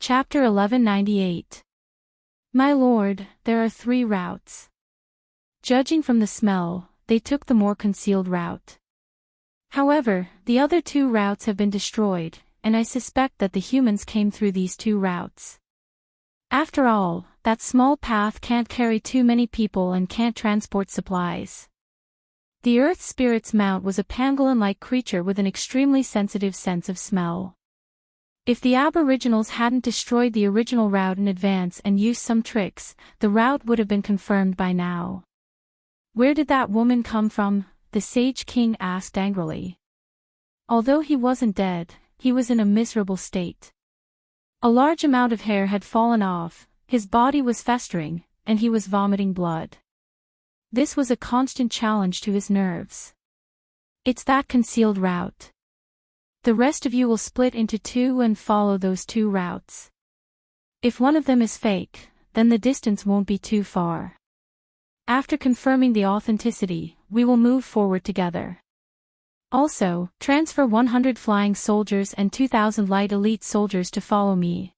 Chapter 1198. My lord, there are 3 routes. Judging from the smell, they took the more concealed route. However, the other 2 routes have been destroyed, and I suspect that the humans came through these 2 routes. After all, that small path can't carry too many people and can't transport supplies. The Earth Spirit's mount was a pangolin-like creature with an extremely sensitive sense of smell. If the Aboriginals hadn't destroyed the original route in advance and used some tricks, the route would have been confirmed by now. Where did that woman come from? The Sage King asked angrily. Although he wasn't dead, he was in a miserable state. A large amount of hair had fallen off, his body was festering, and he was vomiting blood. This was a constant challenge to his nerves. It's that concealed route. The rest of you will split into 2 and follow those 2 routes. If one of them is fake, then the distance won't be too far. After confirming the authenticity, we will move forward together. Also, transfer 100 flying soldiers and 2,000 light elite soldiers to follow me.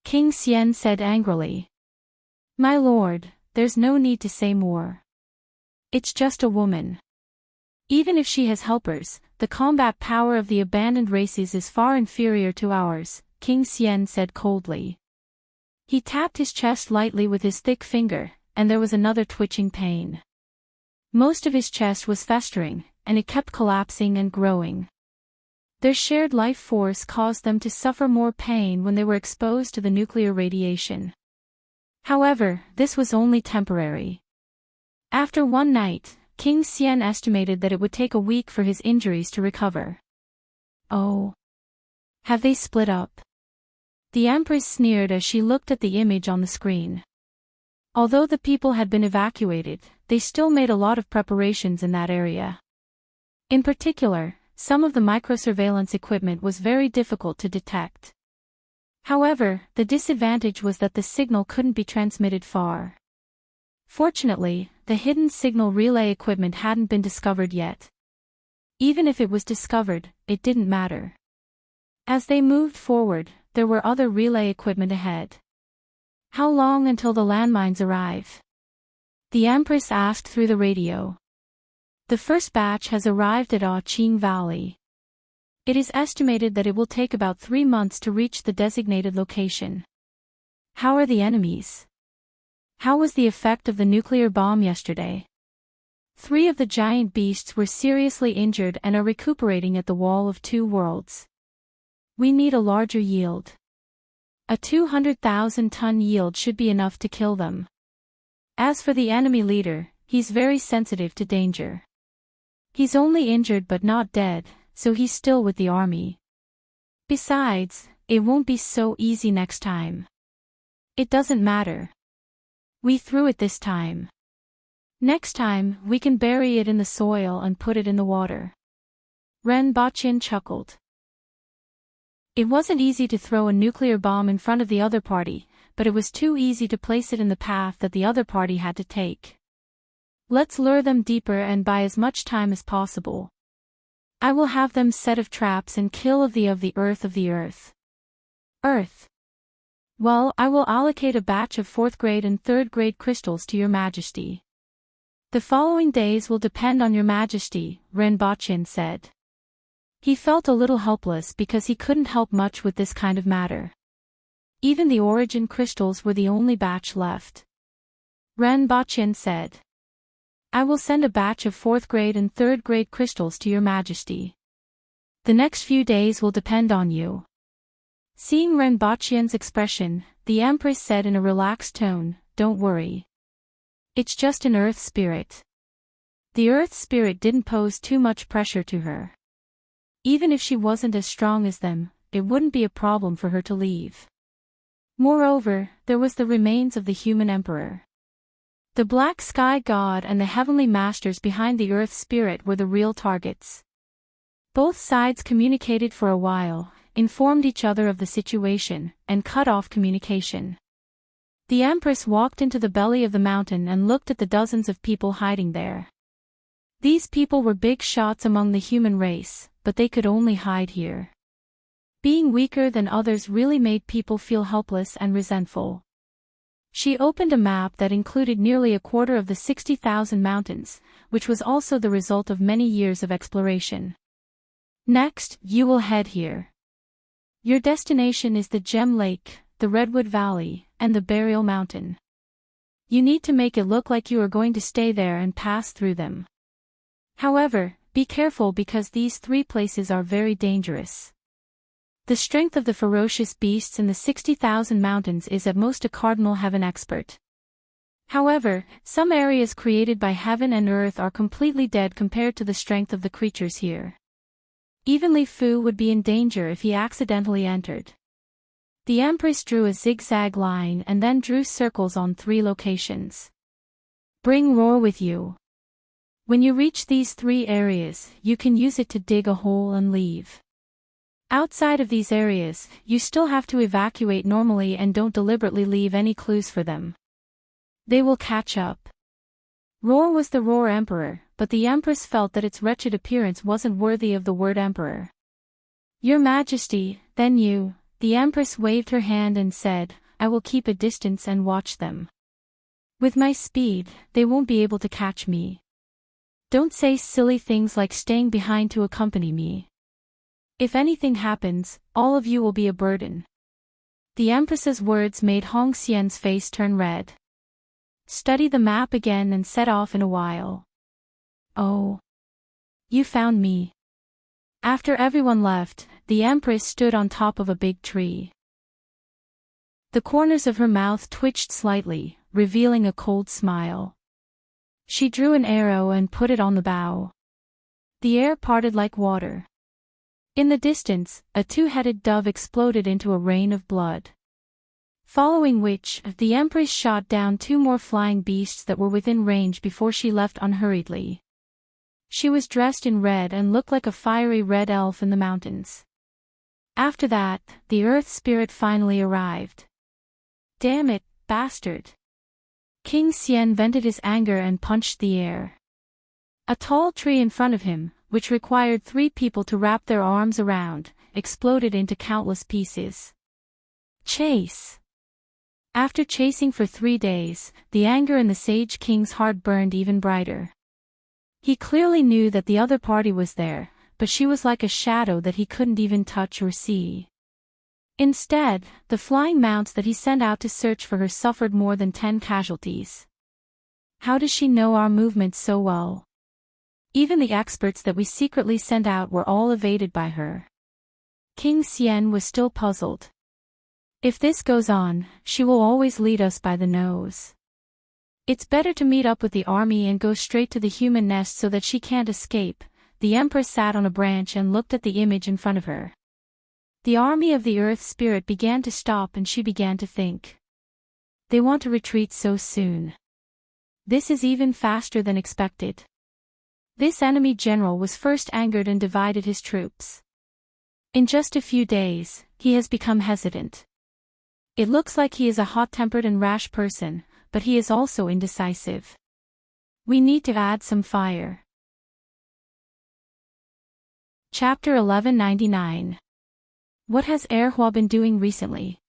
King Xian said angrily. My lord, there's no need to say more. It's just a woman. Even if she has helpers, the combat power of the abandoned races is far inferior to ours, King Xian said coldly. He tapped his chest lightly with his thick finger, and there was another twitching pain. Most of his chest was festering, and it kept collapsing and growing. Their shared life force caused them to suffer more pain when they were exposed to the nuclear radiation. However, this was only temporary. After one night, King Xian estimated that it would take a week for his injuries to recover. Oh. Have they split up? The Empress sneered as she looked at the image on the screen. Although the people had been evacuated, they still made a lot of preparations in that area. In particular, some of the microsurveillance equipment was very difficult to detect. However, the disadvantage was that the signal couldn't be transmitted far. Fortunately, the hidden signal relay equipment hadn't been discovered yet. Even if it was discovered, it didn't matter. As they moved forward, there were other relay equipment ahead. How long until the landmines arrive? The Empress asked through the radio. The first batch has arrived at Qing Valley. It is estimated that it will take about 3 months to reach the designated location. How are the enemies? How was the effect of the nuclear bomb yesterday? 3 of the giant beasts were seriously injured and are recuperating at the Wall of 2 Worlds. We need a larger yield. A 200,000-ton yield should be enough to kill them. As for the enemy leader, he's very sensitive to danger. He's only injured but not dead, so he's still with the army. Besides, it won't be so easy next time. It doesn't matter. We threw it this time. Next time, we can bury it in the soil and put it in the water. Ren Baqin chuckled. It wasn't easy to throw a nuclear bomb in front of the other party, but it was too easy to place it in the path that the other party had to take. Let's lure them deeper and buy as much time as possible. I will have them set of traps and kill of the earth of the earth. Earth. Well, I will allocate a batch of 4th grade and 3rd grade crystals to your majesty. The following days will depend on your majesty, Ren Baqin said. He felt a little helpless because he couldn't help much with this kind of matter. Even the origin crystals were the only batch left. Ren Baqin said. I will send a batch of 4th grade and 3rd grade crystals to your majesty. The next few days will depend on you. Seeing Ren Baqin's expression, the Empress said in a relaxed tone, Don't worry. It's just an Earth Spirit. The Earth Spirit didn't pose too much pressure to her. Even if she wasn't as strong as them, it wouldn't be a problem for her to leave. Moreover, there was the remains of the human emperor. The Black Sky God and the heavenly masters behind the Earth Spirit were the real targets. Both sides communicated for a while, informed each other of the situation, and cut off communication. The Empress walked into the belly of the mountain and looked at the dozens of people hiding there. These people were big shots among the human race, but they could only hide here. Being weaker than others really made people feel helpless and resentful. She opened a map that included nearly a quarter of the 60,000 mountains, which was also the result of many years of exploration. Next, you will head here. Your destination is the Gem Lake, the Redwood Valley, and the Burial Mountain. You need to make it look like you are going to stay there and pass through them. However, be careful because these 3 places are very dangerous. The strength of the ferocious beasts in the 60,000 mountains is at most a cardinal heaven expert. However, some areas created by heaven and earth are completely dead compared to the strength of the creatures here. Even Li Fu would be in danger if he accidentally entered. The Empress drew a zigzag line and then drew circles on 3 locations. Bring roar with you. When you reach these 3 areas, you can use it to dig a hole and leave. Outside of these areas, you still have to evacuate normally and don't deliberately leave any clues for them. They will catch up. Roar was the Roar Emperor, but the Empress felt that its wretched appearance wasn't worthy of the word Emperor. Your Majesty, then you, the Empress waved her hand and said, I will keep a distance and watch them. With my speed, they won't be able to catch me. Don't say silly things like staying behind to accompany me. If anything happens, all of you will be a burden. The Empress's words made Hong Xian's face turn red. Study the map again and set off in a while. Oh. You found me. After everyone left, the Empress stood on top of a big tree. The corners of her mouth twitched slightly, revealing a cold smile. She drew an arrow and put it on the bough. The air parted like water. In the distance, a 2-headed dove exploded into a rain of blood. Following which, the Empress shot down 2 more flying beasts that were within range before she left unhurriedly. She was dressed in red and looked like a fiery red elf in the mountains. After that, the Earth Spirit finally arrived. Damn it, bastard! King Xian vented his anger and punched the air. A tall tree in front of him, which required 3 people to wrap their arms around, exploded into countless pieces. Chase! After chasing for 3 days, the anger in the Sage King's heart burned even brighter. He clearly knew that the other party was there, but she was like a shadow that he couldn't even touch or see. Instead, the flying mounts that he sent out to search for her suffered more than 10 casualties. How does she know our movements so well? Even the experts that we secretly sent out were all evaded by her. King Xian was still puzzled. If this goes on, she will always lead us by the nose. It's better to meet up with the army and go straight to the human nest so that she can't escape. The Empress sat on a branch and looked at the image in front of her. The army of the Earth Spirit began to stop and she began to think. They want to retreat so soon. This is even faster than expected. This enemy general was first angered and divided his troops. In just a few days, he has become hesitant. It looks like he is a hot-tempered and rash person, but he is also indecisive. We need to add some fire. Chapter 1199. What has Erhua been doing recently?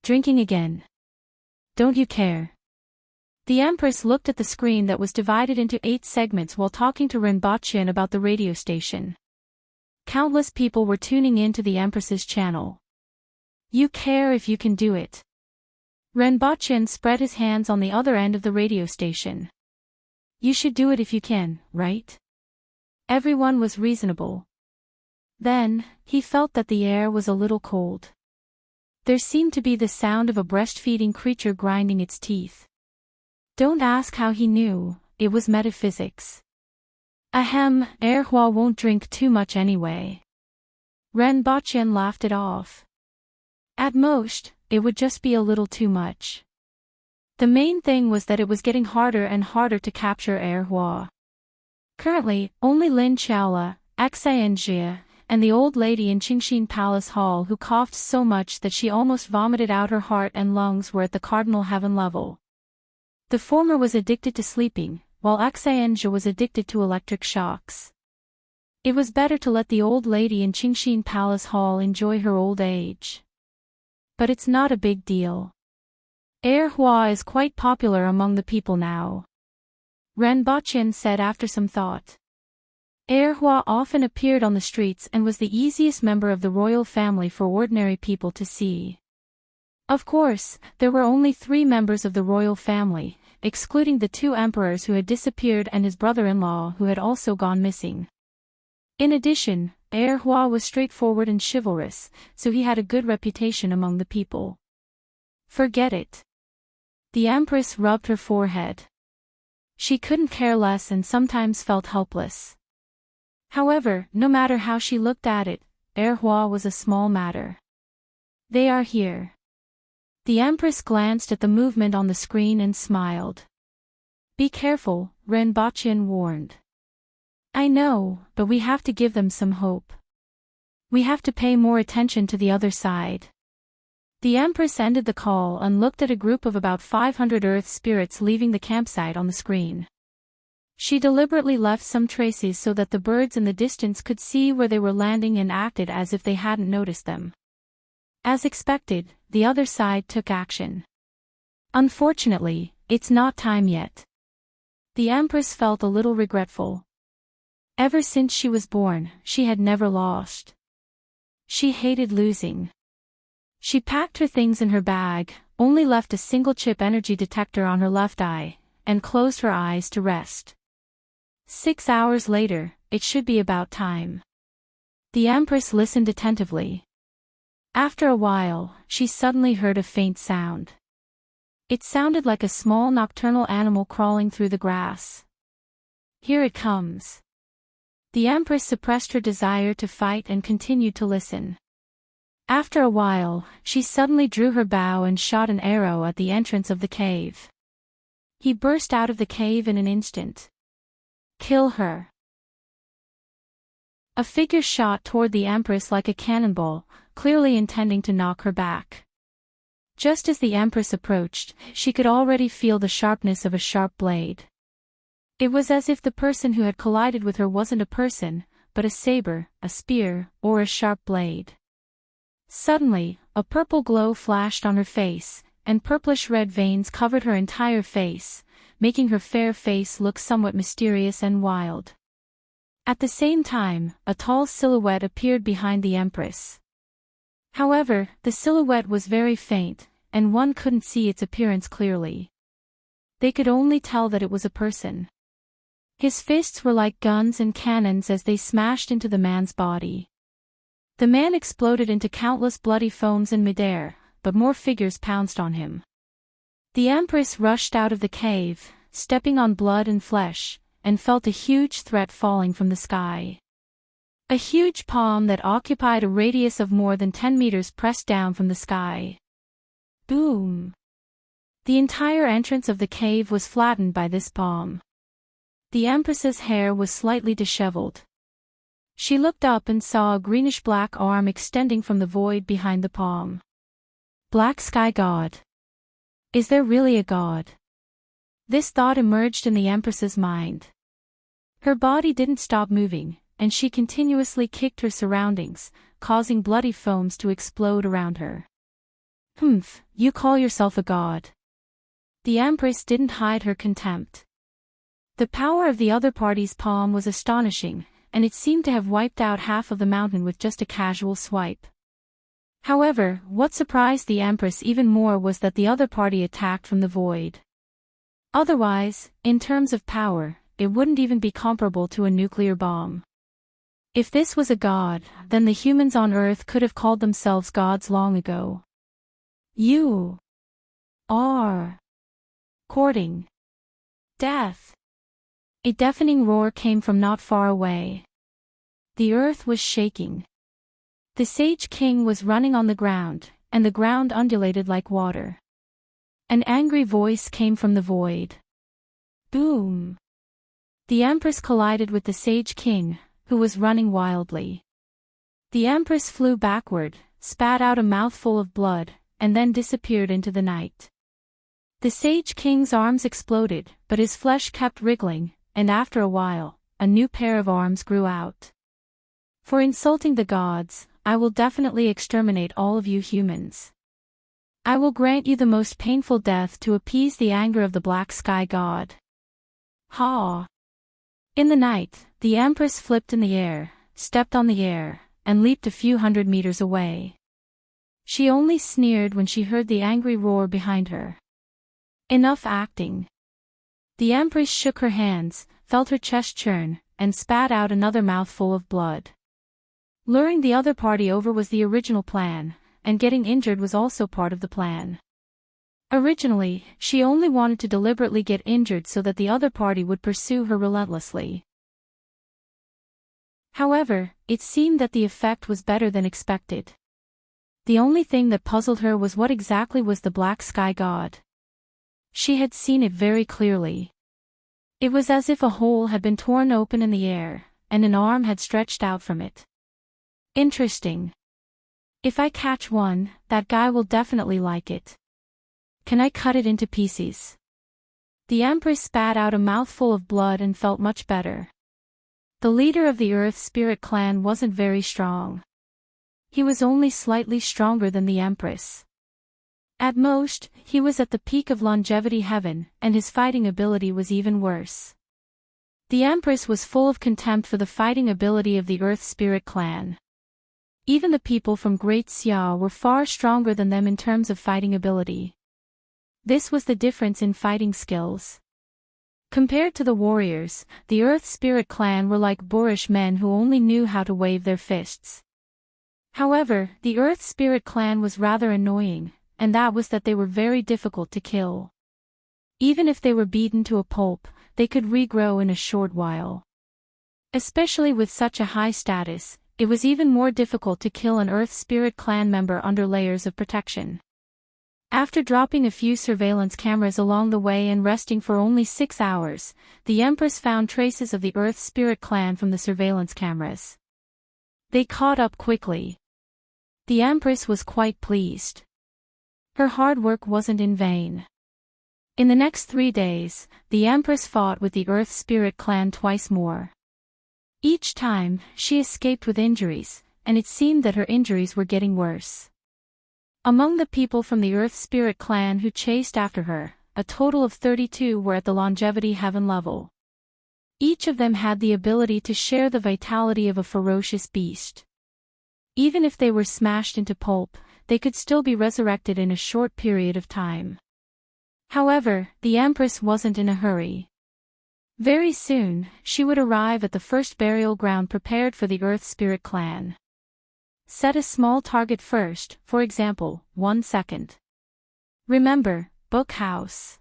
Drinking again. Don't you care? The Empress looked at the screen that was divided into 8 segments while talking to Renbaqian about the radio station. Countless people were tuning in to the Empress's channel. You care if you can do it. Renbaqian spread his hands on the other end of the radio station. You should do it if you can, right? Everyone was reasonable. Then, he felt that the air was a little cold. There seemed to be the sound of a breastfeeding creature grinding its teeth. Don't ask how he knew, it was metaphysics. Ahem, Erhua won't drink too much anyway. Renbaqian laughed it off. At most, it would just be a little too much. The main thing was that it was getting harder and harder to capture Erhua. Currently, only Lin Chaola, Xianjia, and the old lady in Qingxin Palace Hall who coughed so much that she almost vomited out her heart and lungs were at the cardinal heaven level. The former was addicted to sleeping, while Xianjia was addicted to electric shocks. It was better to let the old lady in Qingxin Palace Hall enjoy her old age. But it's not a big deal. Hua is quite popular among the people now, Ren Baqian said after some thought. Hua often appeared on the streets and was the easiest member of the royal family for ordinary people to see. Of course, there were only 3 members of the royal family, excluding the 2 emperors who had disappeared and his brother-in-law who had also gone missing. In addition, Hua was straightforward and chivalrous, so he had a good reputation among the people. Forget it. The Empress rubbed her forehead. She couldn't care less and sometimes felt helpless. However, no matter how she looked at it, Hua was a small matter. They are here. The Empress glanced at the movement on the screen and smiled. Be careful, Ren Baqian warned. I know, but we have to give them some hope. We have to pay more attention to the other side. The Empress ended the call and looked at a group of about 500 Earth spirits leaving the campsite on the screen. She deliberately left some traces so that the birds in the distance could see where they were landing and acted as if they hadn't noticed them. As expected, the other side took action. Unfortunately, it's not time yet. The Empress felt a little regretful. Ever since she was born, she had never lost. She hated losing. She packed her things in her bag, only left a single chip energy detector on her left eye, and closed her eyes to rest. 6 hours later, it should be about time. The Empress listened attentively. After a while, she suddenly heard a faint sound. It sounded like a small nocturnal animal crawling through the grass. Here it comes. The Empress suppressed her desire to fight and continued to listen. After a while, she suddenly drew her bow and shot an arrow at the entrance of the cave. He burst out of the cave in an instant. Kill her. A figure shot toward the Empress like a cannonball, clearly intending to knock her back. Just as the Empress approached, she could already feel the sharpness of a sharp blade. It was as if the person who had collided with her wasn't a person, but a saber, a spear, or a sharp blade. Suddenly, a purple glow flashed on her face, and purplish-red veins covered her entire face, making her fair face look somewhat mysterious and wild. At the same time, a tall silhouette appeared behind the Empress. However, the silhouette was very faint, and one couldn't see its appearance clearly. They could only tell that it was a person. His fists were like guns and cannons as they smashed into the man's body. The man exploded into countless bloody foams in midair, but more figures pounced on him. The Empress rushed out of the cave, stepping on blood and flesh, and felt a huge threat falling from the sky. A huge palm that occupied a radius of more than 10 meters pressed down from the sky. Boom! The entire entrance of the cave was flattened by this palm. The Empress's hair was slightly disheveled. She looked up and saw a greenish-black arm extending from the void behind the palm. Black Sky God. Is there really a god? This thought emerged in the Empress's mind. Her body didn't stop moving, and she continuously kicked her surroundings, causing bloody foams to explode around her. Humph, you call yourself a god. The Empress didn't hide her contempt. The power of the other party's palm was astonishing, and it seemed to have wiped out half of the mountain with just a casual swipe. However, what surprised the Empress even more was that the other party attacked from the void. Otherwise, in terms of power, it wouldn't even be comparable to a nuclear bomb. If this was a god, then the humans on Earth could have called themselves gods long ago. You are courting death. A deafening roar came from not far away. The earth was shaking. The Sage King was running on the ground, and the ground undulated like water. An angry voice came from the void. Boom! The Empress collided with the Sage King, who was running wildly. The Empress flew backward, spat out a mouthful of blood, and then disappeared into the night. The Sage King's arms exploded, but his flesh kept wriggling, and after a while, a new pair of arms grew out. For insulting the gods, I will definitely exterminate all of you humans. I will grant you the most painful death to appease the anger of the black sky god. Ha! In the night, the Empress flipped in the air, stepped on the air, and leaped a few hundred meters away. She only sneered when she heard the angry roar behind her. Enough acting. The Empress shook her hands, felt her chest churn, and spat out another mouthful of blood. Luring the other party over was the original plan, and getting injured was also part of the plan. Originally, she only wanted to deliberately get injured so that the other party would pursue her relentlessly. However, it seemed that the effect was better than expected. The only thing that puzzled her was what exactly was the black sky god. She had seen it very clearly. It was as if a hole had been torn open in the air, and an arm had stretched out from it. Interesting. If I catch one, that guy will definitely like it. Can I cut it into pieces? The Empress spat out a mouthful of blood and felt much better. The leader of the Earth Spirit clan wasn't very strong. He was only slightly stronger than the Empress. At most, he was at the peak of longevity heaven, and his fighting ability was even worse. The Empress was full of contempt for the fighting ability of the Earth Spirit clan. Even the people from Great Xia were far stronger than them in terms of fighting ability. This was the difference in fighting skills. Compared to the warriors, the Earth Spirit clan were like boorish men who only knew how to wave their fists. However, the Earth Spirit clan was rather annoying, and that was that they were very difficult to kill. Even if they were beaten to a pulp, they could regrow in a short while. Especially with such a high status, it was even more difficult to kill an Earth Spirit clan member under layers of protection. After dropping a few surveillance cameras along the way and resting for only 6 hours, the Empress found traces of the Earth Spirit clan from the surveillance cameras. They caught up quickly. The Empress was quite pleased. Her hard work wasn't in vain. In the next 3 days, the Empress fought with the Earth Spirit clan twice more. Each time, she escaped with injuries, and it seemed that her injuries were getting worse. Among the people from the Earth Spirit clan who chased after her, a total of 32 were at the longevity heaven level. Each of them had the ability to share the vitality of a ferocious beast. Even if they were smashed into pulp, they could still be resurrected in a short period of time. However, the Empress wasn't in a hurry. Very soon, she would arrive at the first burial ground prepared for the Earth Spirit clan. Set a small target first, for example, 1 second. Remember, book house.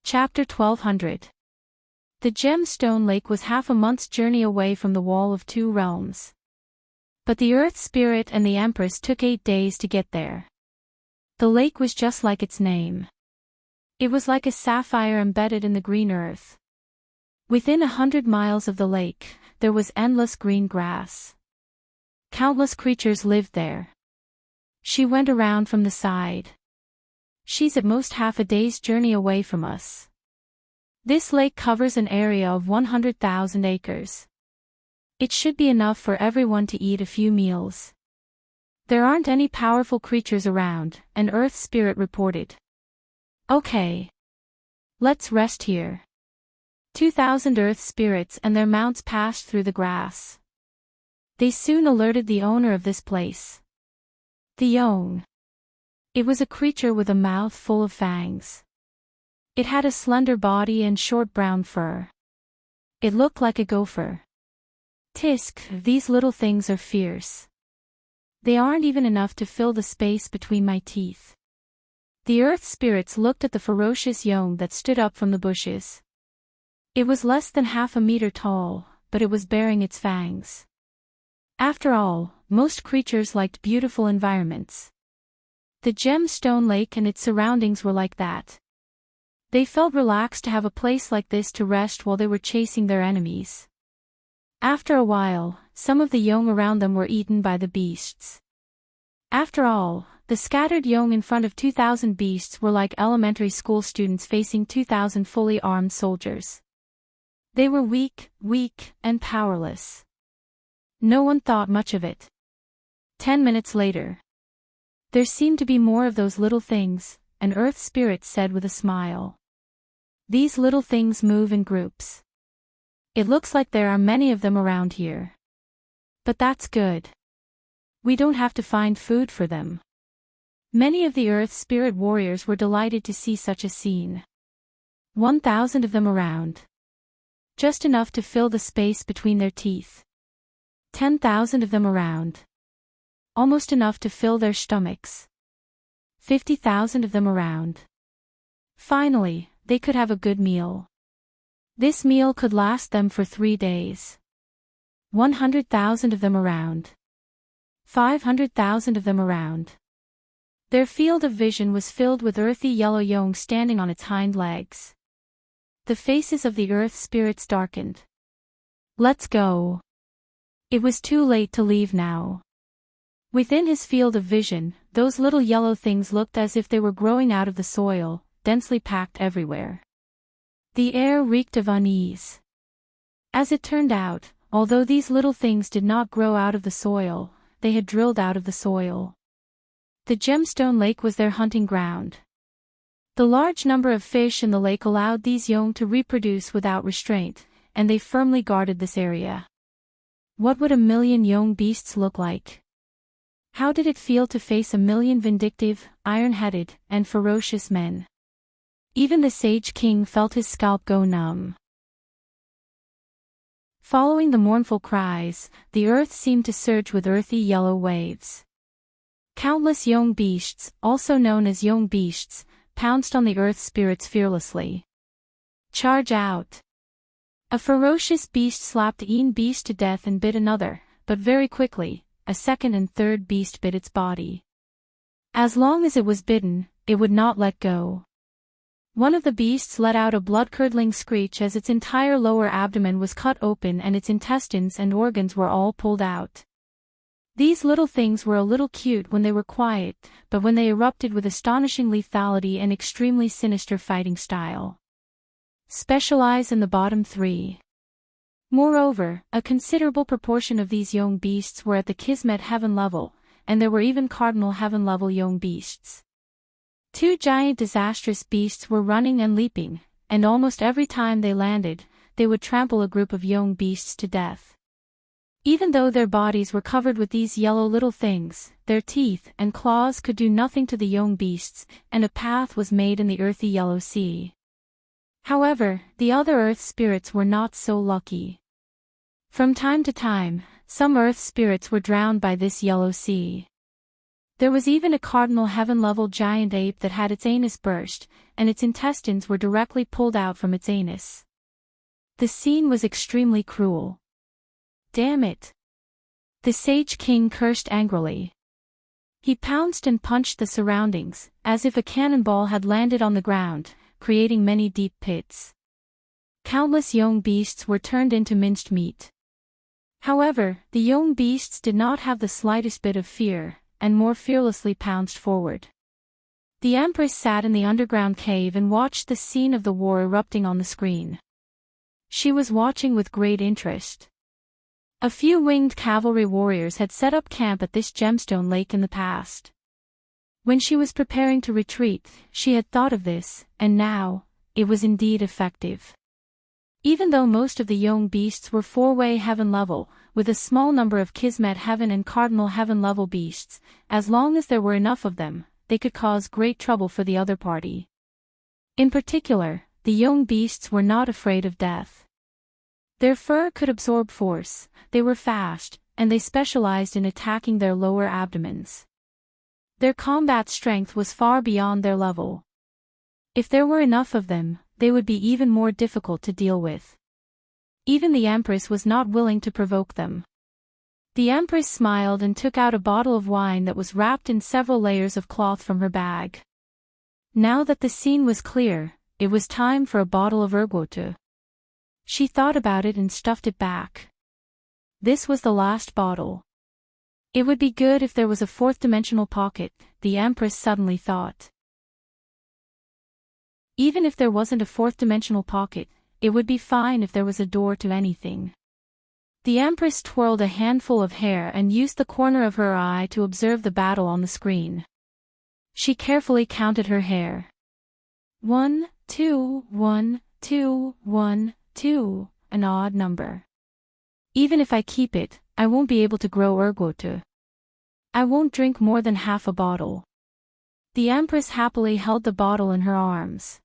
Chapter 1200. The Gemstone Lake was half a month's journey away from the Wall of Two Realms. But the Earth Spirit and the Empress took 8 days to get there. The lake was just like its name. It was like a sapphire embedded in the green earth. Within 100 miles of the lake, there was endless green grass. Countless creatures lived there. She went around from the side. She's at most half a day's journey away from us. This lake covers an area of 100,000 acres. It should be enough for everyone to eat a few meals. There aren't any powerful creatures around, an Earth Spirit reported. Okay. Let's rest here. 2,000 Earth Spirits and their mounts passed through the grass. They soon alerted the owner of this place. The Yong. It was a creature with a mouth full of fangs. It had a slender body and short brown fur. It looked like a gopher. Tisk, these little things are fierce. They aren't even enough to fill the space between my teeth. The Earth Spirits looked at the ferocious Yong that stood up from the bushes. It was less than half a meter tall, but it was bearing its fangs. After all, most creatures liked beautiful environments. The Gemstone Lake and its surroundings were like that. They felt relaxed to have a place like this to rest while they were chasing their enemies. After a while, some of the Yong around them were eaten by the beasts. After all, the scattered Yong in front of 2,000 beasts were like elementary school students facing 2,000 fully armed soldiers. They were weak, and powerless. No one thought much of it. 10 minutes later. There seemed to be more of those little things, an earth spirit said with a smile. These little things move in groups. It looks like there are many of them around here. But that's good. We don't have to find food for them. Many of the earth spirit warriors were delighted to see such a scene. 1,000 of them around. Just enough to fill the space between their teeth. 10,000 of them around. Almost enough to fill their stomachs. 50,000 of them around. Finally, they could have a good meal. This meal could last them for 3 days. 100,000 of them around. 500,000 of them around. Their field of vision was filled with earthy yellow yong standing on its hind legs. The faces of the earth spirits darkened. Let's go. It was too late to leave now. Within his field of vision, those little yellow things looked as if they were growing out of the soil, densely packed everywhere. The air reeked of unease. As it turned out, although these little things did not grow out of the soil, they had drilled out of the soil. The gemstone lake was their hunting ground. The large number of fish in the lake allowed these yong to reproduce without restraint, and they firmly guarded this area. What would a million yong beasts look like? How did it feel to face a million vindictive, iron-headed, and ferocious men? Even the Sage King felt his scalp go numb. Following the mournful cries, the earth seemed to surge with earthy yellow waves. Countless yong beasts, also known as yong beasts, pounced on the earth spirits fearlessly. Charge out! A ferocious beast slapped one beast to death and bit another, but very quickly, a second and third beast bit its body. As long as it was bitten, it would not let go. One of the beasts let out a blood-curdling screech as its entire lower abdomen was cut open and its intestines and organs were all pulled out. These little things were a little cute when they were quiet, but when they erupted with astonishing lethality and extremely sinister fighting style. Specialize in the bottom 3. Moreover, a considerable proportion of these yong beasts were at the Kismet heaven level, and there were even cardinal heaven level yong beasts. 2 giant disastrous beasts were running and leaping, and almost every time they landed, they would trample a group of yong beasts to death. Even though their bodies were covered with these yellow little things, their teeth and claws could do nothing to the yong beasts, and a path was made in the earthy yellow sea. However, the other earth spirits were not so lucky. From time to time, some earth spirits were drowned by this yellow sea. There was even a cardinal heaven-level giant ape that had its anus burst, and its intestines were directly pulled out from its anus. The scene was extremely cruel. Damn it! The Sage King cursed angrily. He pounced and punched the surroundings, as if a cannonball had landed on the ground, creating many deep pits. Countless yong beasts were turned into minced meat. However, the yong beasts did not have the slightest bit of fear, and more fearlessly pounced forward. The Empress sat in the underground cave and watched the scene of the war erupting on the screen. She was watching with great interest. A few winged cavalry warriors had set up camp at this gemstone lake in the past. When she was preparing to retreat, she had thought of this, and now, it was indeed effective. Even though most of the yong beasts were 4-way heaven level, with a small number of Kismet heaven and cardinal heaven level beasts, as long as there were enough of them, they could cause great trouble for the other party. In particular, the yong beasts were not afraid of death. Their fur could absorb force, they were fast, and they specialized in attacking their lower abdomens. Their combat strength was far beyond their level. If there were enough of them, they would be even more difficult to deal with. Even the Empress was not willing to provoke them. The Empress smiled and took out a bottle of wine that was wrapped in several layers of cloth from her bag. Now that the scene was clear, it was time for a bottle of ergotu. She thought about it and stuffed it back. This was the last bottle. It would be good if there was a fourth-dimensional pocket, the Empress suddenly thought. Even if there wasn't a fourth-dimensional pocket, it would be fine if there was a door to anything. The Empress twirled a handful of hair and used the corner of her eye to observe the battle on the screen. She carefully counted her hair. 1, 2, 1, 2, 1, 2, an odd number. Even if I keep it, I won't be able to grow ergotu. I won't drink more than half a bottle. The Empress happily held the bottle in her arms.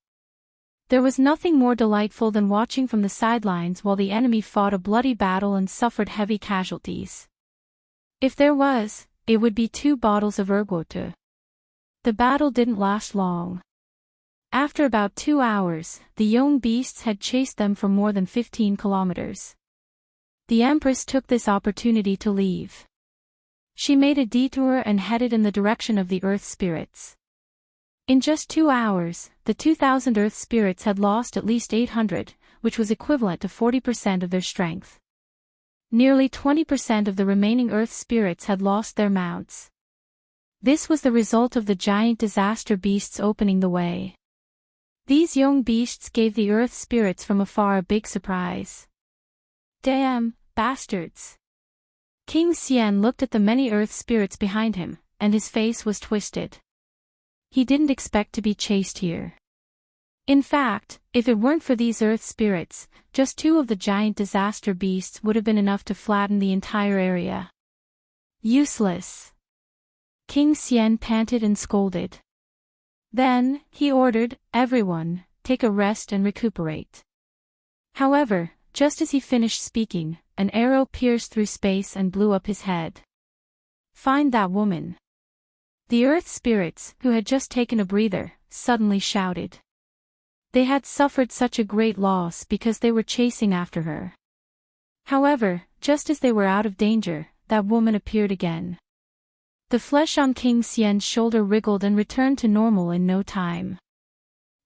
There was nothing more delightful than watching from the sidelines while the enemy fought a bloody battle and suffered heavy casualties. If there was, it would be 2 bottles of ergotu. The battle didn't last long. After about 2 hours, the young beasts had chased them for more than 15 kilometers. The Empress took this opportunity to leave. She made a detour and headed in the direction of the Earth Spirits. In just 2 hours, the 2,000 Earth Spirits had lost at least 800, which was equivalent to 40% of their strength. Nearly 20% of the remaining Earth Spirits had lost their mounts. This was the result of the giant disaster beasts opening the way. These young beasts gave the Earth Spirits from afar a big surprise. Damn, bastards! King Xian looked at the many Earth Spirits behind him, and his face was twisted. He didn't expect to be chased here. In fact, if it weren't for these Earth Spirits, just 2 of the giant disaster beasts would have been enough to flatten the entire area. Useless! King Xian panted and scolded. Then, he ordered, everyone, take a rest and recuperate. However, just as he finished speaking, an arrow pierced through space and blew up his head. Find that woman. The Earth Spirits, who had just taken a breather, suddenly shouted. They had suffered such a great loss because they were chasing after her. However, just as they were out of danger, that woman appeared again. The flesh on King Xian's shoulder wriggled and returned to normal in no time.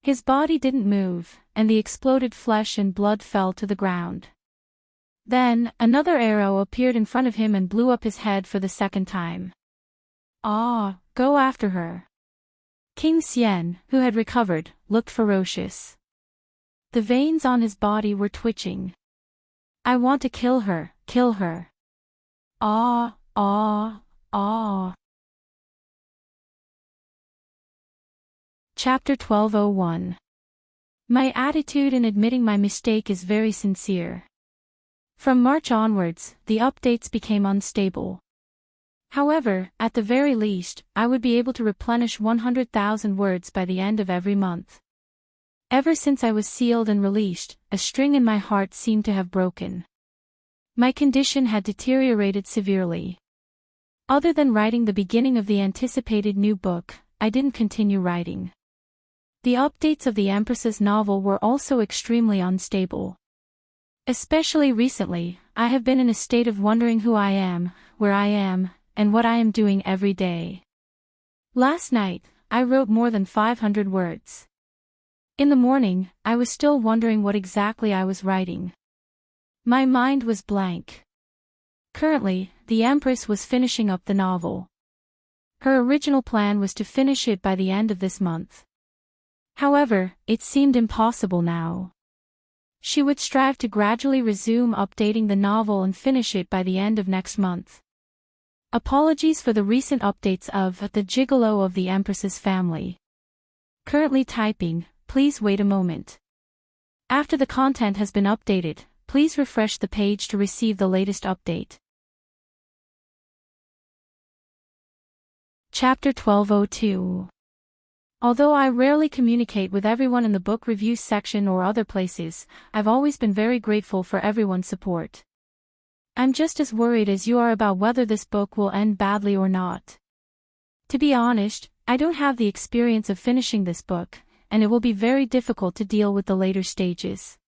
His body didn't move, and the exploded flesh and blood fell to the ground. Then, another arrow appeared in front of him and blew up his head for the second time. Go after her. King Xian, who had recovered, looked ferocious. The veins on his body were twitching. I want to kill her, kill her. Chapter 12:01. My attitude in admitting my mistake is very sincere. From March onwards, the updates became unstable. However, at the very least, I would be able to replenish 100,000 words by the end of every month. Ever since I was sealed and released, a string in my heart seemed to have broken. My condition had deteriorated severely. Other than writing the beginning of the anticipated new book, I didn't continue writing. The updates of the Empress's novel were also extremely unstable. Especially recently, I have been in a state of wondering who I am, where I am, and what I am doing every day. Last night, I wrote more than 500 words. In the morning, I was still wondering what exactly I was writing. My mind was blank. Currently, the Empress was finishing up the novel. Her original plan was to finish it by the end of this month. However, it seemed impossible now. She would strive to gradually resume updating the novel and finish it by the end of next month. Apologies for the recent updates of The Gigolo of the Empress's Family. Currently typing, please wait a moment. After the content has been updated, please refresh the page to receive the latest update. Chapter 12:02. Although I rarely communicate with everyone in the book review section or other places, I've always been very grateful for everyone's support. I'm just as worried as you are about whether this book will end badly or not. To be honest, I don't have the experience of finishing this book, and it will be very difficult to deal with the later stages.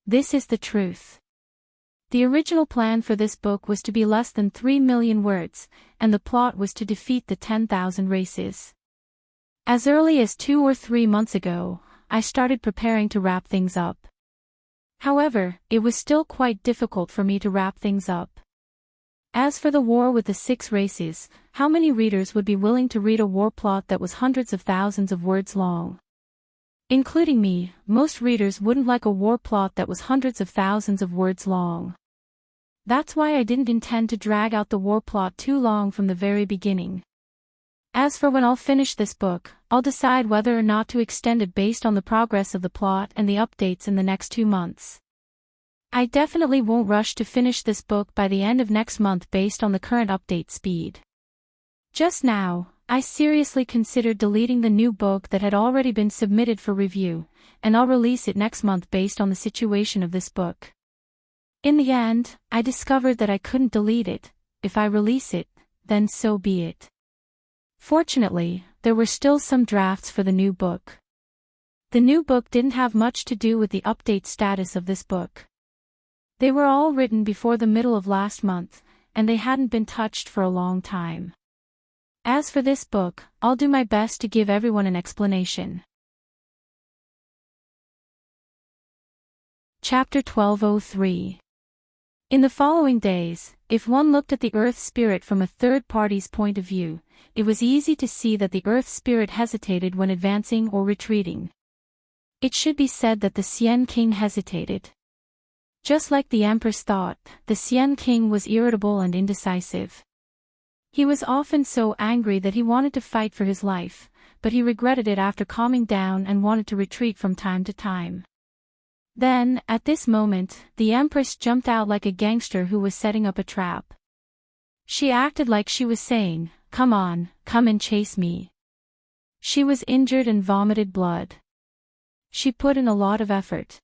This is the truth. The original plan for this book was to be less than 3 million words, and the plot was to defeat the 10,000 races. As early as 2 or 3 months ago, I started preparing to wrap things up. However, it was still quite difficult for me to wrap things up. As for the war with the 6 races, how many readers would be willing to read a war plot that was hundreds of thousands of words long? Including me, most readers wouldn't like a war plot that was hundreds of thousands of words long. That's why I didn't intend to drag out the war plot too long from the very beginning. As for when I'll finish this book, I'll decide whether or not to extend it based on the progress of the plot and the updates in the next 2 months. I definitely won't rush to finish this book by the end of next month based on the current update speed. Just now, I seriously considered deleting the new book that had already been submitted for review, and I'll release it next month based on the situation of this book. In the end, I discovered that I couldn't delete it. If I release it, then so be it. Fortunately, there were still some drafts for the new book. The new book didn't have much to do with the update status of this book. They were all written before the middle of last month, and they hadn't been touched for a long time. As for this book, I'll do my best to give everyone an explanation. Chapter 1203. In the following days, if one looked at the Earth Spirit from a third party's point of view, it was easy to see that the Earth Spirit hesitated when advancing or retreating. It should be said that the Sien King hesitated. Just like the Empress thought, the Sien King was irritable and indecisive. He was often so angry that he wanted to fight for his life, but he regretted it after calming down and wanted to retreat from time to time. Then, at this moment, the Empress jumped out like a gangster who was setting up a trap. She acted like she was saying, "Come on, come and chase me." She was injured and vomited blood. She put in a lot of effort.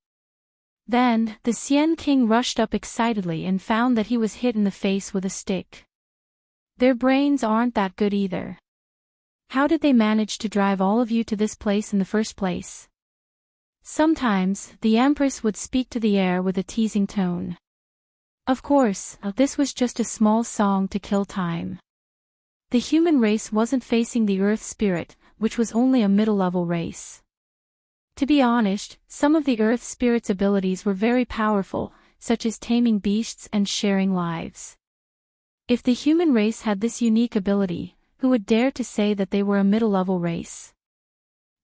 Then, the Sien King rushed up excitedly and found that he was hit in the face with a stick. Their brains aren't that good either. How did they manage to drive all of you to this place in the first place? Sometimes, the Empress would speak to the air with a teasing tone. Of course, this was just a small song to kill time. The human race wasn't facing the Earth Spirit, which was only a middle-level race. To be honest, some of the Earth Spirit's abilities were very powerful, such as taming beasts and sharing lives. If the human race had this unique ability, who would dare to say that they were a middle-level race?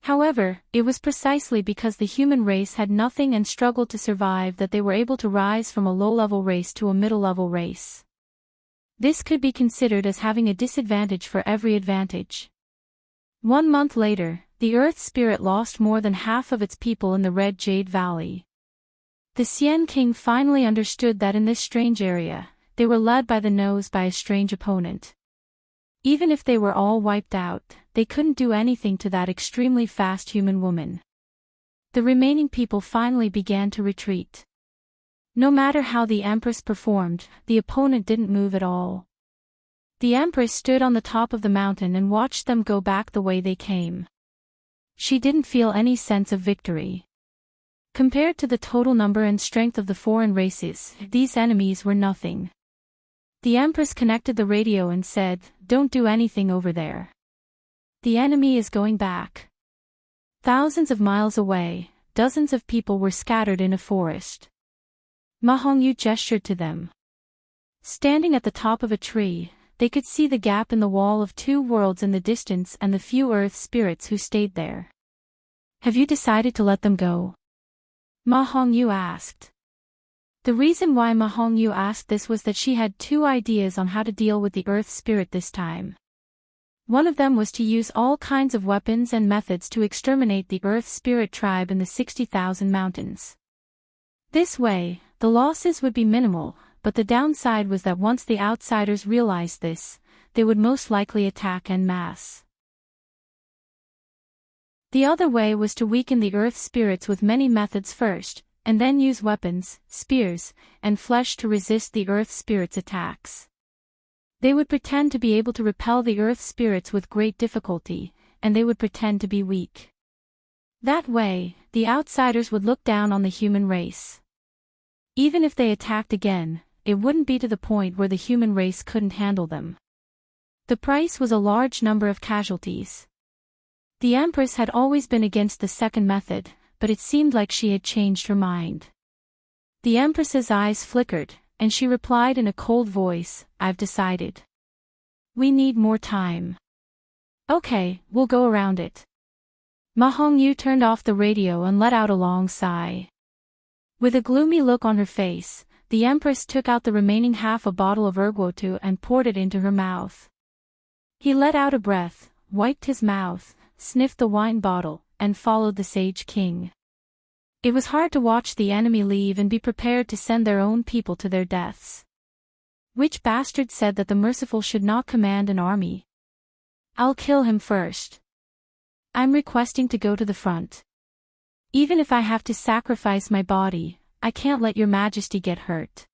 However, it was precisely because the human race had nothing and struggled to survive that they were able to rise from a low-level race to a middle-level race. This could be considered as having a disadvantage for every advantage. 1 month later, the Earth Spirit lost more than half of its people in the Red Jade Valley. The Sien King finally understood that in this strange area, they were led by the nose by a strange opponent. Even if they were all wiped out, they couldn't do anything to that extremely fast human woman. The remaining people finally began to retreat. No matter how the Empress performed, the opponent didn't move at all. The Empress stood on the top of the mountain and watched them go back the way they came. She didn't feel any sense of victory. Compared to the total number and strength of the foreign races, these enemies were nothing. The Empress connected the radio and said, "Don't do anything over there. The enemy is going back." Thousands of miles away, dozens of people were scattered in a forest. Ma Hongyu gestured to them. Standing at the top of a tree, they could see the gap in the wall of 2 worlds in the distance and the few Earth spirits who stayed there. "Have you decided to let them go?" Ma Hongyu asked. The reason why Ma Hongyu asked this was that she had 2 ideas on how to deal with the Earth Spirit this time. One of them was to use all kinds of weapons and methods to exterminate the Earth Spirit tribe in the 60,000 mountains. This way, the losses would be minimal, but the downside was that once the outsiders realized this, they would most likely attack en masse. The other way was to weaken the Earth Spirits with many methods first, and then use weapons, spears, and flesh to resist the Earth Spirits' attacks. They would pretend to be able to repel the Earth Spirits with great difficulty, and they would pretend to be weak. That way, the outsiders would look down on the human race. Even if they attacked again, it wouldn't be to the point where the human race couldn't handle them. The price was a large number of casualties. The Empress had always been against the second method, but it seemed like she had changed her mind. The Empress's eyes flickered, and she replied in a cold voice, "I've decided. We need more time." "Okay, we'll go around it." Ma Hongyu turned off the radio and let out a long sigh. With a gloomy look on her face, the Empress took out the remaining half a bottle of erguotu and poured it into her mouth. He let out a breath, wiped his mouth, sniffed the wine bottle, and followed the Sage King. It was hard to watch the enemy leave and be prepared to send their own people to their deaths. Which bastard said that the merciful should not command an army? I'll kill him first. I'm requesting to go to the front. Even if I have to sacrifice my body, I can't let your majesty get hurt.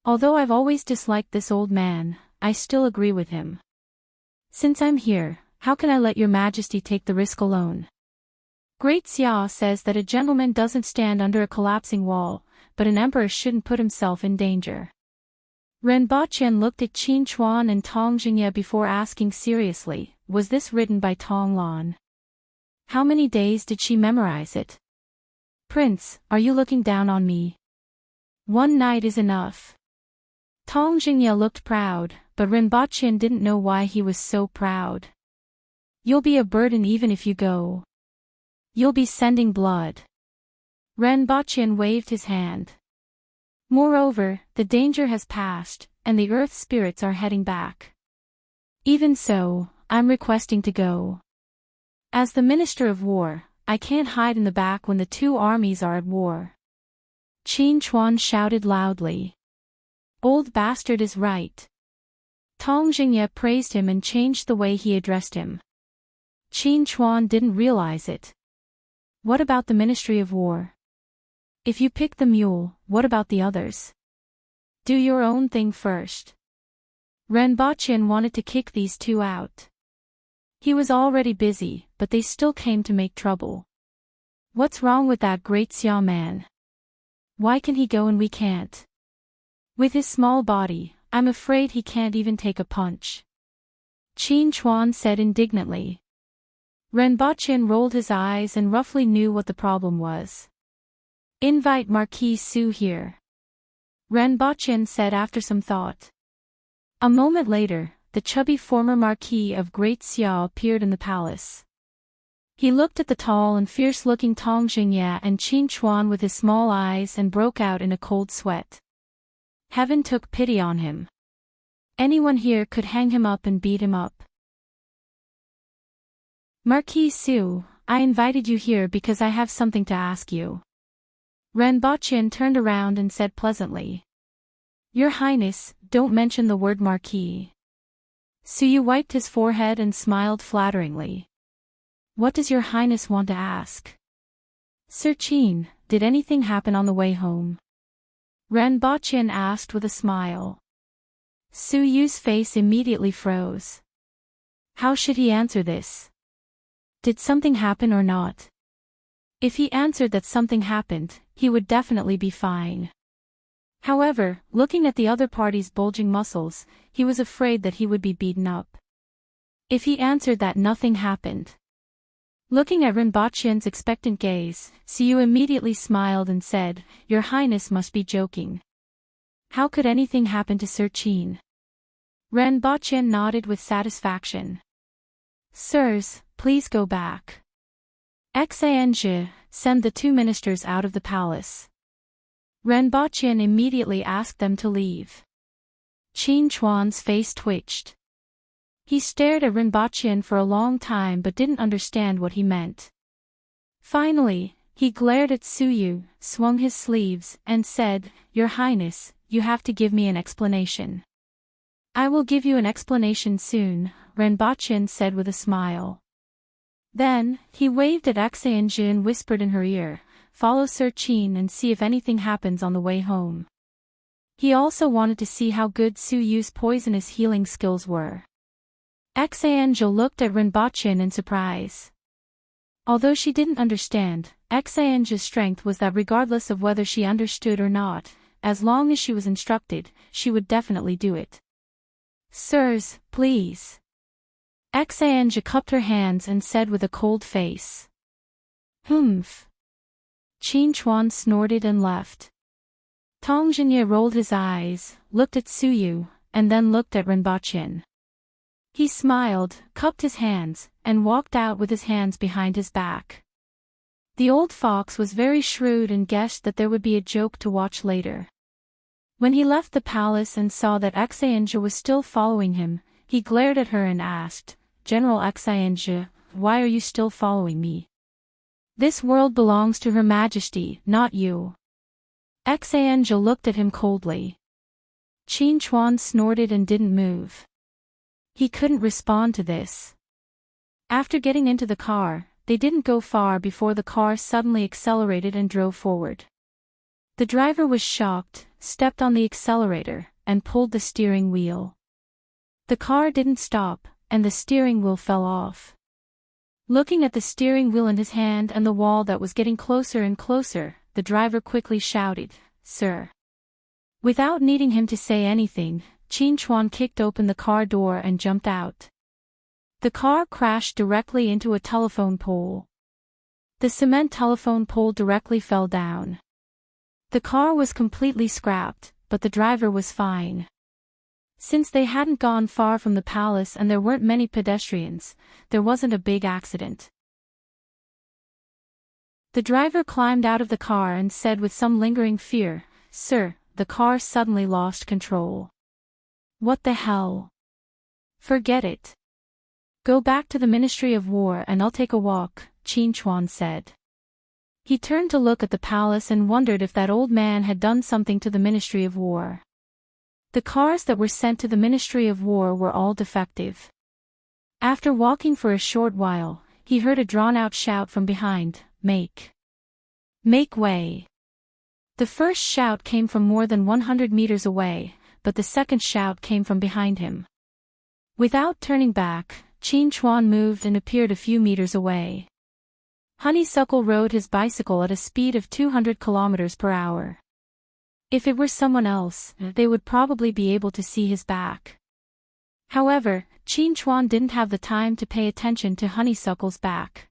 Although I've always disliked this old man, I still agree with him. Since I'm here, how can I let your majesty take the risk alone? Great Xia says that a gentleman doesn't stand under a collapsing wall, but an emperor shouldn't put himself in danger. Ren Baqian looked at Qin Chuan and Tong Jingye before asking seriously, was this written by Tong Lan? How many days did she memorize it? Prince, are you looking down on me? One night is enough. Tong Jingye looked proud, but Ren Baqian didn't know why he was so proud. You'll be a burden even if you go. You'll be sending blood. Ren Baqian waved his hand. Moreover, the danger has passed, and the earth spirits are heading back. Even so, I'm requesting to go. As the Minister of War, I can't hide in the back when the two armies are at war. Qin Chuan shouted loudly. Old bastard is right. Tong Jingye praised him and changed the way he addressed him. Qin Chuan didn't realize it. What about the Ministry of War? If you pick the mule, what about the others? Do your own thing first. Ren Baqian wanted to kick these two out. He was already busy, but they still came to make trouble. What's wrong with that great Xia man? Why can he go and we can't? With his small body, I'm afraid he can't even take a punch. Qin Chuan said indignantly. Ren Baqian rolled his eyes and roughly knew what the problem was. Invite Marquis Su here. Ren Baqian said after some thought. A moment later, the chubby former Marquis of Great Xia appeared in the palace. He looked at the tall and fierce-looking Tong Jingye and Qin Chuan with his small eyes and broke out in a cold sweat. Heaven took pity on him. Anyone here could hang him up and beat him up. Marquis Su, I invited you here because I have something to ask you. Ren Baqian turned around and said pleasantly. Your Highness, don't mention the word Marquis. Suyu wiped his forehead and smiled flatteringly. What does your Highness want to ask? Sir Qin, did anything happen on the way home? Ren Baqian asked with a smile. Su Yu's face immediately froze. How should he answer this? Did something happen or not? If he answered that something happened, he would definitely be fine. However, looking at the other party's bulging muscles, he was afraid that he would be beaten up. If he answered that nothing happened. Looking at Ren Baqian's expectant gaze, Siyu immediately smiled and said, Your Highness must be joking. How could anything happen to Sir Qin? Ren Baqian nodded with satisfaction. Sirs, please go back. Exange, send the two ministers out of the palace. Ren Baqian immediately asked them to leave. Qin Chuan's face twitched. He stared at Ren Baqian for a long time but didn't understand what he meant. Finally, he glared at Suyu, swung his sleeves, and said, Your Highness, you have to give me an explanation. I will give you an explanation soon, Ren Baqian said with a smile. Then, he waved at Exange and whispered in her ear, Follow Sir Qin and see if anything happens on the way home. He also wanted to see how good Su Yu's poisonous healing skills were. Exange looked at Ren Baqian in surprise. Although she didn't understand, Exange's strength was that regardless of whether she understood or not, as long as she was instructed, she would definitely do it. Sirs, please. Exange cupped her hands and said with a cold face. Humph. Qin Chuan snorted and left. Tong Jingye rolled his eyes, looked at Suyu, and then looked at Ren Baqian. He smiled, cupped his hands, and walked out with his hands behind his back. The old fox was very shrewd and guessed that there would be a joke to watch later. When he left the palace and saw that Enchanting was still following him, he glared at her and asked, "General Enchanting, why are you still following me? This world belongs to Her Majesty, not you." Enchanting looked at him coldly. Qin Chuan snorted and didn't move. He couldn't respond to this. After getting into the car, they didn't go far before the car suddenly accelerated and drove forward. The driver was shocked, stepped on the accelerator, and pulled the steering wheel. The car didn't stop, and the steering wheel fell off. Looking at the steering wheel in his hand and the wall that was getting closer and closer, the driver quickly shouted, "Sir." Without needing him to say anything, Qin Chuan kicked open the car door and jumped out. The car crashed directly into a telephone pole. The cement telephone pole directly fell down. The car was completely scrapped, but the driver was fine. Since they hadn't gone far from the palace and there weren't many pedestrians, there wasn't a big accident. The driver climbed out of the car and said with some lingering fear, "Sir," the car suddenly lost control. "What the hell?" "Forget it. Go back to the Ministry of War and I'll take a walk," Qin Chuan said. He turned to look at the palace and wondered if that old man had done something to the Ministry of War. The cars that were sent to the Ministry of War were all defective. After walking for a short while, he heard a drawn-out shout from behind, Make way." The first shout came from more than 100 meters away, but the second shout came from behind him. Without turning back, Qin Chuan moved and appeared a few meters away. Honeysuckle rode his bicycle at a speed of 200 kilometers per hour. If it were someone else, they would probably be able to see his back. However, Qin Chuan didn't have the time to pay attention to Honeysuckle's back.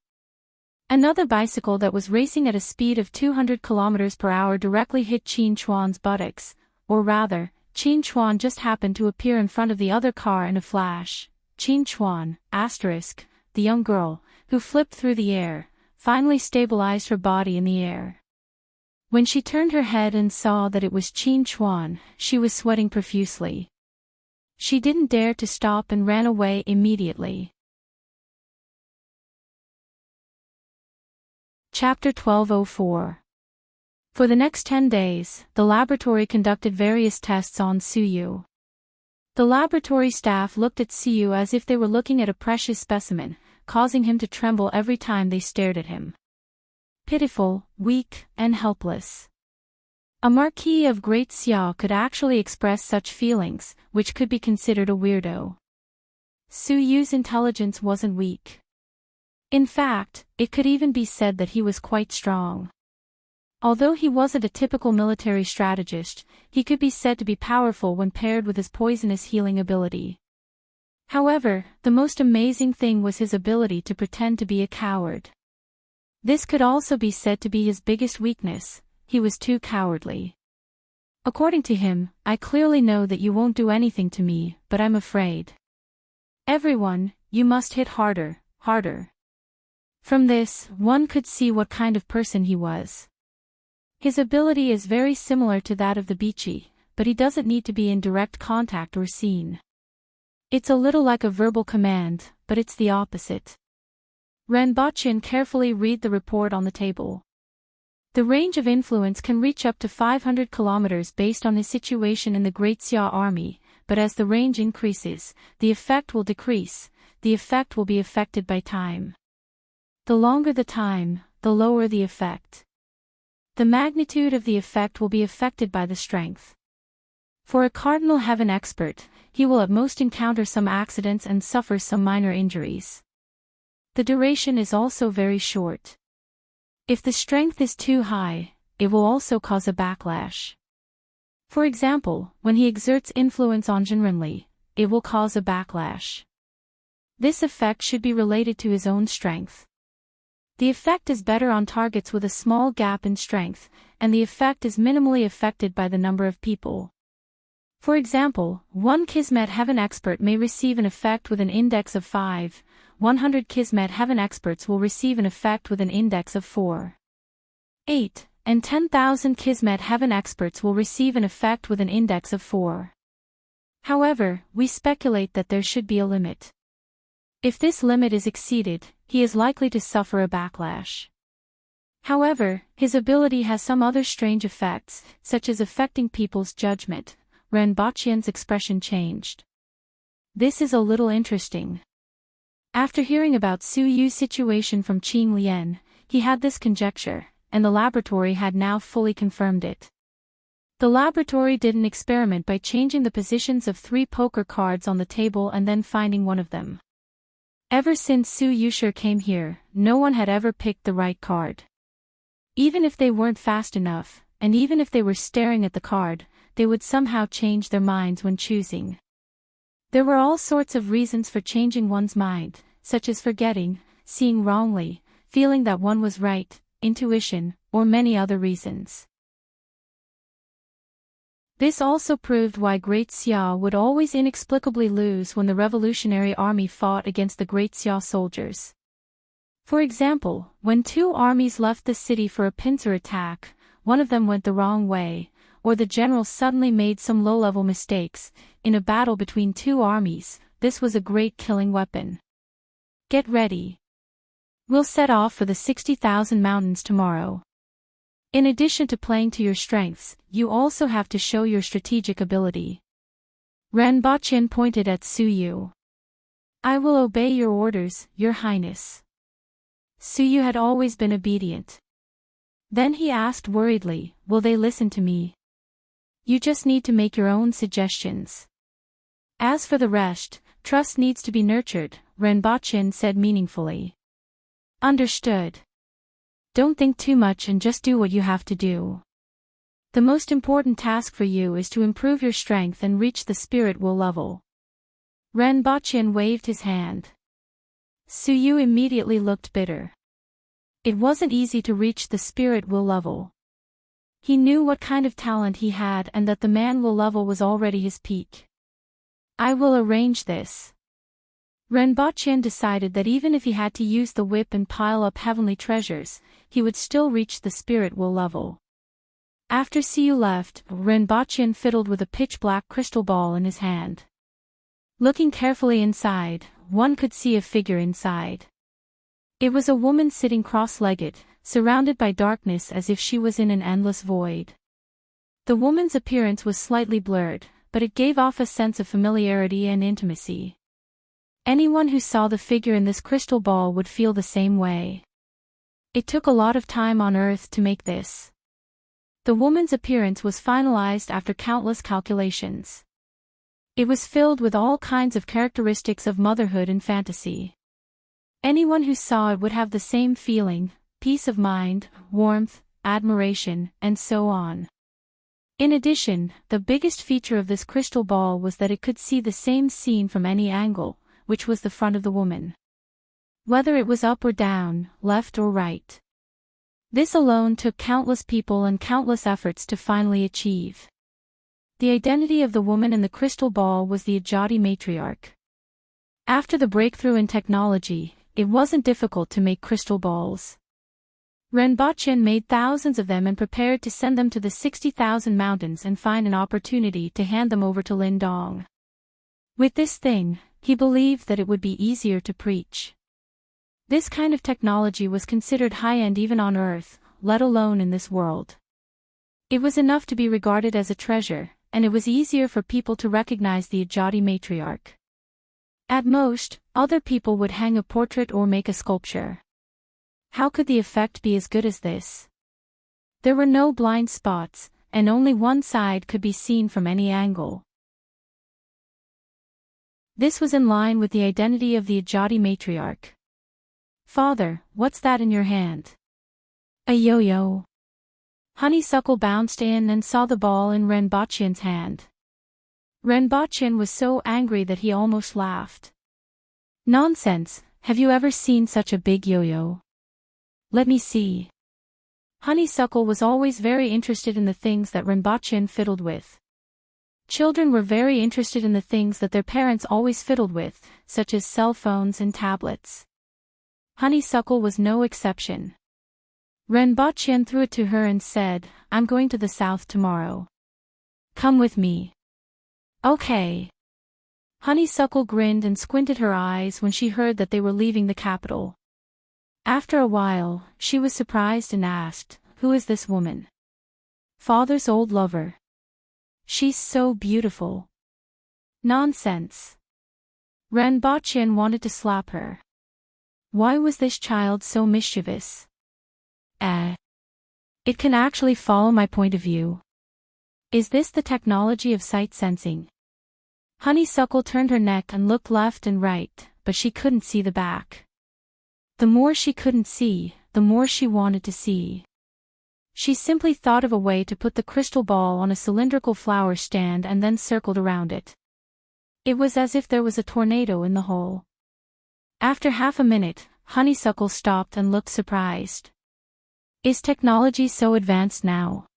Another bicycle that was racing at a speed of 200 kilometers per hour directly hit Qin Chuan's buttocks, or rather, Qin Chuan just happened to appear in front of the other car in a flash. Qin Chuan, the young girl, who flipped through the air, finally stabilized her body in the air. When she turned her head and saw that it was Qin Chuan, she was sweating profusely. She didn't dare to stop and ran away immediately. Chapter 1204. For the next 10 days, the laboratory conducted various tests on Suyu. The laboratory staff looked at Suyu as if they were looking at a precious specimen, causing him to tremble every time they stared at him. Pitiful, weak, and helpless. A Marquis of Great Xia could actually express such feelings, which could be considered a weirdo. Suyu's intelligence wasn't weak. In fact, it could even be said that he was quite strong. Although he wasn't a typical military strategist, he could be said to be powerful when paired with his poisonous healing ability. However, the most amazing thing was his ability to pretend to be a coward. This could also be said to be his biggest weakness. He was too cowardly. According to him, "I clearly know that you won't do anything to me, but I'm afraid. Everyone, you must hit harder, harder." From this, one could see what kind of person he was. His ability is very similar to that of the Bichi, but he doesn't need to be in direct contact or seen. It's a little like a verbal command, but it's the opposite. Renbochin carefully read the report on the table. The range of influence can reach up to 500 kilometers based on his situation in the Great Xia army, but as the range increases, the effect will decrease. The effect will be affected by time. The longer the time, the lower the effect. The magnitude of the effect will be affected by the strength. For a Cardinal Heaven expert, he will at most encounter some accidents and suffer some minor injuries. The duration is also very short. If the strength is too high, it will also cause a backlash. For example, when he exerts influence on Jinrenli, it will cause a backlash. This effect should be related to his own strength. The effect is better on targets with a small gap in strength, and the effect is minimally affected by the number of people. For example, one Kismet Heaven expert may receive an effect with an index of 5, 100 Kismet Heaven experts will receive an effect with an index of 4, 8, and 10,000 Kismet Heaven experts will receive an effect with an index of 4. However, we speculate that there should be a limit. If this limit is exceeded, he is likely to suffer a backlash. However, his ability has some other strange effects, such as affecting people's judgment. Renbachian's expression changed. This is a little interesting. After hearing about Su Yu's situation from Qing Lian, he had this conjecture, and the laboratory had now fully confirmed it. The laboratory did an experiment by changing the positions of 3 poker cards on the table and then finding one of them. Ever since Su Yushir came here, no one had ever picked the right card. Even if they weren't fast enough, and even if they were staring at the card, they would somehow change their minds when choosing. There were all sorts of reasons for changing one's mind, such as forgetting, seeing wrongly, feeling that one was right, intuition, or many other reasons. This also proved why Great Xia would always inexplicably lose when the Revolutionary Army fought against the Great Xia soldiers. For example, when 2 armies left the city for a pincer attack, one of them went the wrong way, or the general suddenly made some low-level mistakes. In a battle between 2 armies, this was a great killing weapon. Get ready. We'll set off for the 60,000 mountains tomorrow. In addition to playing to your strengths, you also have to show your strategic ability. Renbachian pointed at Su Yu. I will obey your orders, Your Highness. Su Yu had always been obedient. Then he asked worriedly, will they listen to me? You just need to make your own suggestions. As for the rest, trust needs to be nurtured, Renbachian said meaningfully. Understood. Don't think too much and just do what you have to do. The most important task for you is to improve your strength and reach the spirit will level. Renbachian waved his hand. Su Yu immediately looked bitter. It wasn't easy to reach the spirit will level. He knew what kind of talent he had and that the man will level was already his peak. I will arrange this. Renbachian decided that even if he had to use the whip and pile up heavenly treasures, he would still reach the spirit will level. After Siyu left, Renbachian fiddled with a pitch-black crystal ball in his hand. Looking carefully inside, one could see a figure inside. It was a woman sitting cross-legged, surrounded by darkness as if she was in an endless void. The woman's appearance was slightly blurred, but it gave off a sense of familiarity and intimacy. Anyone who saw the figure in this crystal ball would feel the same way. It took a lot of time on Earth to make this. The woman's appearance was finalized after countless calculations. It was filled with all kinds of characteristics of motherhood and fantasy. Anyone who saw it would have the same feeling, peace of mind, warmth, admiration, and so on. In addition, the biggest feature of this crystal ball was that it could see the same scene from any angle, which was the front of the woman. Whether it was up or down, left or right. This alone took countless people and countless efforts to finally achieve. The identity of the woman in the crystal ball was the Ajati matriarch. After the breakthrough in technology, it wasn't difficult to make crystal balls. Renbachian made thousands of them and prepared to send them to the 60,000 mountains and find an opportunity to hand them over to Lin Dong. With this thing, he believed that it would be easier to preach. This kind of technology was considered high-end even on Earth, let alone in this world. It was enough to be regarded as a treasure, and it was easier for people to recognize the Ajati matriarch. At most, other people would hang a portrait or make a sculpture. How could the effect be as good as this? There were no blind spots, and only one side could be seen from any angle. This was in line with the identity of the Ajati matriarch. Father, what's that in your hand? A yo-yo. Honeysuckle bounced in and saw the ball in Renbachian's hand. Renbachian was so angry that he almost laughed. Nonsense, have you ever seen such a big yo-yo? Let me see. Honeysuckle was always very interested in the things that Renbachian fiddled with. Children were very interested in the things that their parents always fiddled with, such as cell phones and tablets. Honeysuckle was no exception. Renbachien threw it to her and said, "I'm going to the south tomorrow. Come with me." "Okay." Honeysuckle grinned and squinted her eyes when she heard that they were leaving the capital. After a while, she was surprised and asked, "Who is this woman?" "Father's old lover. She's so beautiful." "Nonsense." Renbachien wanted to slap her. Why was this child so mischievous? It can actually follow my point of view. Is this the technology of sight sensing? Honeysuckle turned her neck and looked left and right, but she couldn't see the back. The more she couldn't see, the more she wanted to see. She simply thought of a way to put the crystal ball on a cylindrical flower stand and then circled around it. It was as if there was a tornado in the hole. After half a minute, Honeysuckle stopped and looked surprised. Is technology so advanced now?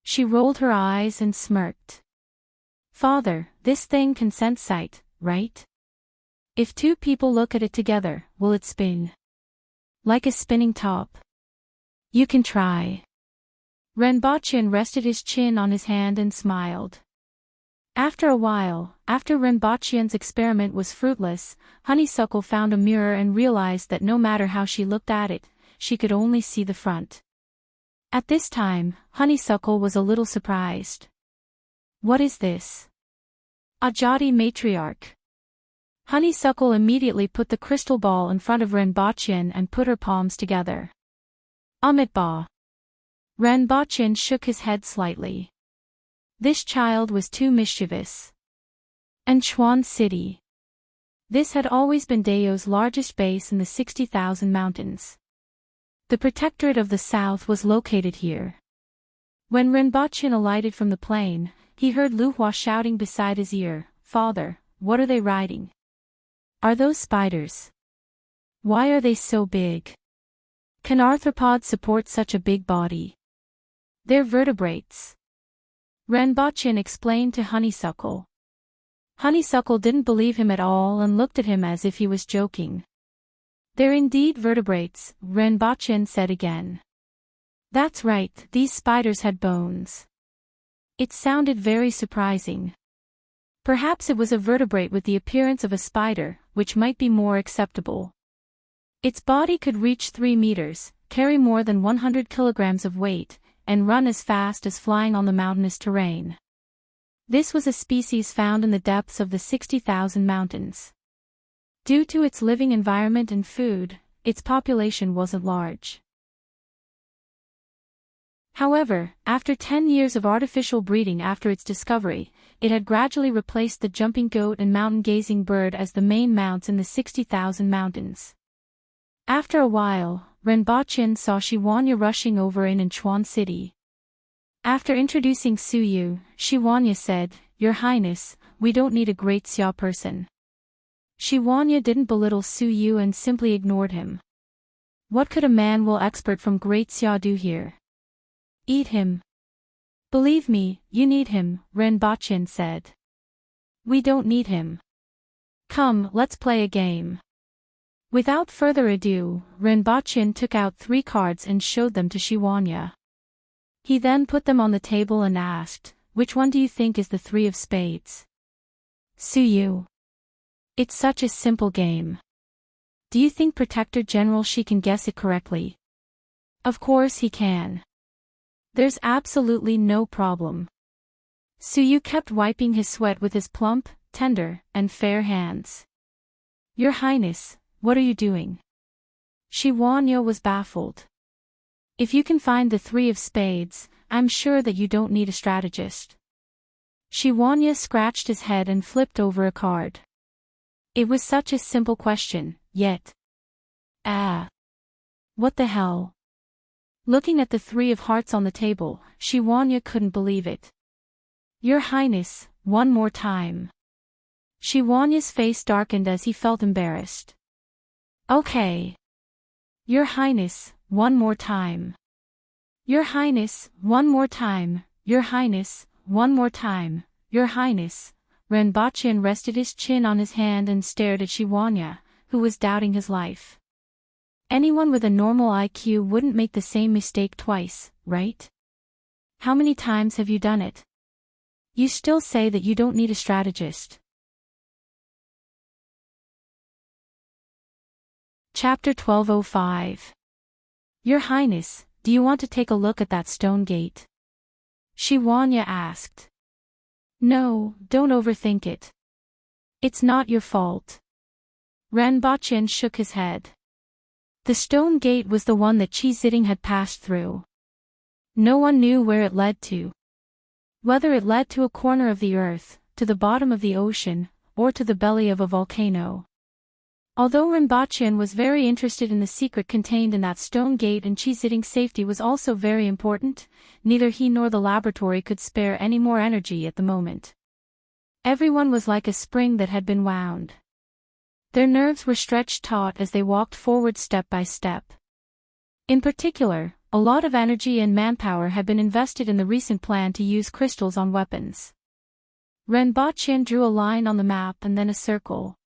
She rolled her eyes and smirked. "Father, this thing can sense sight, right? If two people look at it together, will it spin? Like a spinning top?" "You can try." Renbachien rested his chin on his hand and smiled. After a while, after Renbachien's experiment was fruitless, Honeysuckle found a mirror and realized that no matter how she looked at it, she could only see the front. At this time, Honeysuckle was a little surprised. "What is this?" "Ajati matriarch." Honeysuckle immediately put the crystal ball in front of Renbachien and put her palms together. "Amitba." Renbachien shook his head slightly. This child was too mischievous. Enchuan City. This had always been Dao's largest base in the 60,000 mountains. The Protectorate of the South was located here. When Renbachien alighted from the plane, he heard Lu Hua shouting beside his ear, "Father, what are they riding? Are those spiders? Why are they so big? Can arthropods support such a big body? They're vertebrates." Renbachien explained to Honeysuckle. Honeysuckle didn't believe him at all and looked at him as if he was joking. "They're indeed vertebrates," Renbachien said again. "That's right, these spiders had bones." It sounded very surprising. Perhaps it was a vertebrate with the appearance of a spider, which might be more acceptable. Its body could reach 3 meters, carry more than 100 kilograms of weight, and run as fast as flying on the mountainous terrain. This was a species found in the depths of the 60,000 mountains. Due to its living environment and food, its population wasn't large. However, after 10 years of artificial breeding after its discovery, it had gradually replaced the jumping goat and mountain-gazing bird as the main mounts in the 60,000 mountains. After a while, Renbachien saw Shiwanya rushing over in Enchuan City. After introducing Suyu, Shiwanya said, "Your Highness, we don't need a great Xia person." Shiwanya didn't belittle Suyu and simply ignored him. What could a man well expert from Great Xia do here? Eat him. Believe me, you need him, Renbachien said. We don't need him. Come, let's play a game. Without further ado, Renbachien took out 3 cards and showed them to Shiwanya. He then put them on the table and asked, "Which one do you think is the 3 of spades?" "Suyu." "It's such a simple game. Do you think Protector General Shi can guess it correctly?" "Of course he can. There's absolutely no problem." Suyu kept wiping his sweat with his plump, tender, and fair hands. "Your Highness, what are you doing?" Shiwanya was baffled. "If you can find the 3 of spades, I'm sure that you don't need a strategist." Shiwanya scratched his head and flipped over a card. It was such a simple question, yet. What the hell? Looking at the 3 of hearts on the table, Shiwanya couldn't believe it. "Your Highness, one more time." Shiwanya's face darkened as he felt embarrassed. "Okay. Your Highness, one more time. Your Highness, one more time. Your Highness, one more time." Your Highness. Renbochin rested his chin on his hand and stared at Shiwanya, who was doubting his life. Anyone with a normal IQ wouldn't make the same mistake twice, right? How many times have you done it? You still say that you don't need a strategist. Chapter 1205. Your Highness, do you want to take a look at that stone gate? Shiwanya asked. No, don't overthink it. It's not your fault. Renbochin shook his head. The stone gate was the one that Chiziding had passed through. No one knew where it led to. Whether it led to a corner of the earth, to the bottom of the ocean, or to the belly of a volcano. Although Renbochin was very interested in the secret contained in that stone gate and Chiziding's safety was also very important, neither he nor the laboratory could spare any more energy at the moment. Everyone was like a spring that had been wound. Their nerves were stretched taut as they walked forward step by step. In particular, a lot of energy and manpower had been invested in the recent plan to use crystals on weapons. Renbochin drew a line on the map and then a circle.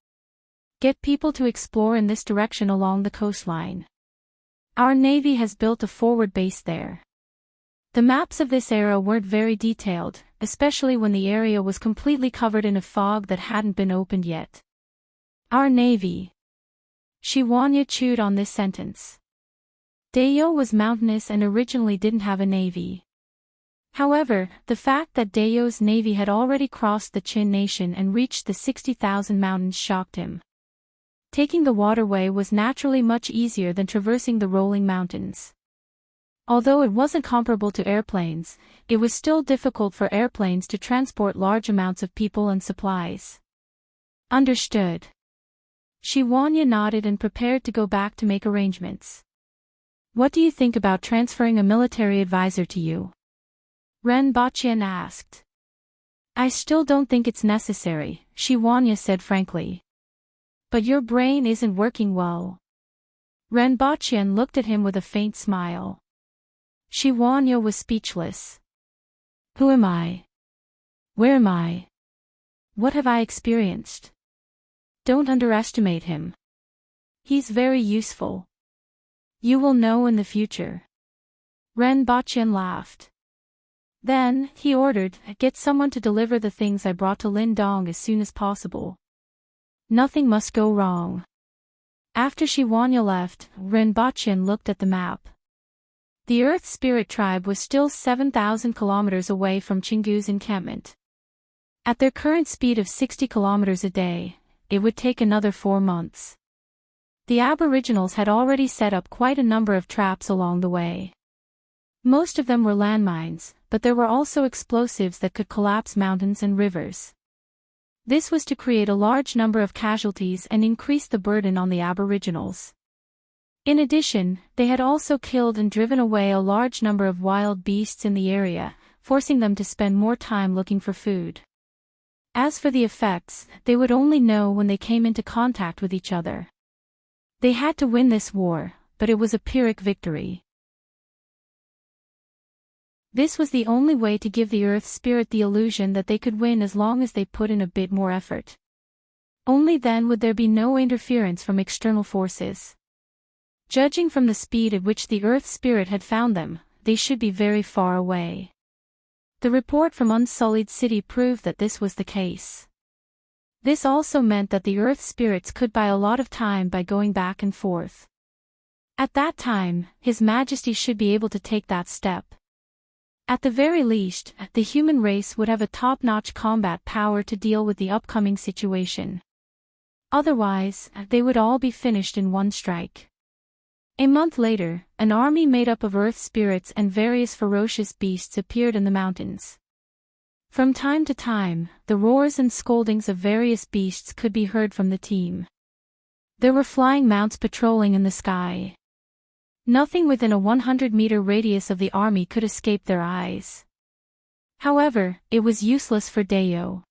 Get people to explore in this direction along the coastline. Our navy has built a forward base there. The maps of this era weren't very detailed, especially when the area was completely covered in a fog that hadn't been opened yet. Our navy. Shiwanya chewed on this sentence. Dayo was mountainous and originally didn't have a navy. However, the fact that Dayo's navy had already crossed the Qin nation and reached the 60,000 mountains shocked him. Taking the waterway was naturally much easier than traversing the rolling mountains. Although it wasn't comparable to airplanes, it was still difficult for airplanes to transport large amounts of people and supplies. Understood. Shiwanya nodded and prepared to go back to make arrangements. What do you think about transferring a military advisor to you? Renbochin asked. I still don't think it's necessary, Shiwanya said frankly. But your brain isn't working well. Renbochin looked at him with a faint smile. Shiwanya was speechless. Who am I? Where am I? What have I experienced? Don't underestimate him. He's very useful. You will know in the future. Renbochin laughed. Then, he ordered, get someone to deliver the things I brought to Lindong as soon as possible. Nothing must go wrong. After Shiwanya left, Renbochin looked at the map. The Earth Spirit Tribe was still 7,000 kilometers away from Chingu's encampment. At their current speed of 60 kilometers a day, it would take another 4 months. The Aboriginals had already set up quite a number of traps along the way. Most of them were landmines, but there were also explosives that could collapse mountains and rivers. This was to create a large number of casualties and increase the burden on the Aboriginals. In addition, they had also killed and driven away a large number of wild beasts in the area, forcing them to spend more time looking for food. As for the effects, they would only know when they came into contact with each other. They had to win this war, but it was a Pyrrhic victory. This was the only way to give the Earth Spirit the illusion that they could win as long as they put in a bit more effort. Only then would there be no interference from external forces. Judging from the speed at which the Earth Spirit had found them, they should be very far away. The report from Unsullied City proved that this was the case. This also meant that the Earth Spirits could buy a lot of time by going back and forth. At that time, His Majesty should be able to take that step. At the very least, the human race would have a top-notch combat power to deal with the upcoming situation. Otherwise, they would all be finished in one strike. A month later, an army made up of earth spirits and various ferocious beasts appeared in the mountains. From time to time, the roars and scoldings of various beasts could be heard from the team. There were flying mounts patrolling in the sky. Nothing within a 100-meter radius of the army could escape their eyes. However, it was useless for Dayo.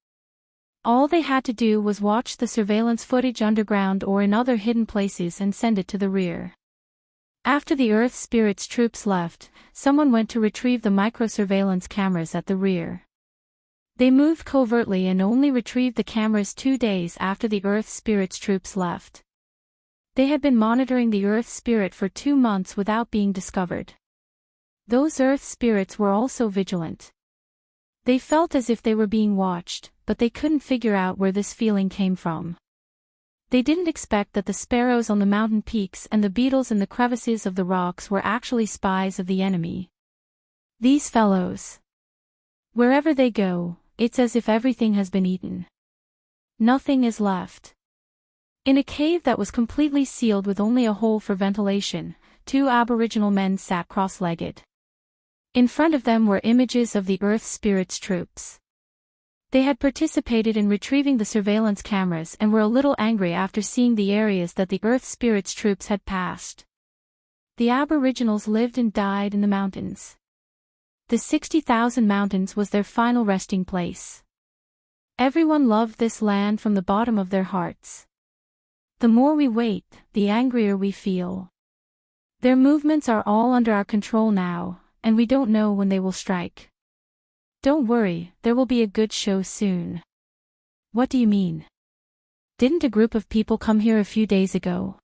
All they had to do was watch the surveillance footage underground or in other hidden places and send it to the rear. After the Earth Spirit's troops left, someone went to retrieve the microsurveillance cameras at the rear. They moved covertly and only retrieved the cameras 2 days after the Earth Spirit's troops left. They had been monitoring the Earth Spirit for 2 months without being discovered. Those Earth Spirits were also vigilant. They felt as if they were being watched, but they couldn't figure out where this feeling came from. They didn't expect that the sparrows on the mountain peaks and the beetles in the crevices of the rocks were actually spies of the enemy. These fellows. Wherever they go, it's as if everything has been eaten. Nothing is left. In a cave that was completely sealed with only a hole for ventilation, 2 Aboriginal men sat cross-legged. In front of them were images of the Earth Spirit's troops. They had participated in retrieving the surveillance cameras and were a little angry after seeing the areas that the Earth Spirit's troops had passed. The Aboriginals lived and died in the mountains. The 60,000 mountains was their final resting place. Everyone loved this land from the bottom of their hearts. The more we wait, the angrier we feel. Their movements are all under our control now, and we don't know when they will strike. Don't worry, there will be a good show soon. What do you mean? Didn't a group of people come here a few days ago?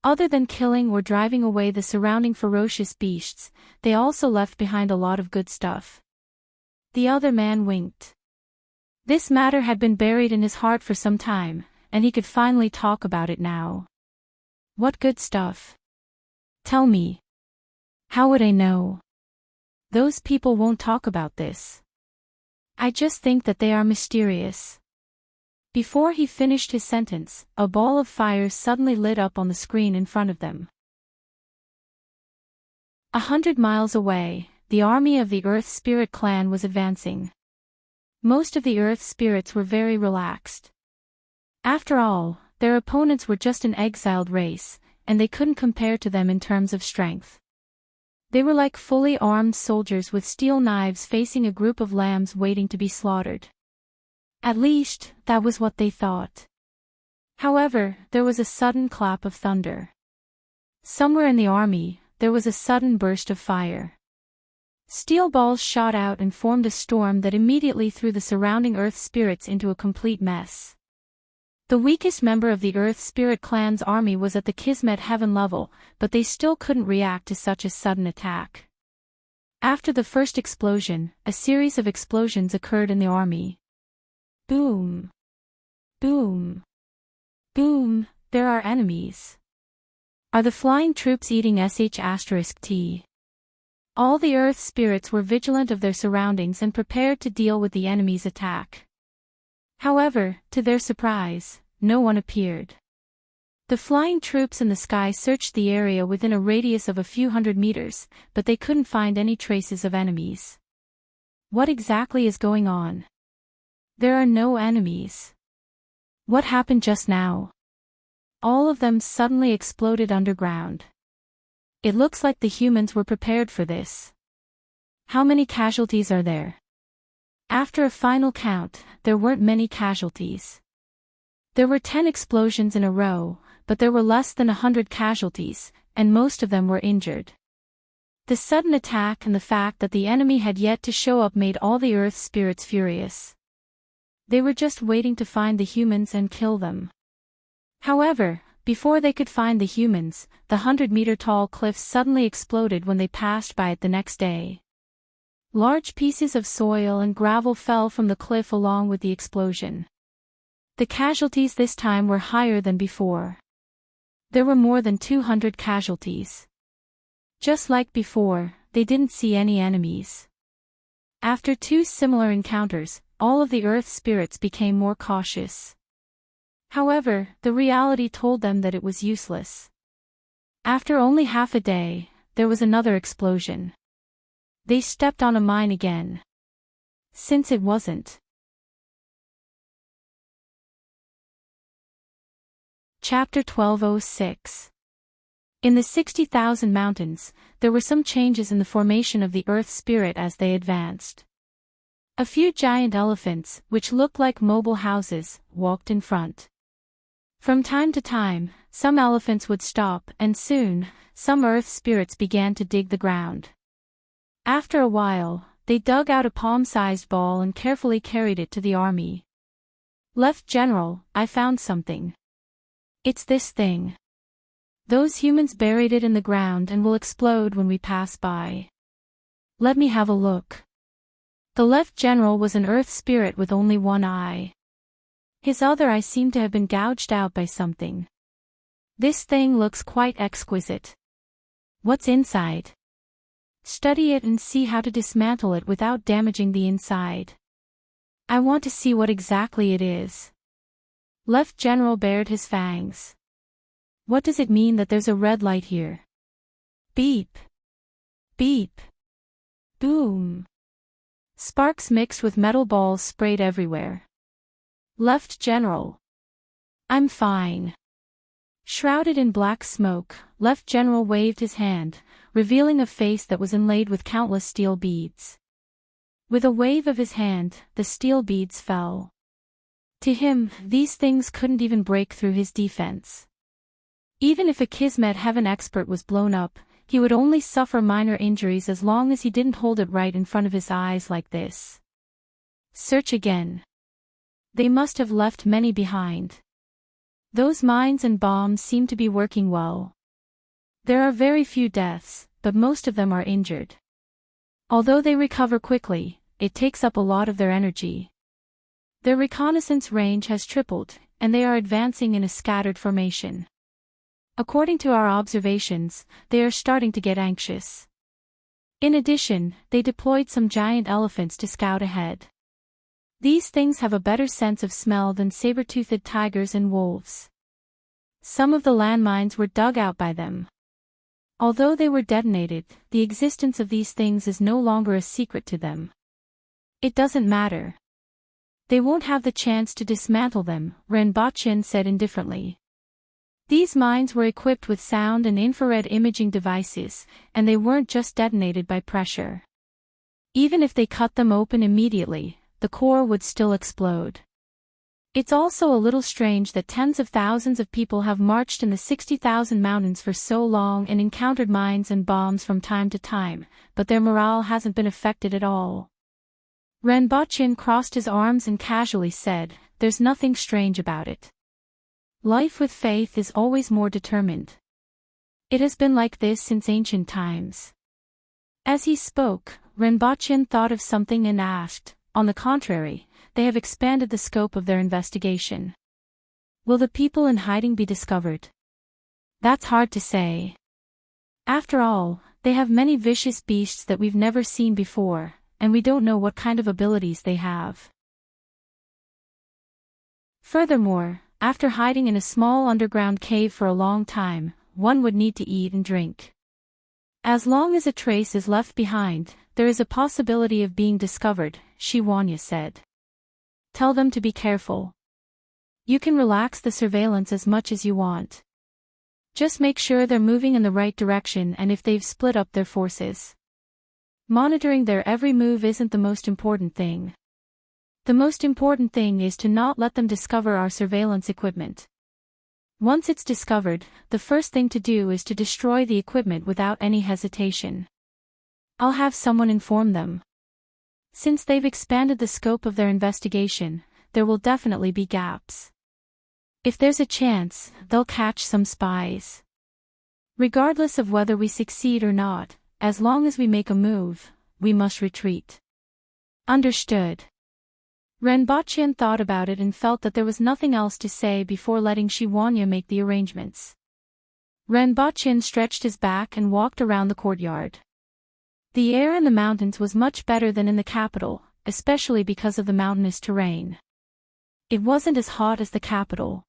Other than killing or driving away the surrounding ferocious beasts, they also left behind a lot of good stuff. The other man winked. This matter had been buried in his heart for some time, and he could finally talk about it now. What good stuff? Tell me. How would I know? Those people won't talk about this. I just think that they are mysterious. Before he finished his sentence, a ball of fire suddenly lit up on the screen in front of them. 100 miles away, the army of the Earth Spirit clan was advancing. Most of the Earth Spirits were very relaxed. After all, their opponents were just an exiled race, and they couldn't compare to them in terms of strength. They were like fully armed soldiers with steel knives facing a group of lambs waiting to be slaughtered. At least, that was what they thought. However, there was a sudden clap of thunder. Somewhere in the army, there was a sudden burst of fire. Steel balls shot out and formed a storm that immediately threw the surrounding Earth Spirits into a complete mess. The weakest member of the Earth Spirit clan's army was at the Kismet Heaven level, but they still couldn't react to such a sudden attack. After the first explosion, a series of explosions occurred in the army. Boom! Boom! Boom! There are enemies. Are the flying troops eating **T? All the Earth Spirits were vigilant of their surroundings and prepared to deal with the enemy's attack. However, to their surprise, no one appeared. The flying troops in the sky searched the area within a radius of a few hundred meters, but they couldn't find any traces of enemies. What exactly is going on? There are no enemies. What happened just now? All of them suddenly exploded underground. It looks like the humans were prepared for this. How many casualties are there? After a final count, there weren't many casualties. There were 10 explosions in a row, but there were less than 100 casualties, and most of them were injured. The sudden attack and the fact that the enemy had yet to show up made all the Earth Spirits furious. They were just waiting to find the humans and kill them. However, before they could find the humans, the 100-meter-tall cliff suddenly exploded when they passed by it the next day. Large pieces of soil and gravel fell from the cliff along with the explosion. The casualties this time were higher than before. There were more than 200 casualties. Just like before, they didn't see any enemies. After 2 similar encounters, all of the Earth Spirits became more cautious. However, the reality told them that it was useless. After only half a day, there was another explosion. They stepped on a mine again. Since it wasn't. Chapter 1206. In the 60,000 mountains, there were some changes in the formation of the Earth Spirit as they advanced. A few giant elephants, which looked like mobile houses, walked in front. From time to time, some elephants would stop, and soon, some Earth Spirits began to dig the ground. After a while, They dug out a palm-sized ball and carefully carried it to the army. "Left General, I found something. It's this thing. Those humans buried it in the ground and will explode when we pass by. Let me have a look." The Left General was an earth spirit with only one eye. His other eye seemed to have been gouged out by something. "This thing looks quite exquisite. What's inside? Study it and see how to dismantle it without damaging the inside. I want to see what exactly it is." Left General bared his fangs. "What does it mean that there's a red light here? Beep. Beep. Boom." Sparks mixed with metal balls sprayed everywhere. "Left General. I'm fine." Shrouded in black smoke, Left General waved his hand, revealing a face that was inlaid with countless steel beads. With a wave of his hand, the steel beads fell. To him, these things couldn't even break through his defense. Even if a Kismet Heaven expert was blown up, he would only suffer minor injuries as long as he didn't hold it right in front of his eyes like this. Search again. They must have left many behind. Those mines and bombs seem to be working well. There are very few deaths, but most of them are injured. Although they recover quickly, it takes up a lot of their energy. Their reconnaissance range has tripled, and they are advancing in a scattered formation. According to our observations, they are starting to get anxious. In addition, they deployed some giant elephants to scout ahead. These things have a better sense of smell than saber-toothed tigers and wolves. Some of the landmines were dug out by them. Although they were detonated, the existence of these things is no longer a secret to them. It doesn't matter. They won't have the chance to dismantle them, Renbochin said indifferently. These mines were equipped with sound and infrared imaging devices, and they weren't just detonated by pressure. Even if they cut them open immediately, the core would still explode. It's also a little strange that tens of thousands of people have marched in the 60,000 mountains for so long and encountered mines and bombs from time to time, but their morale hasn't been affected at all. Renbochin crossed his arms and casually said, "There's nothing strange about it. Life with faith is always more determined. It has been like this since ancient times." As he spoke, Renbochin thought of something and asked, "On the contrary, they have expanded the scope of their investigation. Will the people in hiding be discovered?" "That's hard to say. After all, they have many vicious beasts that we've never seen before, and we don't know what kind of abilities they have. Furthermore, after hiding in a small underground cave for a long time, one would need to eat and drink. As long as a trace is left behind, there is a possibility of being discovered," Shiwanya said. "Tell them to be careful. You can relax the surveillance as much as you want. Just make sure they're moving in the right direction and if they've split up their forces. Monitoring their every move isn't the most important thing. The most important thing is to not let them discover our surveillance equipment. Once it's discovered, the first thing to do is to destroy the equipment without any hesitation. I'll have someone inform them. Since they've expanded the scope of their investigation, there will definitely be gaps. If there's a chance, they'll catch some spies. Regardless of whether we succeed or not, as long as we make a move, we must retreat." "Understood." Renbochin thought about it and felt that there was nothing else to say before letting Shiwanya make the arrangements. Renbochin stretched his back and walked around the courtyard. The air in the mountains was much better than in the capital, especially because of the mountainous terrain. It wasn't as hot as the capital.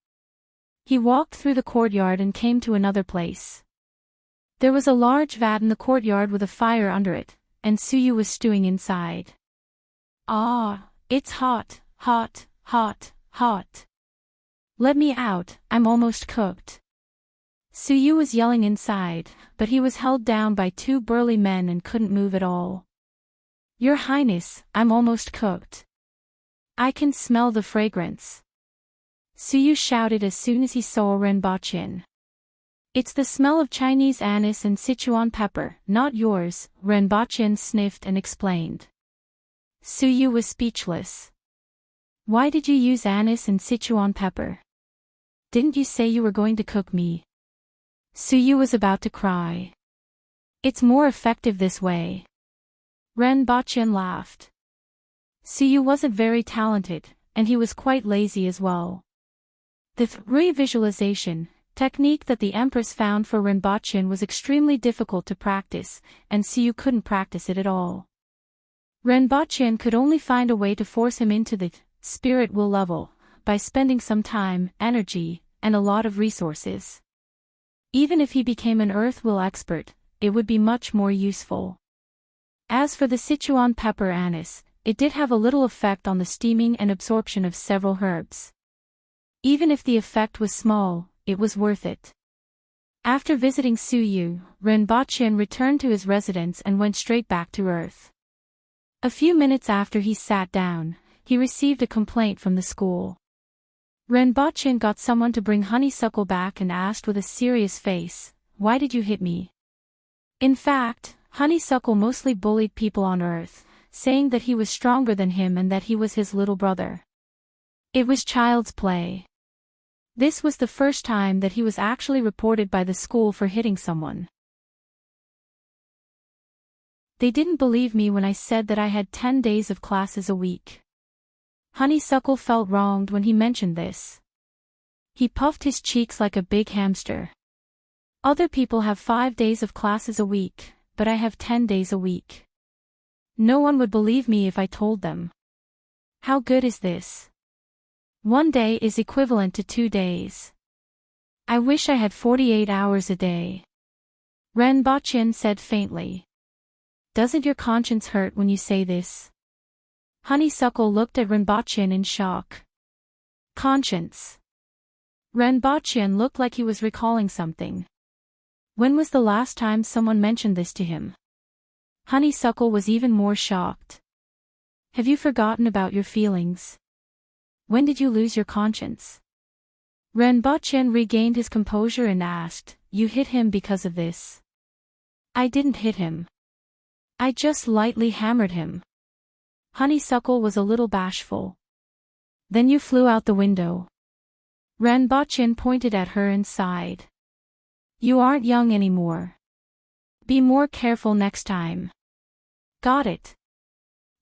He walked through the courtyard and came to another place. There was a large vat in the courtyard with a fire under it, and Suyu was stewing inside. "Ah, it's hot, hot, hot, hot. Let me out, I'm almost cooked." Suyu was yelling inside, but he was held down by two burly men and couldn't move at all. "Your Highness, I'm almost cooked. I can smell the fragrance." Suyu shouted as soon as he saw Renbochin. "It's the smell of Chinese anise and Sichuan pepper, not yours," Renbochin sniffed and explained. Suyu was speechless. Why did you use anise and Sichuan pepper? Didn't you say you were going to cook me? Suyu was about to cry. It's more effective this way. Ren Bachyan laughed. Suyu wasn't very talented, and he was quite lazy as well. The three visualization technique that the Empress found for Ren Bachyan was extremely difficult to practice, and Suyu couldn't practice it at all. Ren Bachyan could only find a way to force him into the spirit will level, by spending some time, energy, and a lot of resources. Even if he became an earth will expert, it would be much more useful. As for the Sichuan pepper anise, it did have a little effect on the steaming and absorption of several herbs. Even if the effect was small, it was worth it. After visiting Suyu, Ren Bachyan returned to his residence and went straight back to Earth. A few minutes after he sat down, he received a complaint from the school. Ren Bachyan got someone to bring Honeysuckle back and asked with a serious face, "Why did you hit me?" In fact, Honeysuckle mostly bullied people on Earth, saying that he was stronger than him and that he was his little brother. It was child's play. This was the first time that he was actually reported by the school for hitting someone. They didn't believe me when I said that I had 10 days of classes a week. Honeysuckle felt wronged when he mentioned this. He puffed his cheeks like a big hamster. Other people have 5 days of classes a week, but I have 10 days a week. No one would believe me if I told them. How good is this? 1 day is equivalent to 2 days. I wish I had 48 hours a day. Ren Bachyan said faintly. Doesn't your conscience hurt when you say this? Honeysuckle looked at Ren Bachyan in shock. Conscience. Ren Bachyan looked like he was recalling something. When was the last time someone mentioned this to him? Honeysuckle was even more shocked. Have you forgotten about your feelings? When did you lose your conscience? Ren Bachyan regained his composure and asked, "You hit him because of this?" I didn't hit him. I just lightly hammered him. Honeysuckle was a little bashful. Then you flew out the window. Ren Bachyan pointed at her and sighed. You aren't young anymore. Be more careful next time. Got it.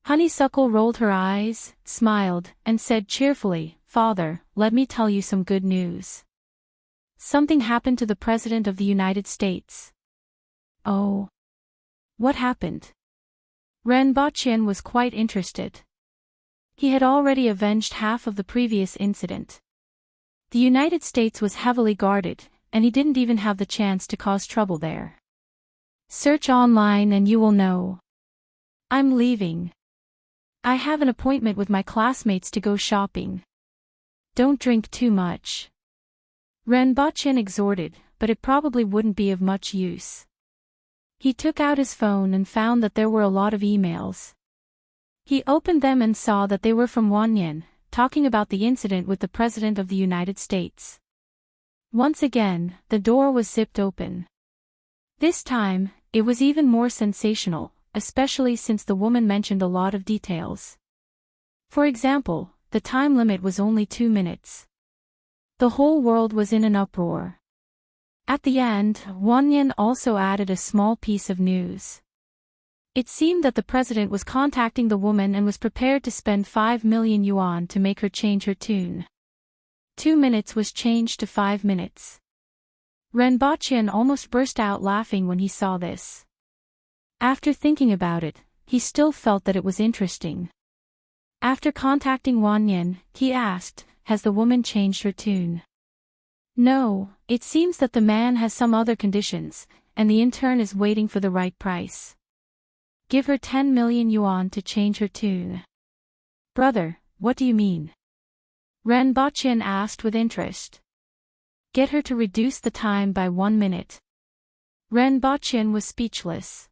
Honeysuckle rolled her eyes, smiled, and said cheerfully, "Father, let me tell you some good news. Something happened to the President of the United States." Oh. What happened? Ren Bachyan was quite interested. He had already avenged half of the previous incident. The United States was heavily guarded, and he didn't even have the chance to cause trouble there. Search online and you will know. I'm leaving. I have an appointment with my classmates to go shopping. Don't drink too much. Ren Bachyan exhorted, but it probably wouldn't be of much use. He took out his phone and found that there were a lot of emails. He opened them and saw that they were from Wanyan, talking about the incident with the President of the United States. Once again, the door was zipped open. This time, it was even more sensational, especially since the woman mentioned a lot of details. For example, the time limit was only 2 minutes. The whole world was in an uproar. At the end, Wanyan also added a small piece of news. It seemed that the president was contacting the woman and was prepared to spend 5 million yuan to make her change her tune. 2 minutes was changed to 5 minutes. Ren Bachyan almost burst out laughing when he saw this. After thinking about it, he still felt that it was interesting. After contacting Wanyan, he asked, "Has the woman changed her tune?" No, it seems that the man has some other conditions, and the intern is waiting for the right price. Give her 10 million yuan to change her tune. Brother, what do you mean? Ren Bachyan asked with interest. Get her to reduce the time by 1 minute. Ren Bachyan was speechless.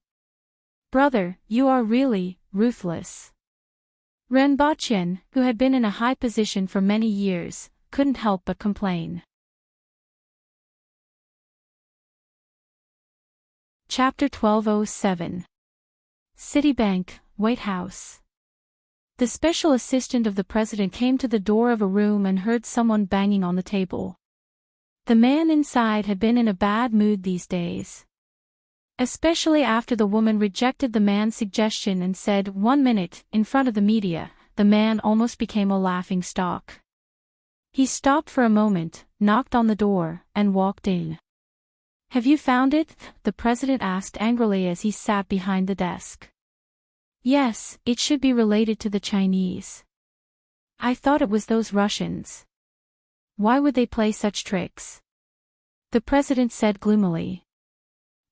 Brother, you are really ruthless. Ren Bachyan, who had been in a high position for many years, couldn't help but complain. Chapter 1207. Citibank, White House. The special assistant of the president came to the door of a room and heard someone banging on the table. The man inside had been in a bad mood these days. Especially after the woman rejected the man's suggestion and said, "1 minute," in front of the media, the man almost became a laughing stock. He stopped for a moment, knocked on the door, and walked in. "Have you found it?" the president asked angrily as he sat behind the desk. "Yes, it should be related to the Chinese. I thought it was those Russians. Why would they play such tricks?" The president said gloomily.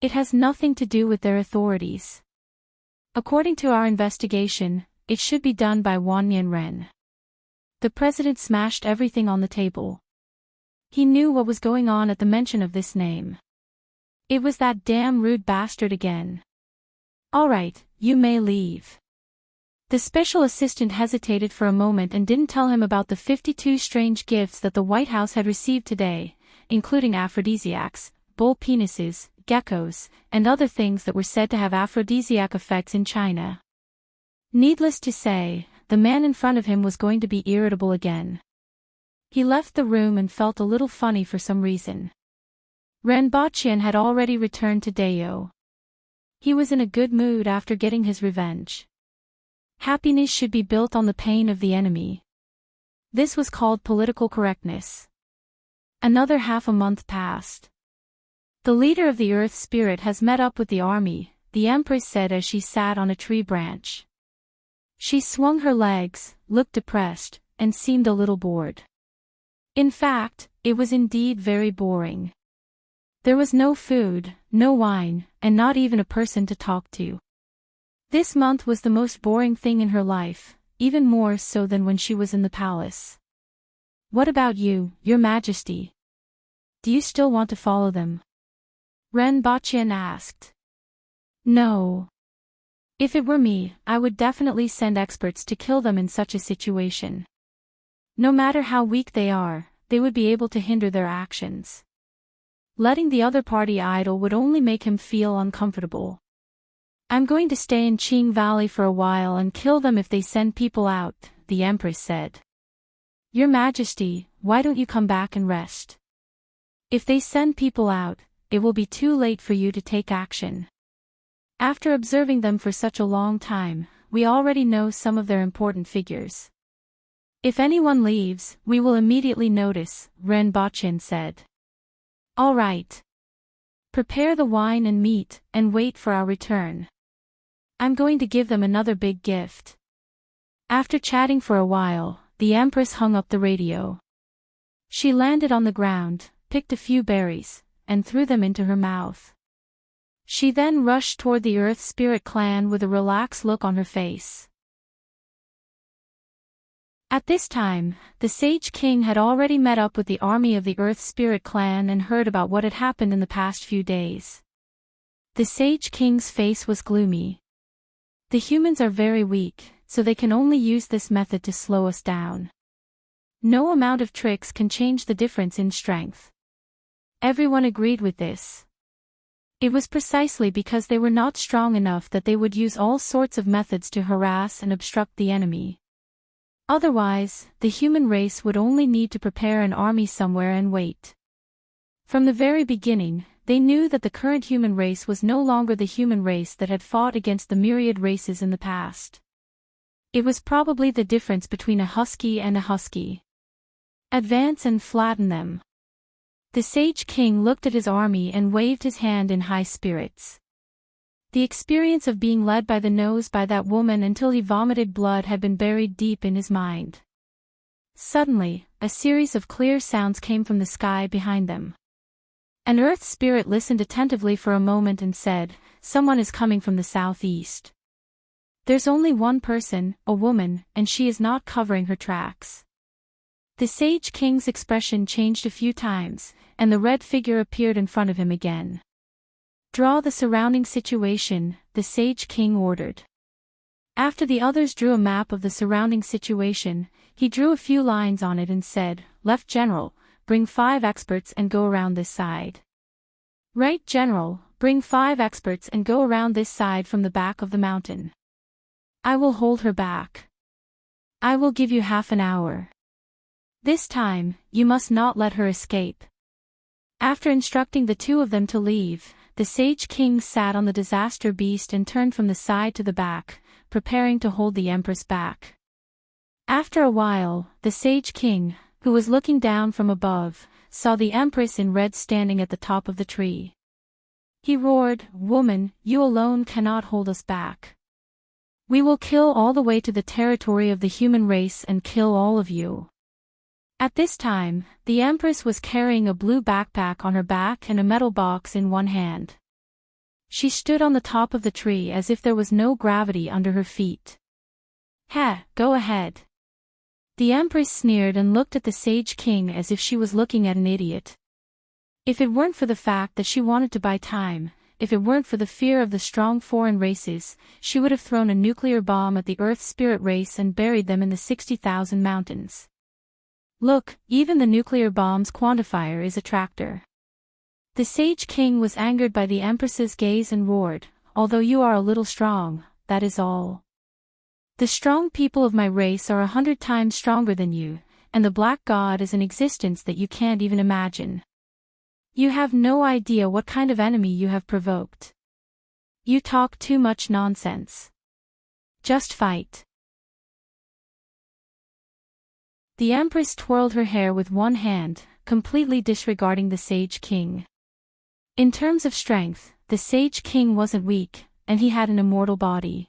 "It has nothing to do with their authorities. According to our investigation, it should be done by Wan Ren." The president smashed everything on the table. He knew what was going on at the mention of this name. It was that damn rude bastard again. "All right, you may leave." The special assistant hesitated for a moment and didn't tell him about the 52 strange gifts that the White House had received today, including aphrodisiacs, bull penises, geckos, and other things that were said to have aphrodisiac effects in China. Needless to say, the man in front of him was going to be irritable again. He left the room and felt a little funny for some reason. Ren Baqian had already returned to Deo. He was in a good mood after getting his revenge. Happiness should be built on the pain of the enemy. This was called political correctness. Another half a month passed. "The leader of the Earth Spirit has met up with the army," the Empress said as she sat on a tree branch. She swung her legs, looked depressed, and seemed a little bored. In fact, it was indeed very boring. There was no food, no wine, and not even a person to talk to. This month was the most boring thing in her life, even more so than when she was in the palace. "What about you, Your Majesty? Do you still want to follow them?" Ren Baqian asked. "No. If it were me, I would definitely send experts to kill them in such a situation. No matter how weak they are, they would be able to hinder their actions. Letting the other party idle would only make him feel uncomfortable. I'm going to stay in Qing Valley for a while and kill them if they send people out," the Empress said. "Your Majesty, why don't you come back and rest? If they send people out, it will be too late for you to take action. After observing them for such a long time, we already know some of their important figures. If anyone leaves, we will immediately notice," Ren Baqian said. "All right. Prepare the wine and meat, and wait for our return. I'm going to give them another big gift." After chatting for a while, the Empress hung up the radio. She landed on the ground, picked a few berries, and threw them into her mouth. She then rushed toward the Earth Spirit clan with a relaxed look on her face. At this time, the Sage King had already met up with the army of the Earth Spirit clan and heard about what had happened in the past few days. The Sage King's face was gloomy. "The humans are very weak, so they can only use this method to slow us down. No amount of tricks can change the difference in strength." Everyone agreed with this. It was precisely because they were not strong enough that they would use all sorts of methods to harass and obstruct the enemy. Otherwise, the human race would only need to prepare an army somewhere and wait. From the very beginning, they knew that the current human race was no longer the human race that had fought against the myriad races in the past. It was probably the difference between a husky and a husky. Advance and flatten them. The Sage King looked at his army and waved his hand in high spirits. The experience of being led by the nose by that woman until he vomited blood had been buried deep in his mind. Suddenly, a series of clear sounds came from the sky behind them. An Earth Spirit listened attentively for a moment and said, "Someone is coming from the southeast. There's only one person, a woman, and she is not covering her tracks." The Sage King's expression changed a few times, and the red figure appeared in front of him again. "Draw the surrounding situation," the Sage King ordered. After the others drew a map of the surrounding situation, he drew a few lines on it and said, "Left General, bring 5 experts and go around this side. Right General, bring 5 experts and go around this side from the back of the mountain. I will hold her back." I will give you half an hour. This time, you must not let her escape. After instructing the two of them to leave, the Sage King sat on the disaster beast and turned from the side to the back, preparing to hold the Empress back. After a while, the Sage King, who was looking down from above, saw the Empress in red standing at the top of the tree. He roared, "Woman, you alone cannot hold us back. We will kill all the way to the territory of the human race and kill all of you." At this time, the Empress was carrying a blue backpack on her back and a metal box in one hand. She stood on the top of the tree as if there was no gravity under her feet. Go ahead." The Empress sneered and looked at the Sage King as if she was looking at an idiot. If it weren't for the fact that she wanted to buy time, if it weren't for the fear of the strong foreign races, she would have thrown a nuclear bomb at the Earth spirit race and buried them in the 60,000 mountains. Look, even the nuclear bomb's quantifier is a tractor. The Sage King was angered by the Empress's gaze and roared, "Although you are a little strong, that is all. The strong people of my race are 100 times stronger than you, and the Black God is an existence that you can't even imagine. You have no idea what kind of enemy you have provoked. You talk too much nonsense. Just fight." The Empress twirled her hair with one hand, completely disregarding the Sage King. In terms of strength, the Sage King wasn't weak, and he had an immortal body.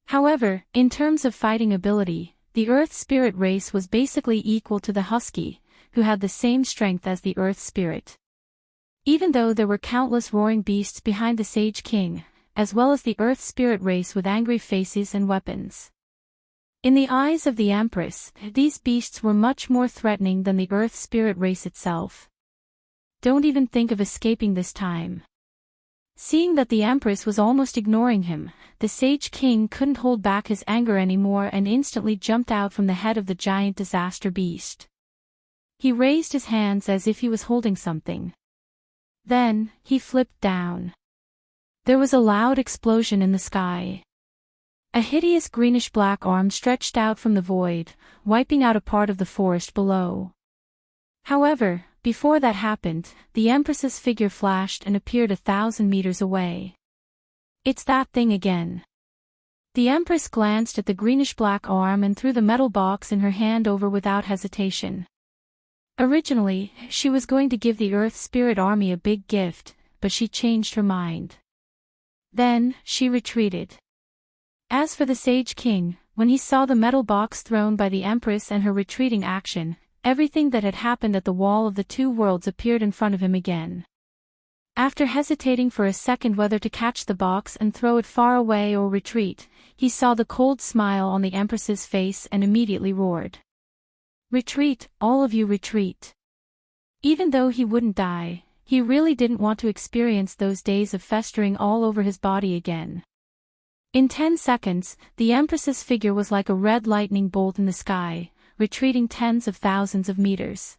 However, in terms of fighting ability, the Earth Spirit race was basically equal to the Husky, who had the same strength as the Earth Spirit. Even though there were countless roaring beasts behind the Sage King, as well as the Earth Spirit race with angry faces and weapons. In the eyes of the Empress, these beasts were much more threatening than the Earth Spirit race itself. Don't even think of escaping this time. Seeing that the Empress was almost ignoring him, the Sage King couldn't hold back his anger anymore and instantly jumped out from the head of the giant disaster beast. He raised his hands as if he was holding something. Then, he flipped down. There was a loud explosion in the sky. A hideous greenish-black arm stretched out from the void, wiping out a part of the forest below. However, before that happened, the Empress's figure flashed and appeared 1,000 meters away. "It's that thing again." The Empress glanced at the greenish-black arm and threw the metal box in her hand over without hesitation. Originally, she was going to give the Earth Spirit Army a big gift, but she changed her mind. Then, she retreated. As for the Sage King, when he saw the metal box thrown by the Empress and her retreating action, everything that had happened at the wall of the two worlds appeared in front of him again. After hesitating for a second whether to catch the box and throw it far away or retreat, he saw the cold smile on the Empress's face and immediately roared. "Retreat, all of you retreat." Even though he wouldn't die, he really didn't want to experience those days of festering all over his body again. In 10 seconds, the Empress's figure was like a red lightning bolt in the sky, retreating tens of thousands of meters.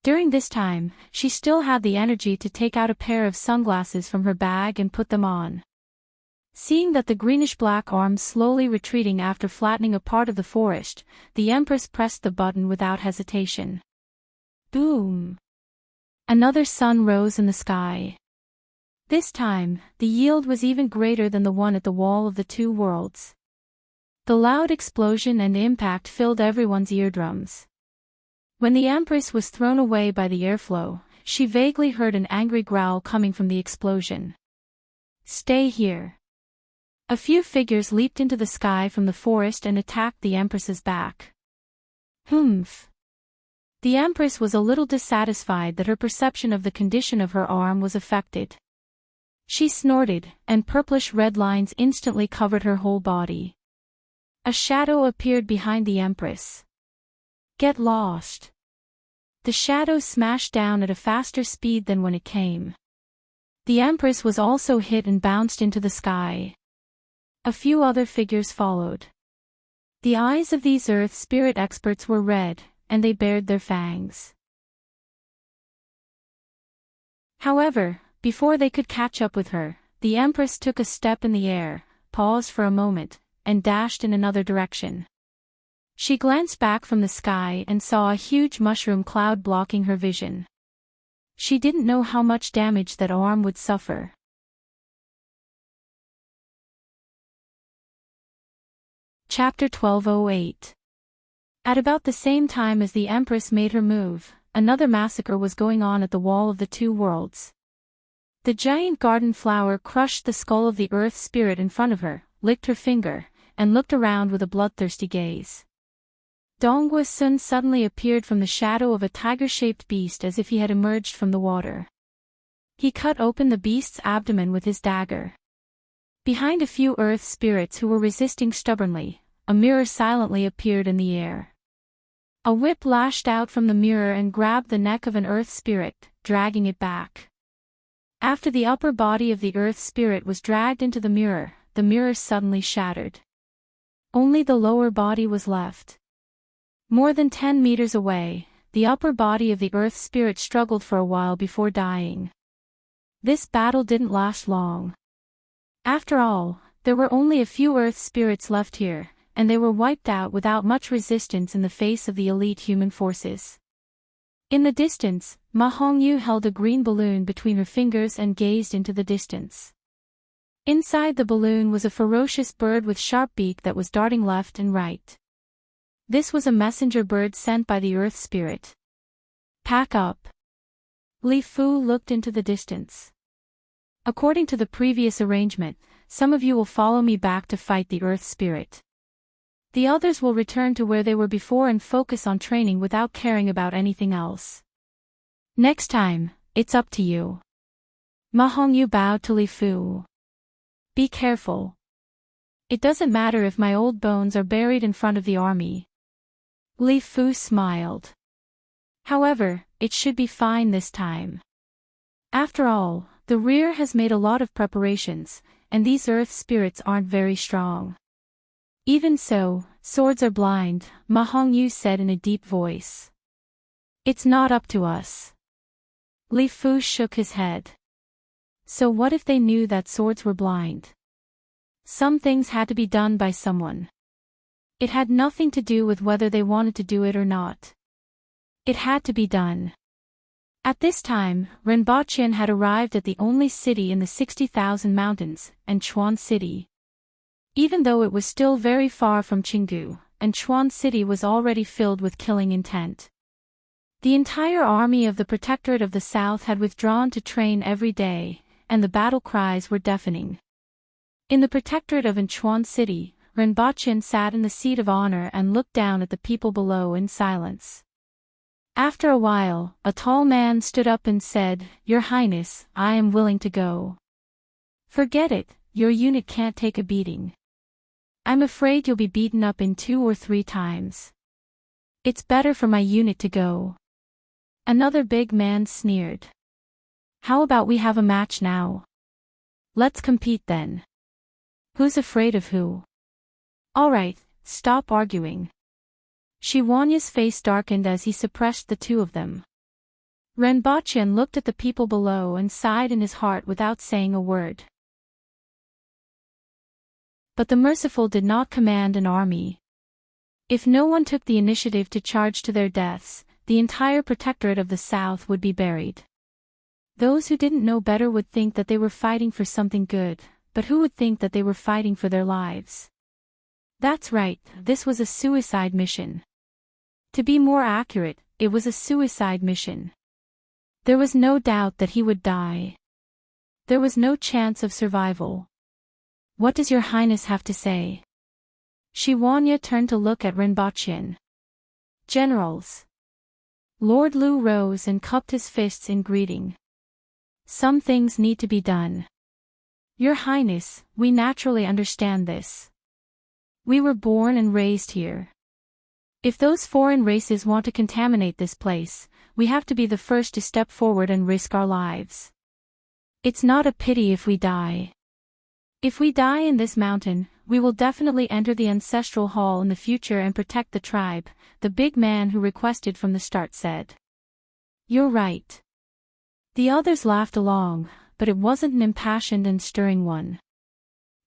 During this time, she still had the energy to take out a pair of sunglasses from her bag and put them on. Seeing that the greenish-black arm slowly retreating after flattening a part of the forest, the Empress pressed the button without hesitation. Boom! Another sun rose in the sky. This time, the yield was even greater than the one at the wall of the two worlds. The loud explosion and impact filled everyone's eardrums. When the Empress was thrown away by the airflow, she vaguely heard an angry growl coming from the explosion. "Stay here." A few figures leaped into the sky from the forest and attacked the Empress's back. Humph! The Empress was a little dissatisfied that her perception of the condition of her arm was affected. She snorted, and purplish-red lines instantly covered her whole body. A shadow appeared behind the Empress. "Get lost." The shadow smashed down at a faster speed than when it came. The Empress was also hit and bounced into the sky. A few other figures followed. The eyes of these Earth Spirit experts were red, and they bared their fangs. However, before they could catch up with her, the Empress took a step in the air, paused for a moment, and dashed in another direction. She glanced back from the sky and saw a huge mushroom cloud blocking her vision. She didn't know how much damage that arm would suffer. Chapter 1208. At about the same time as the Empress made her move, another massacre was going on at the wall of the two worlds. The giant garden flower crushed the skull of the earth spirit in front of her, licked her finger, and looked around with a bloodthirsty gaze. Donghua Sun suddenly appeared from the shadow of a tiger-shaped beast as if he had emerged from the water. He cut open the beast's abdomen with his dagger. Behind a few earth spirits who were resisting stubbornly, a mirror silently appeared in the air. A whip lashed out from the mirror and grabbed the neck of an earth spirit, dragging it back. After the upper body of the earth spirit was dragged into the mirror suddenly shattered. Only the lower body was left. More than 10 meters away, the upper body of the earth spirit struggled for a while before dying. This battle didn't last long. After all, there were only a few earth spirits left here, and they were wiped out without much resistance in the face of the elite human forces. In the distance, Ma Hongyu held a green balloon between her fingers and gazed into the distance. Inside the balloon was a ferocious bird with sharp beak that was darting left and right. This was a messenger bird sent by the earth spirit. Pack up. Li Fu looked into the distance. According to the previous arrangement, some of you will follow me back to fight the earth spirit. The others will return to where they were before and focus on training without caring about anything else. Next time, it's up to you. Ma Hongyu bowed to Li Fu. Be careful. It doesn't matter if my old bones are buried in front of the army. Li Fu smiled. However, it should be fine this time. After all, the rear has made a lot of preparations, and these earth spirits aren't very strong. Even so, swords are blind, Ma Hongyu said in a deep voice. It's not up to us. Li Fu shook his head. So what if they knew that swords were blind? Some things had to be done by someone. It had nothing to do with whether they wanted to do it or not. It had to be done. At this time, Renbaqian had arrived at the only city in the 60,000 mountains, Enchuan City. Even though it was still very far from Qinggu, Enchuan City was already filled with killing intent. The entire army of the Protectorate of the South had withdrawn to train every day, and the battle cries were deafening. In the Protectorate of Enchuan City, Renbaqian sat in the seat of honor and looked down at the people below in silence. After a while, a tall man stood up and said, "Your Highness, I am willing to go." "Forget it, your unit can't take a beating. I'm afraid you'll be beaten up in 2 or 3 times. It's better for my unit to go." Another big man sneered. "How about we have a match now? Let's compete then. Who's afraid of who? All right, stop arguing." Shi Wanya's face darkened as he suppressed the two of them. Renbaqian looked at the people below and sighed in his heart without saying a word. But the merciful did not command an army. If no one took the initiative to charge to their deaths, the entire Protectorate of the South would be buried. Those who didn't know better would think that they were fighting for something good, but who would think that they were fighting for their lives? That's right, this was a suicide mission. To be more accurate, it was a suicide mission. There was no doubt that he would die. There was no chance of survival. What does your Highness have to say? Shi Wanya turned to look at Renbaqian. Generals. Lord Lu rose and cupped his fists in greeting. Some things need to be done. Your Highness, we naturally understand this. We were born and raised here. If those foreign races want to contaminate this place, we have to be the first to step forward and risk our lives. It's not a pity if we die. If we die in this mountain, we will definitely enter the ancestral hall in the future and protect the tribe, the big man who requested from the start said. You're right. The others laughed along, but it wasn't an impassioned and stirring one.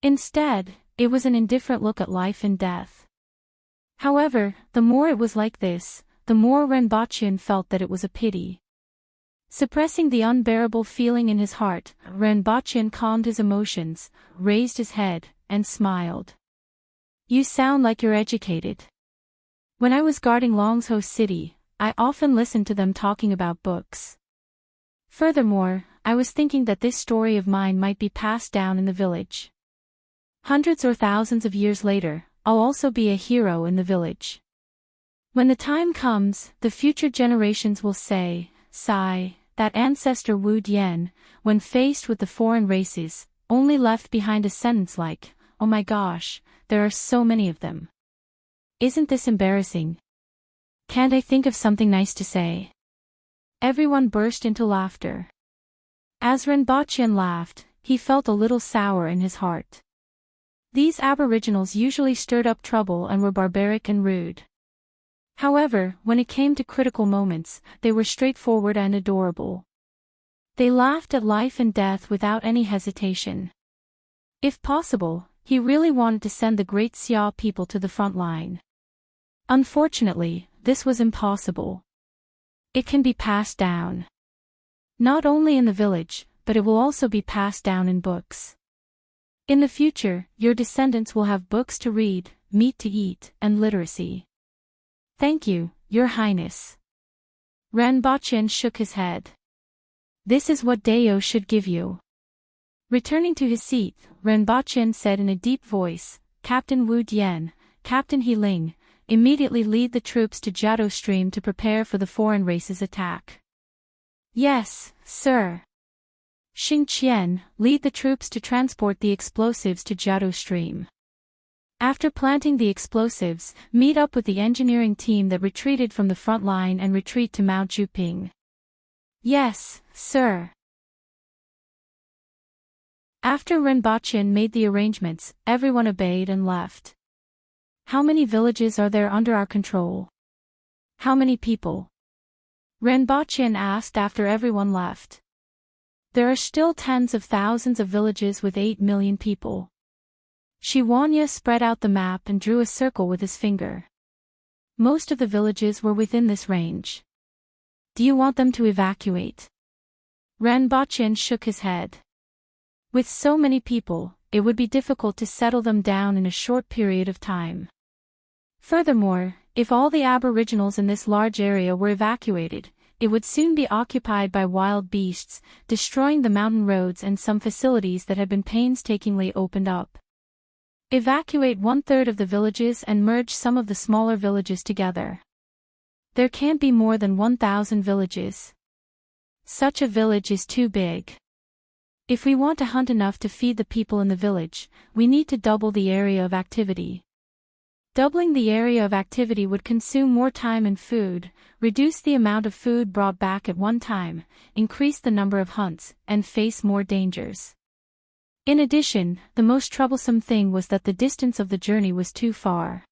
Instead, it was an indifferent look at life and death. However, the more it was like this, the more Renbachun felt that it was a pity. Suppressing the unbearable feeling in his heart, Renbachun calmed his emotions, raised his head, and smiled. You sound like you're educated. When I was guarding Longzhou City, I often listened to them talking about books. Furthermore, I was thinking that this story of mine might be passed down in the village. Hundreds or thousands of years later, I'll also be a hero in the village. When the time comes, the future generations will say, sigh, that ancestor Wu Dian, when faced with the foreign races, only left behind a sentence like, oh my gosh, there are so many of them. Isn't this embarrassing? Can't I think of something nice to say? Everyone burst into laughter. As Renbachun laughed, he felt a little sour in his heart. These aboriginals usually stirred up trouble and were barbaric and rude. However, when it came to critical moments, they were straightforward and adorable. They laughed at life and death without any hesitation. If possible, he really wanted to send the great Xia people to the front line. Unfortunately, this was impossible. It can be passed down. Not only in the village, but it will also be passed down in books. In the future, your descendants will have books to read, meat to eat, and literacy. Thank you, Your Highness. Renbachun shook his head. This is what Dao should give you. Returning to his seat, Renbachun said in a deep voice, Captain Wu Dian, Captain He Ling, immediately lead the troops to Jiatou Stream to prepare for the foreign race's attack. Yes, sir. Xing Qian, lead the troops to transport the explosives to Jiatou Stream. After planting the explosives, meet up with the engineering team that retreated from the front line and retreat to Mount Juping. Yes, sir. After Renbachun made the arrangements, everyone obeyed and left. How many villages are there under our control? How many people? Renbachun asked after everyone left. There are still tens of thousands of villages with 8 million people. Shiwanya spread out the map and drew a circle with his finger. Most of the villages were within this range. Do you want them to evacuate? Renbachun shook his head. With so many people, it would be difficult to settle them down in a short period of time. Furthermore, if all the aboriginals in this large area were evacuated, it would soon be occupied by wild beasts, destroying the mountain roads and some facilities that had been painstakingly opened up. Evacuate 1/3 of the villages and merge some of the smaller villages together. There can't be more than 1,000 villages. Such a village is too big. If we want to hunt enough to feed the people in the village, we need to double the area of activity. Doubling the area of activity would consume more time and food, reduce the amount of food brought back at one time, increase the number of hunts, and face more dangers. In addition, the most troublesome thing was that the distance of the journey was too far.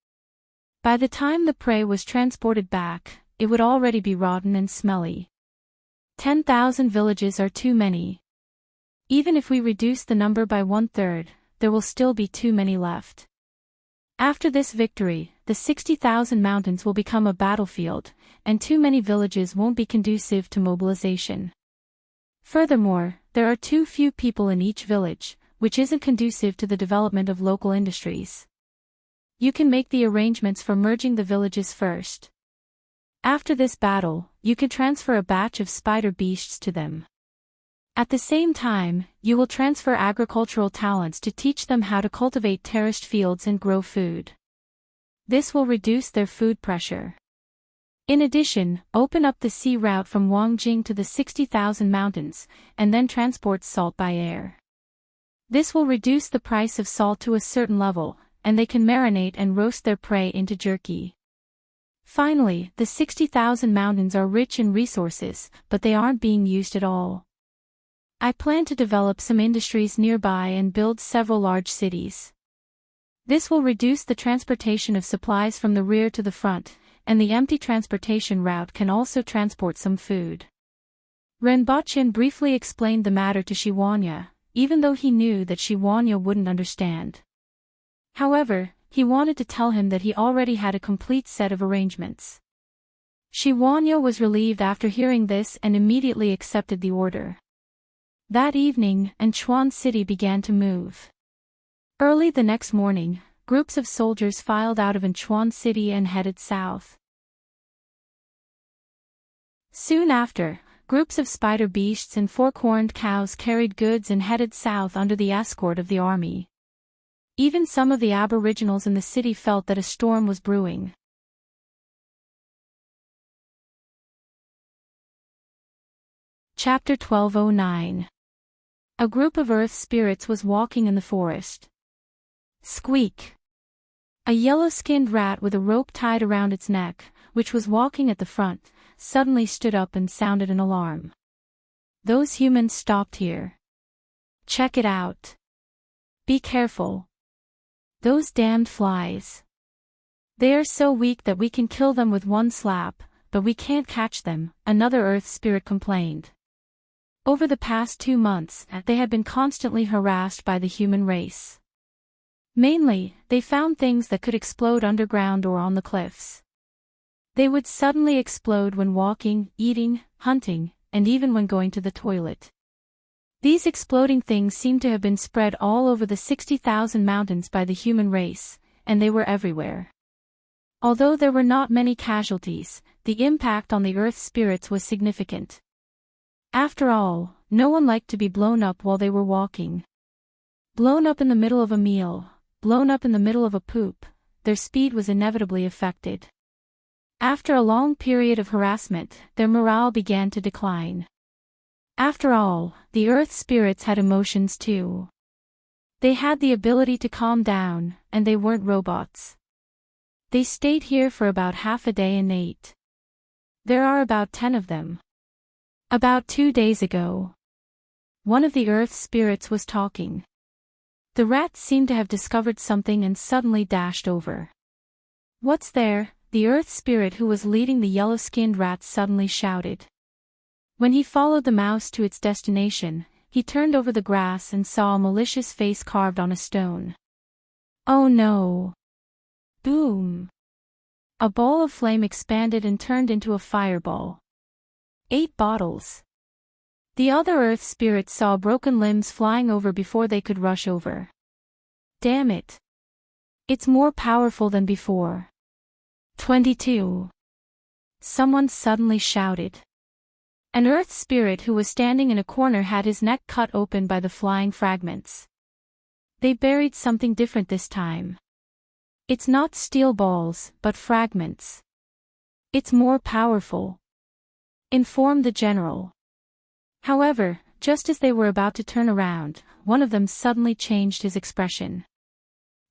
By the time the prey was transported back, it would already be rotten and smelly. 10,000 villages are too many. Even if we reduce the number by 1/3, there will still be too many left. After this victory, the 60,000 mountains will become a battlefield, and too many villages won't be conducive to mobilization. Furthermore, there are too few people in each village, which isn't conducive to the development of local industries. You can make the arrangements for merging the villages first. After this battle, you can transfer a batch of spider beasts to them. At the same time, you will transfer agricultural talents to teach them how to cultivate terraced fields and grow food. This will reduce their food pressure. In addition, open up the sea route from Wangjing to the 60,000 mountains, and then transport salt by air. This will reduce the price of salt to a certain level, and they can marinate and roast their prey into jerky. Finally, the 60,000 mountains are rich in resources, but they aren't being used at all. I plan to develop some industries nearby and build several large cities. This will reduce the transportation of supplies from the rear to the front, and the empty transportation route can also transport some food. Renbachun briefly explained the matter to Shiwanya, even though he knew that Shiwanya wouldn't understand. However, he wanted to tell him that he already had a complete set of arrangements. Shiwanyo was relieved after hearing this and immediately accepted the order. That evening, Anchuan City began to move. Early the next morning, groups of soldiers filed out of Anchuan City and headed south. Soon after, groups of spider beasts and fork-horned cows carried goods and headed south under the escort of the army. Even some of the aboriginals in the city felt that a storm was brewing. Chapter 1209. A group of earth spirits was walking in the forest. Squeak! A yellow-skinned rat with a rope tied around its neck, which was walking at the front, suddenly stood up and sounded an alarm. Those humans stopped here. Check it out. Be careful. Those damned flies. They are so weak that we can kill them with one slap, but we can't catch them, another earth spirit complained. Over the past 2 months, they had been constantly harassed by the human race. Mainly, they found things that could explode underground or on the cliffs. They would suddenly explode when walking, eating, hunting, and even when going to the toilet. These exploding things seemed to have been spread all over the 60,000 mountains by the human race, and they were everywhere. Although there were not many casualties, the impact on the earth spirits was significant. After all, no one liked to be blown up while they were walking. Blown up in the middle of a meal, blown up in the middle of a poop, their speed was inevitably affected. After a long period of harassment, their morale began to decline. After all, the earth spirits had emotions too. They had the ability to calm down, and they weren't robots. They stayed here for about half a day and ate. There are about 10 of them. About 2 days ago, one of the earth spirits was talking. The rat seemed to have discovered something and suddenly dashed over. "What's there?" the earth spirit who was leading the yellow-skinned rat suddenly shouted. When he followed the mouse to its destination, he turned over the grass and saw a malicious face carved on a stone. Oh no! Boom! A ball of flame expanded and turned into a fireball. 8 bottles. The other earth spirits saw broken limbs flying over before they could rush over. Damn it! It's more powerful than before. 22. Someone suddenly shouted. An earth spirit who was standing in a corner had his neck cut open by the flying fragments. They buried something different this time. It's not steel balls, but fragments. It's more powerful, informed the general. However, just as they were about to turn around, one of them suddenly changed his expression.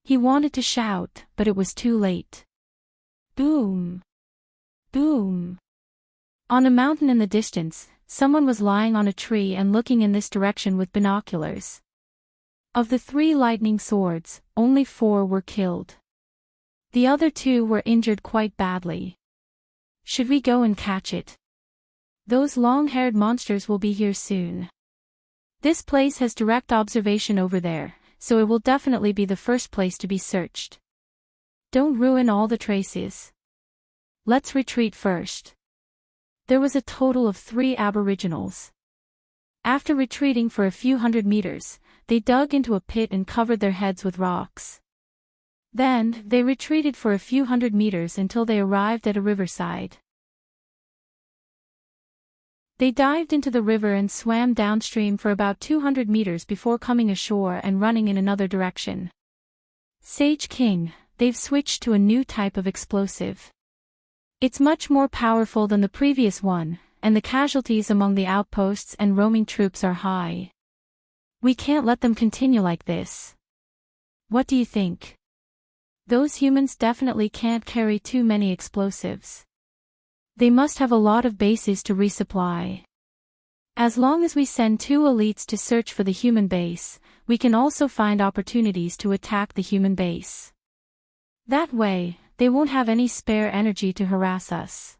He wanted to shout, but it was too late. Boom! Boom! On a mountain in the distance, someone was lying on a tree and looking in this direction with binoculars. Of the 3 lightning swords, only 4 were killed. The other 2 were injured quite badly. Should we go and catch it? Those long-haired monsters will be here soon. This place has direct observation over there, so it will definitely be the first place to be searched. Don't ruin all the traces. Let's retreat first. There was a total of 3 aboriginals. After retreating for a few hundred meters, they dug into a pit and covered their heads with rocks. Then, they retreated for a few hundred meters until they arrived at a riverside. They dived into the river and swam downstream for about 200 meters before coming ashore and running in another direction. Sage King, they've switched to a new type of explosive. It's much more powerful than the previous one, and the casualties among the outposts and roaming troops are high. We can't let them continue like this. What do you think? Those humans definitely can't carry too many explosives. They must have a lot of bases to resupply. As long as we send 2 elites to search for the human base, we can also find opportunities to attack the human base. That way, they won't have any spare energy to harass us.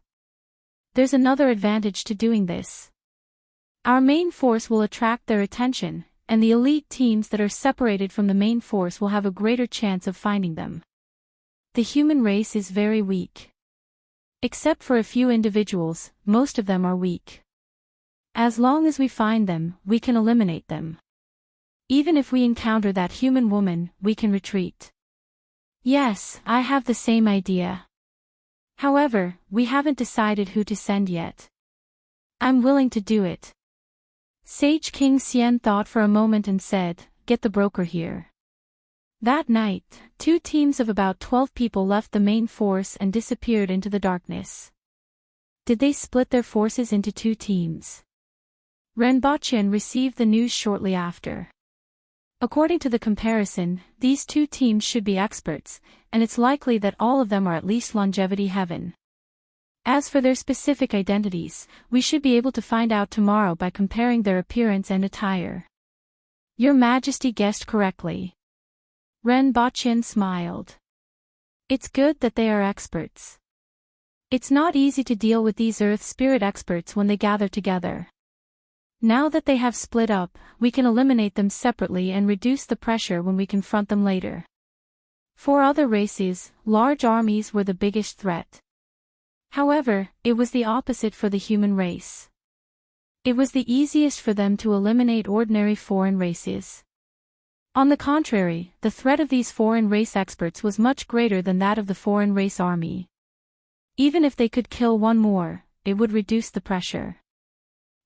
There's another advantage to doing this. Our main force will attract their attention, and the elite teams that are separated from the main force will have a greater chance of finding them. the human race is very weak. Except for a few individuals, most of them are weak. As long as we find them, we can eliminate them. Even if we encounter that human woman, we can retreat. Yes, I have the same idea. However, we haven't decided who to send yet. I'm willing to do it. Sage King Xian thought for a moment and said, "Get the broker here." That night, 2 teams of about 12 people left the main force and disappeared into the darkness. Did they split their forces into 2 teams? Renbaqian received the news shortly after. According to the comparison, these 2 teams should be experts, and it's likely that all of them are at least longevity heaven. As for their specific identities, we should be able to find out tomorrow by comparing their appearance and attire. Your Majesty guessed correctly. Renbaqian smiled. It's good that they are experts. It's not easy to deal with these earth spirit experts when they gather together. Now that they have split up, we can eliminate them separately and reduce the pressure when we confront them later. For other races, large armies were the biggest threat. However, it was the opposite for the human race. It was the easiest for them to eliminate ordinary foreign races. On the contrary, the threat of these foreign race experts was much greater than that of the foreign race army. Even if they could kill one more, it would reduce the pressure.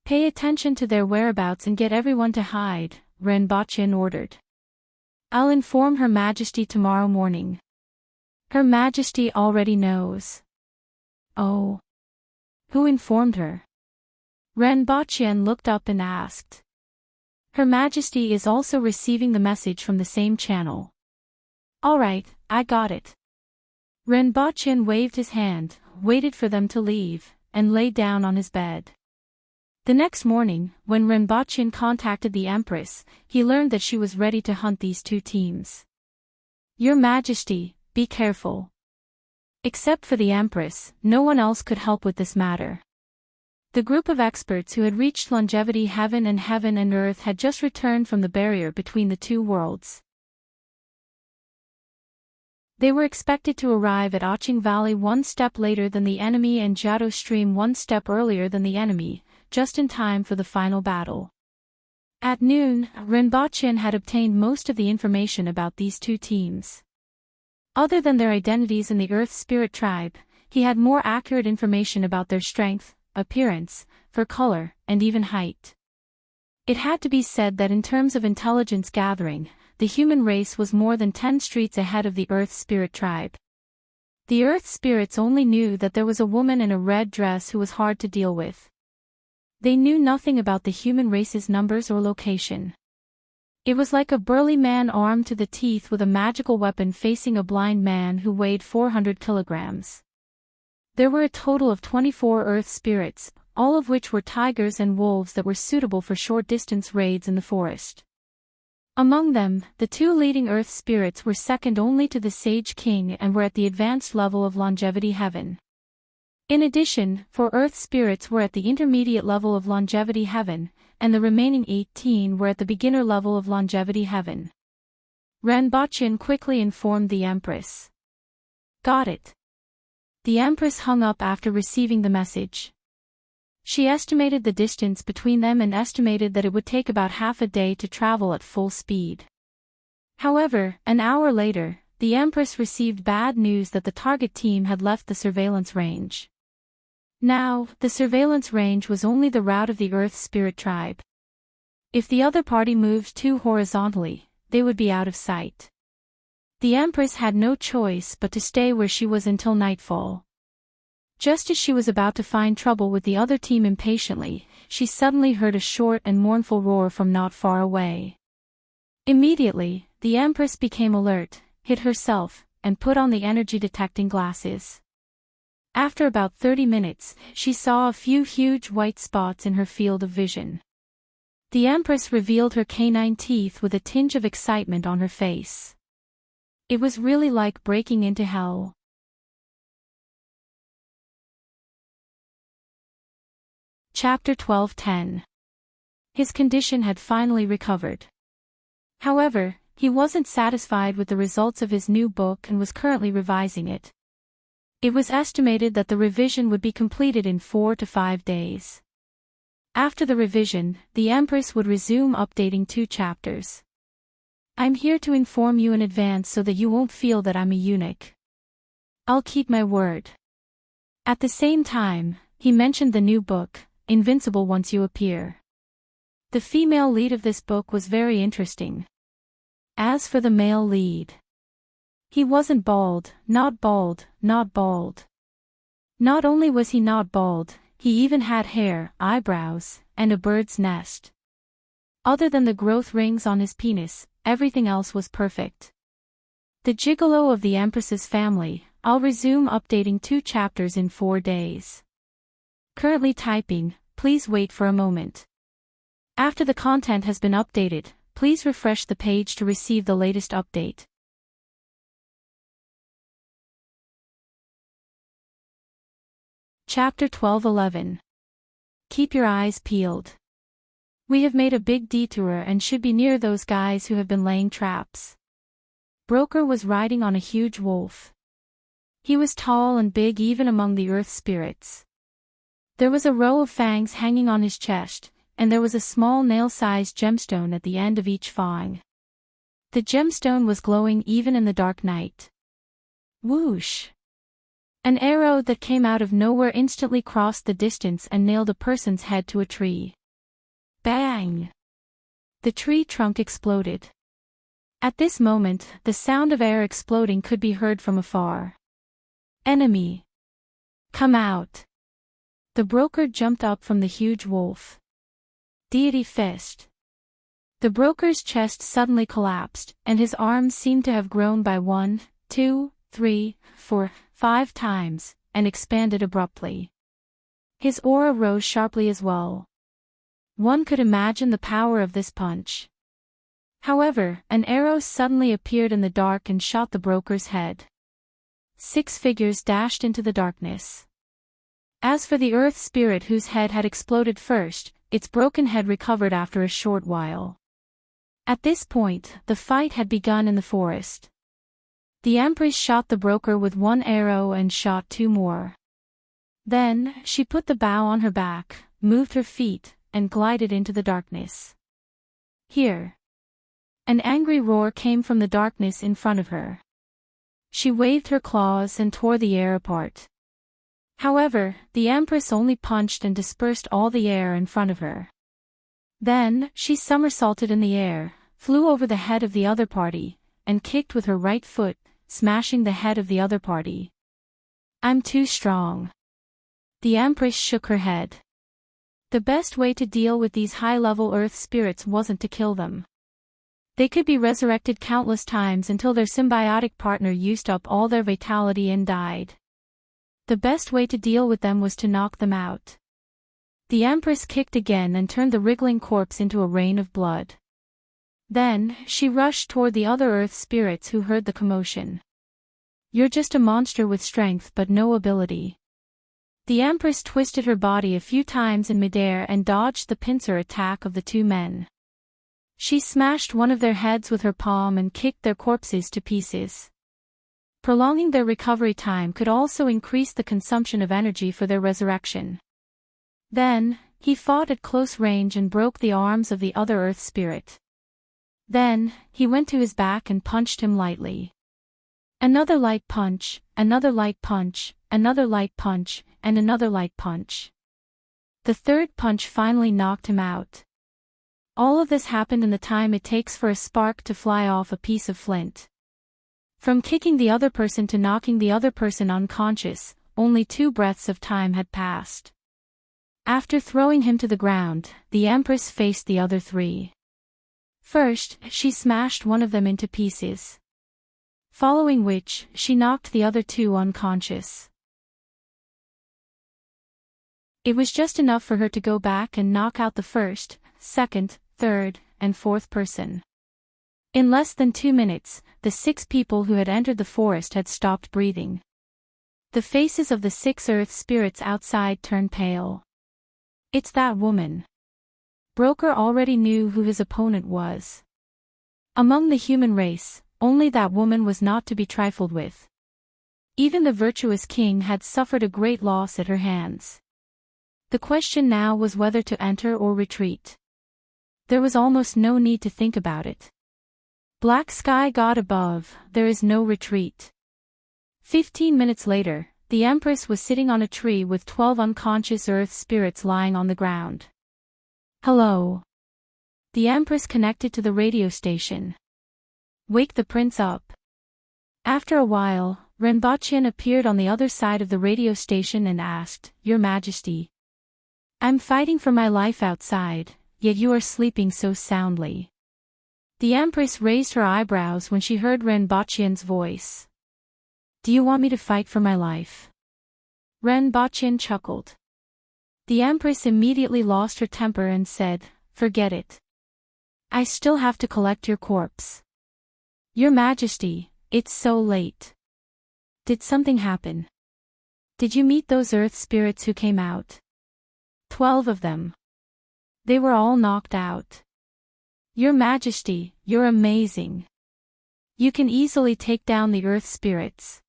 Pay attention to their whereabouts and get everyone to hide, Renbaqian ordered. I'll inform Her Majesty tomorrow morning. Her Majesty already knows. Oh. Who informed her? Renbaqian looked up and asked. Her Majesty is also receiving the message from the same channel. All right, I got it. Renbaqian waved his hand, waited for them to leave, and lay down on his bed. The next morning, when Renbaqian contacted the Empress, he learned that she was ready to hunt these 2 teams. Your Majesty, be careful. Except for the Empress, no one else could help with this matter. The group of experts who had reached longevity heaven and earth had just returned from the barrier between the 2 worlds. They were expected to arrive at Oching Valley 1 step later than the enemy and Jiato Stream 1 step earlier than the enemy, just in time for the final battle. At noon, Renbaqian had obtained most of the information about these 2 teams. Other than their identities in the Earth Spirit Tribe, he had more accurate information about their strength, appearance, fur color, and even height. It had to be said that in terms of intelligence gathering, the human race was more than 10 streets ahead of the Earth Spirit Tribe. The Earth Spirits only knew that there was a woman in a red dress who was hard to deal with. They knew nothing about the human race's numbers or location. It was like a burly man armed to the teeth with a magical weapon facing a blind man who weighed 400 kilograms. There were a total of 24 Earth spirits, all of which were tigers and wolves that were suitable for short-distance raids in the forest. Among them, the 2 leading Earth spirits were second only to the Sage King and were at the advanced level of longevity heaven. In addition, 4 Earth spirits were at the intermediate level of longevity heaven, and the remaining 18 were at the beginner level of longevity heaven. Renbaqian quickly informed the Empress. Got it. The Empress hung up after receiving the message. She estimated the distance between them and estimated that it would take about half a day to travel at full speed. However, an hour later, the Empress received bad news that the target team had left the surveillance range. Now, the surveillance range was only the route of the Earth Spirit Tribe. If the other party moved too horizontally, they would be out of sight. The Empress had no choice but to stay where she was until nightfall. Just as she was about to find trouble with the other team impatiently, she suddenly heard a short and mournful roar from not far away. Immediately, the Empress became alert, hid herself, and put on the energy-detecting glasses. After about 30 minutes, she saw a few huge white spots in her field of vision. The Empress revealed her canine teeth with a tinge of excitement on her face. It was really like breaking into hell. Chapter 12:10. His condition had finally recovered. However, He wasn't satisfied with the results of his new book and was currently revising it. It was estimated that the revision would be completed in 4 to 5 days. After the revision, the Empress would resume updating 2 chapters. I'm here to inform you in advance so that you won't feel that I'm a eunuch. I'll keep my word. At the same time, he mentioned the new book, Invincible Once You Appear. The female lead of this book was very interesting. As for the male lead, he wasn't bald, not bald, not bald. Not only was he not bald, he even had hair, eyebrows, and a bird's nest. Other than the growth rings on his penis, everything else was perfect. The gigolo of the Empress's family. I'll resume updating 2 chapters in 4 days. Currently typing, please wait for a moment. After the content has been updated, please refresh the page to receive the latest update. Chapter 12:11. Keep your eyes peeled. We have made a big detour and should be near those guys who have been laying traps. Broker was riding on a huge wolf. He was tall and big even among the earth spirits. There was a row of fangs hanging on his chest, and there was a small nail-sized gemstone at the end of each fang. The gemstone was glowing even in the dark night. Whoosh! An arrow that came out of nowhere instantly crossed the distance and nailed a person's head to a tree. Bang! The tree trunk exploded. At this moment, the sound of air exploding could be heard from afar. Enemy! Come out! The broker jumped up from the huge wolf. Deity fist! The broker's chest suddenly collapsed, and his arms seemed to have grown by 1, 2, 3, 4, 5 times, and expanded abruptly. His aura rose sharply as well. One could imagine the power of this punch. However, an arrow suddenly appeared in the dark and shot the broker's head. 6 figures dashed into the darkness. As for the earth spirit whose head had exploded first, its broken head recovered after a short while. At this point, the fight had begun in the forest. The Empress shot the broker with 1 arrow and shot 2 more. Then, she put the bow on her back, moved her feet, and glided into the darkness. Here! An angry roar came from the darkness in front of her. She waved her claws and tore the air apart. However, the Empress only punched and dispersed all the air in front of her. Then, she somersaulted in the air, flew over the head of the other party, and kicked with her right foot, smashing the head of the other party. I'm too strong. The Empress shook her head. The best way to deal with these high-level earth spirits wasn't to kill them. They could be resurrected countless times until their symbiotic partner used up all their vitality and died. The best way to deal with them was to knock them out. The Empress kicked again and turned the wriggling corpse into a rain of blood. Then, she rushed toward the other earth spirits who heard the commotion. You're just a monster with strength but no ability. The Empress twisted her body a few times in midair and dodged the pincer attack of the 2 men. She smashed one of their heads with her palm and kicked their corpses to pieces. Prolonging their recovery time could also increase the consumption of energy for their resurrection. Then, he fought at close range and broke the arms of the other earth spirit. Then, he went to his back and punched him lightly. Another light punch, another light punch, another light punch, and another light punch. The 3rd punch finally knocked him out. All of this happened in the time it takes for a spark to fly off a piece of flint. From kicking the other person to knocking the other person unconscious, only 2 breaths of time had passed. After throwing him to the ground, the Empress faced the other 3. First, she smashed one of them into pieces. Following which, she knocked the other 2 unconscious. It was just enough for her to go back and knock out the 1st, 2nd, 3rd, and 4th person. In less than 2 minutes, the 6 people who had entered the forest had stopped breathing. The faces of the 6 earth spirits outside turned pale. It's that woman. Broker already knew who his opponent was. Among the human race, only that woman was not to be trifled with. Even the virtuous king had suffered a great loss at her hands. The question now was whether to enter or retreat. There was almost no need to think about it. Black sky God above, there is no retreat. 15 minutes later, the Empress was sitting on a tree with 12 unconscious earth spirits lying on the ground. Hello. The Empress connected to the radio station. Wake the prince up. After a while, Renbochin appeared on the other side of the radio station and asked, Your Majesty. I'm fighting for my life outside, yet you are sleeping so soundly. The Empress raised her eyebrows when she heard Renbochin's voice. Do you want me to fight for my life? Renbochin chuckled. The Empress immediately lost her temper and said, Forget it. I still have to collect your corpse. Your Majesty, it's so late. Did something happen? Did you meet those earth spirits who came out? 12 of them. They were all knocked out. Your Majesty, you're amazing. You can easily take down the earth spirits.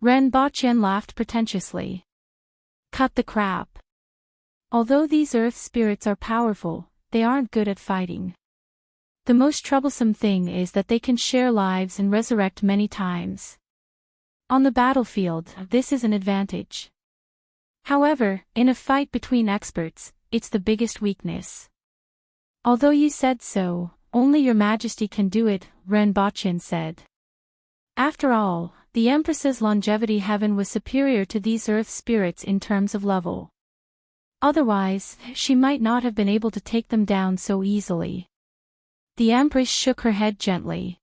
Renbochin laughed pretentiously. Cut the crap. Although these earth spirits are powerful, they aren't good at fighting. The most troublesome thing is that they can share lives and resurrect many times. On the battlefield, this is an advantage. However, in a fight between experts, it's the biggest weakness. Although you said so, only Your Majesty can do it, Renbochin said. After all, the Empress's longevity heaven was superior to these earth spirits in terms of level. Otherwise, she might not have been able to take them down so easily. The Empress shook her head gently.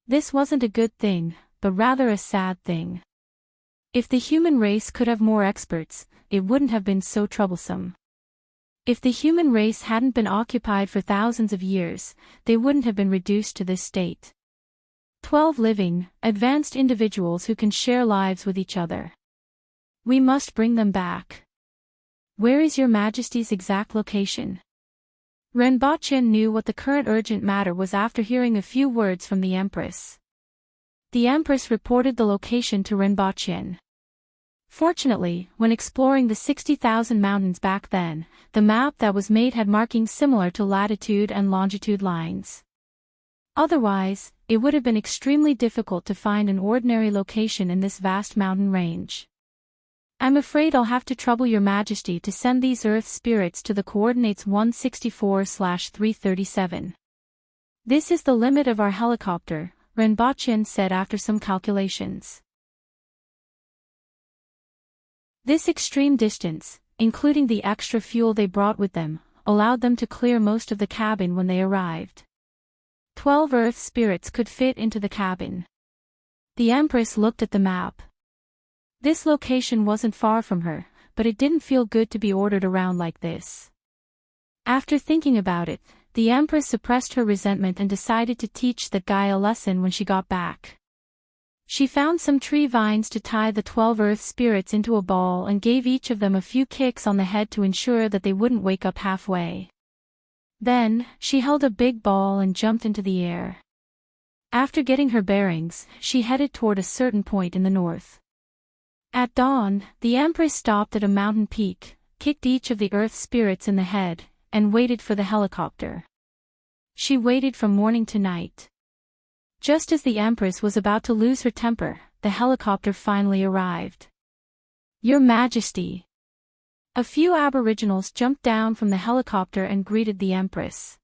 This wasn't a good thing, but rather a sad thing. If the human race could have more experts, it wouldn't have been so troublesome. If the human race hadn't been occupied for thousands of years, they wouldn't have been reduced to this state. 12 living, advanced individuals who can share lives with each other. We must bring them back. Where is Your Majesty's exact location? Renbochin knew what the current urgent matter was after hearing a few words from the Empress. The Empress reported the location to Renbochin. Fortunately, when exploring the 60,000 mountains back then, the map that was made had markings similar to latitude and longitude lines. Otherwise, it would have been extremely difficult to find an ordinary location in this vast mountain range. I'm afraid I'll have to trouble Your Majesty to send these earth spirits to the coordinates 164/337. This is the limit of our helicopter, Renbochin said after some calculations. This extreme distance, including the extra fuel they brought with them, allowed them to clear most of the cabin when they arrived. 12 earth spirits could fit into the cabin. The Empress looked at the map. This location wasn't far from her, but it didn't feel good to be ordered around like this. After thinking about it, the Empress suppressed her resentment and decided to teach that guy a lesson when she got back. She found some tree vines to tie the 12 earth spirits into a ball and gave each of them a few kicks on the head to ensure that they wouldn't wake up halfway. Then, she held a big ball and jumped into the air. After getting her bearings, she headed toward a certain point in the north. At dawn, the Empress stopped at a mountain peak, kicked each of the earth spirits in the head, and waited for the helicopter. She waited from morning to night. Just as the Empress was about to lose her temper, the helicopter finally arrived. Your Majesty! A few aboriginals jumped down from the helicopter and greeted the Empress.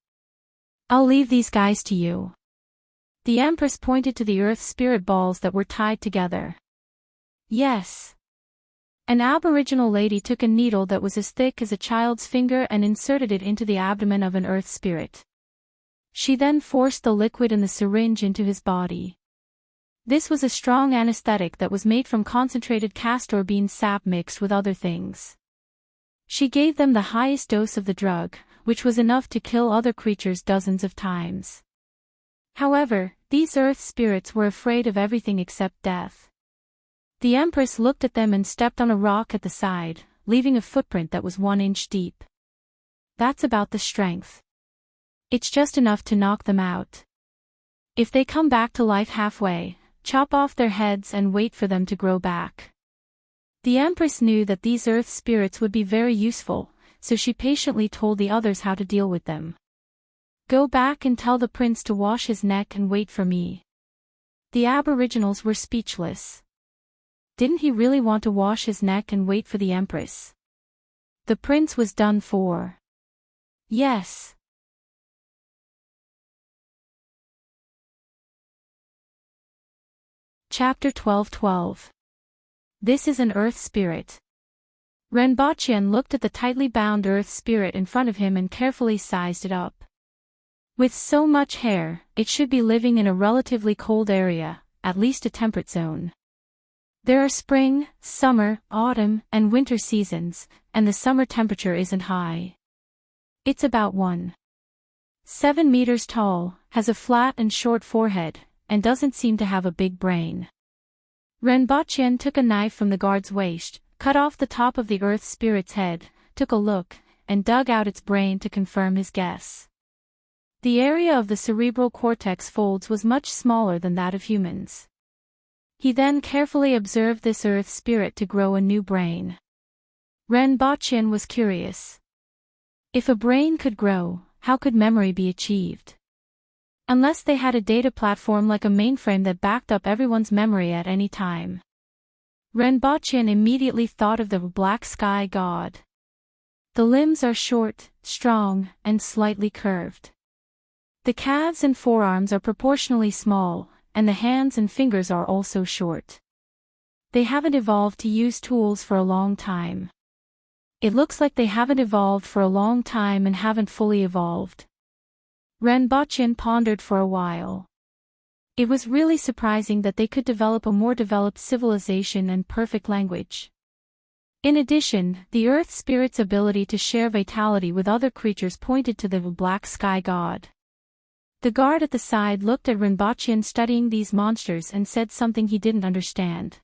I'll leave these guys to you. The Empress pointed to the earth spirit balls that were tied together. Yes. An aboriginal lady took a needle that was as thick as a child's finger and inserted it into the abdomen of an earth spirit. She then forced the liquid in the syringe into his body. This was a strong anesthetic that was made from concentrated castor bean sap mixed with other things. She gave them the highest dose of the drug, which was enough to kill other creatures dozens of times. However, these earth spirits were afraid of everything except death. The Empress looked at them and stepped on a rock at the side, leaving a footprint that was 1 inch deep. That's about the strength. It's just enough to knock them out. If they come back to life halfway, chop off their heads and wait for them to grow back. The Empress knew that these earth spirits would be very useful, so she patiently told the others how to deal with them. Go back and tell the prince to wash his neck and wait for me. The aboriginals were speechless. Didn't he really want to wash his neck and wait for the Empress? The prince was done for. Yes. Chapter 12:12. This is an earth spirit. Renbachien looked at the tightly bound earth spirit in front of him and carefully sized it up. With so much hair, it should be living in a relatively cold area, at least a temperate zone. There are spring, summer, autumn, and winter seasons, and the summer temperature isn't high. It's about 1.7 meters tall, has a flat and short forehead, and doesn't seem to have a big brain. Renbachien took a knife from the guard's waist, cut off the top of the earth spirit's head, took a look, and dug out its brain to confirm his guess. The area of the cerebral cortex folds was much smaller than that of humans. He then carefully observed this earth spirit to grow a new brain. Renbachien was curious. If a brain could grow, how could memory be achieved? Unless they had a data platform like a mainframe that backed up everyone's memory at any time. Renbachien immediately thought of the black sky god. The limbs are short, strong, and slightly curved. The calves and forearms are proportionally small, and the hands and fingers are also short. They haven't evolved to use tools for a long time. It looks like they haven't evolved for a long time and haven't fully evolved. Renbachien pondered for a while. It was really surprising that they could develop a more developed civilization and perfect language. In addition, the earth spirit's ability to share vitality with other creatures pointed to the black sky god. The guard at the side looked at Renbachien studying these monsters and said something he didn't understand.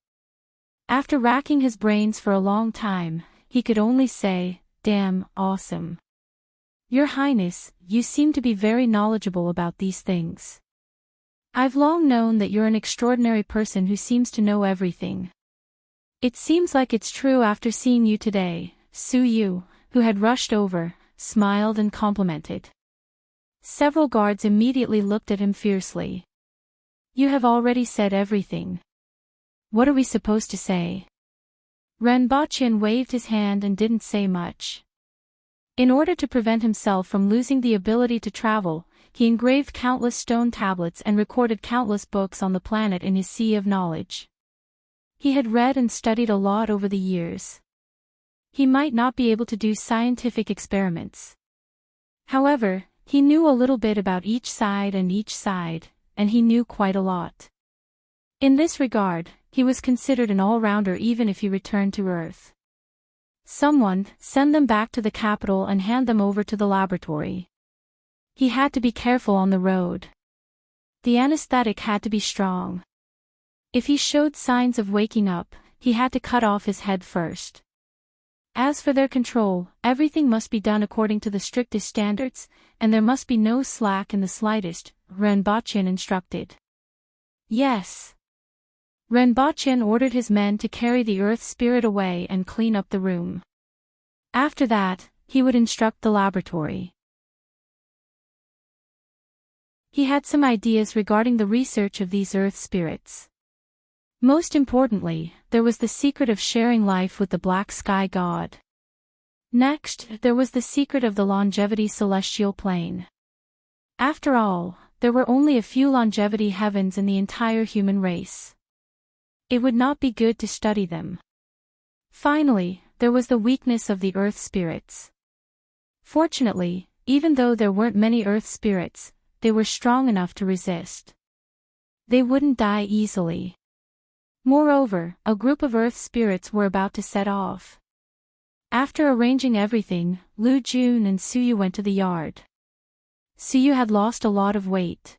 After racking his brains for a long time, he could only say, "Damn, awesome. Your Highness, you seem to be very knowledgeable about these things. I've long known that you're an extraordinary person who seems to know everything. It seems like it's true after seeing you today." Su Yu, who had rushed over, smiled and complimented. Several guards immediately looked at him fiercely. You have already said everything. What are we supposed to say? Renbachien waved his hand and didn't say much. In order to prevent himself from losing the ability to travel, he engraved countless stone tablets and recorded countless books on the planet in his sea of knowledge. He had read and studied a lot over the years. He might not be able to do scientific experiments. However, he knew a little bit about each side, and he knew quite a lot. In this regard, he was considered an all-rounder even if he returned to Earth. Someone, send them back to the capital and hand them over to the laboratory. He had to be careful on the road. The anesthetic had to be strong. If he showed signs of waking up, he had to cut off his head first. As for their control, everything must be done according to the strictest standards, and there must be no slack in the slightest, Renbachien instructed. Yes. Renbachien ordered his men to carry the earth spirit away and clean up the room. After that, he would instruct the laboratory. He had some ideas regarding the research of these earth spirits. Most importantly, there was the secret of sharing life with the black sky god. Next, there was the secret of the longevity celestial plane. After all, there were only a few longevity heavens in the entire human race. It would not be good to study them. Finally, there was the weakness of the earth spirits. Fortunately, even though there weren't many earth spirits, they were strong enough to resist. They wouldn't die easily. Moreover, a group of earth spirits were about to set off. After arranging everything, Lu Jun and Suyu went to the yard. Suyu had lost a lot of weight.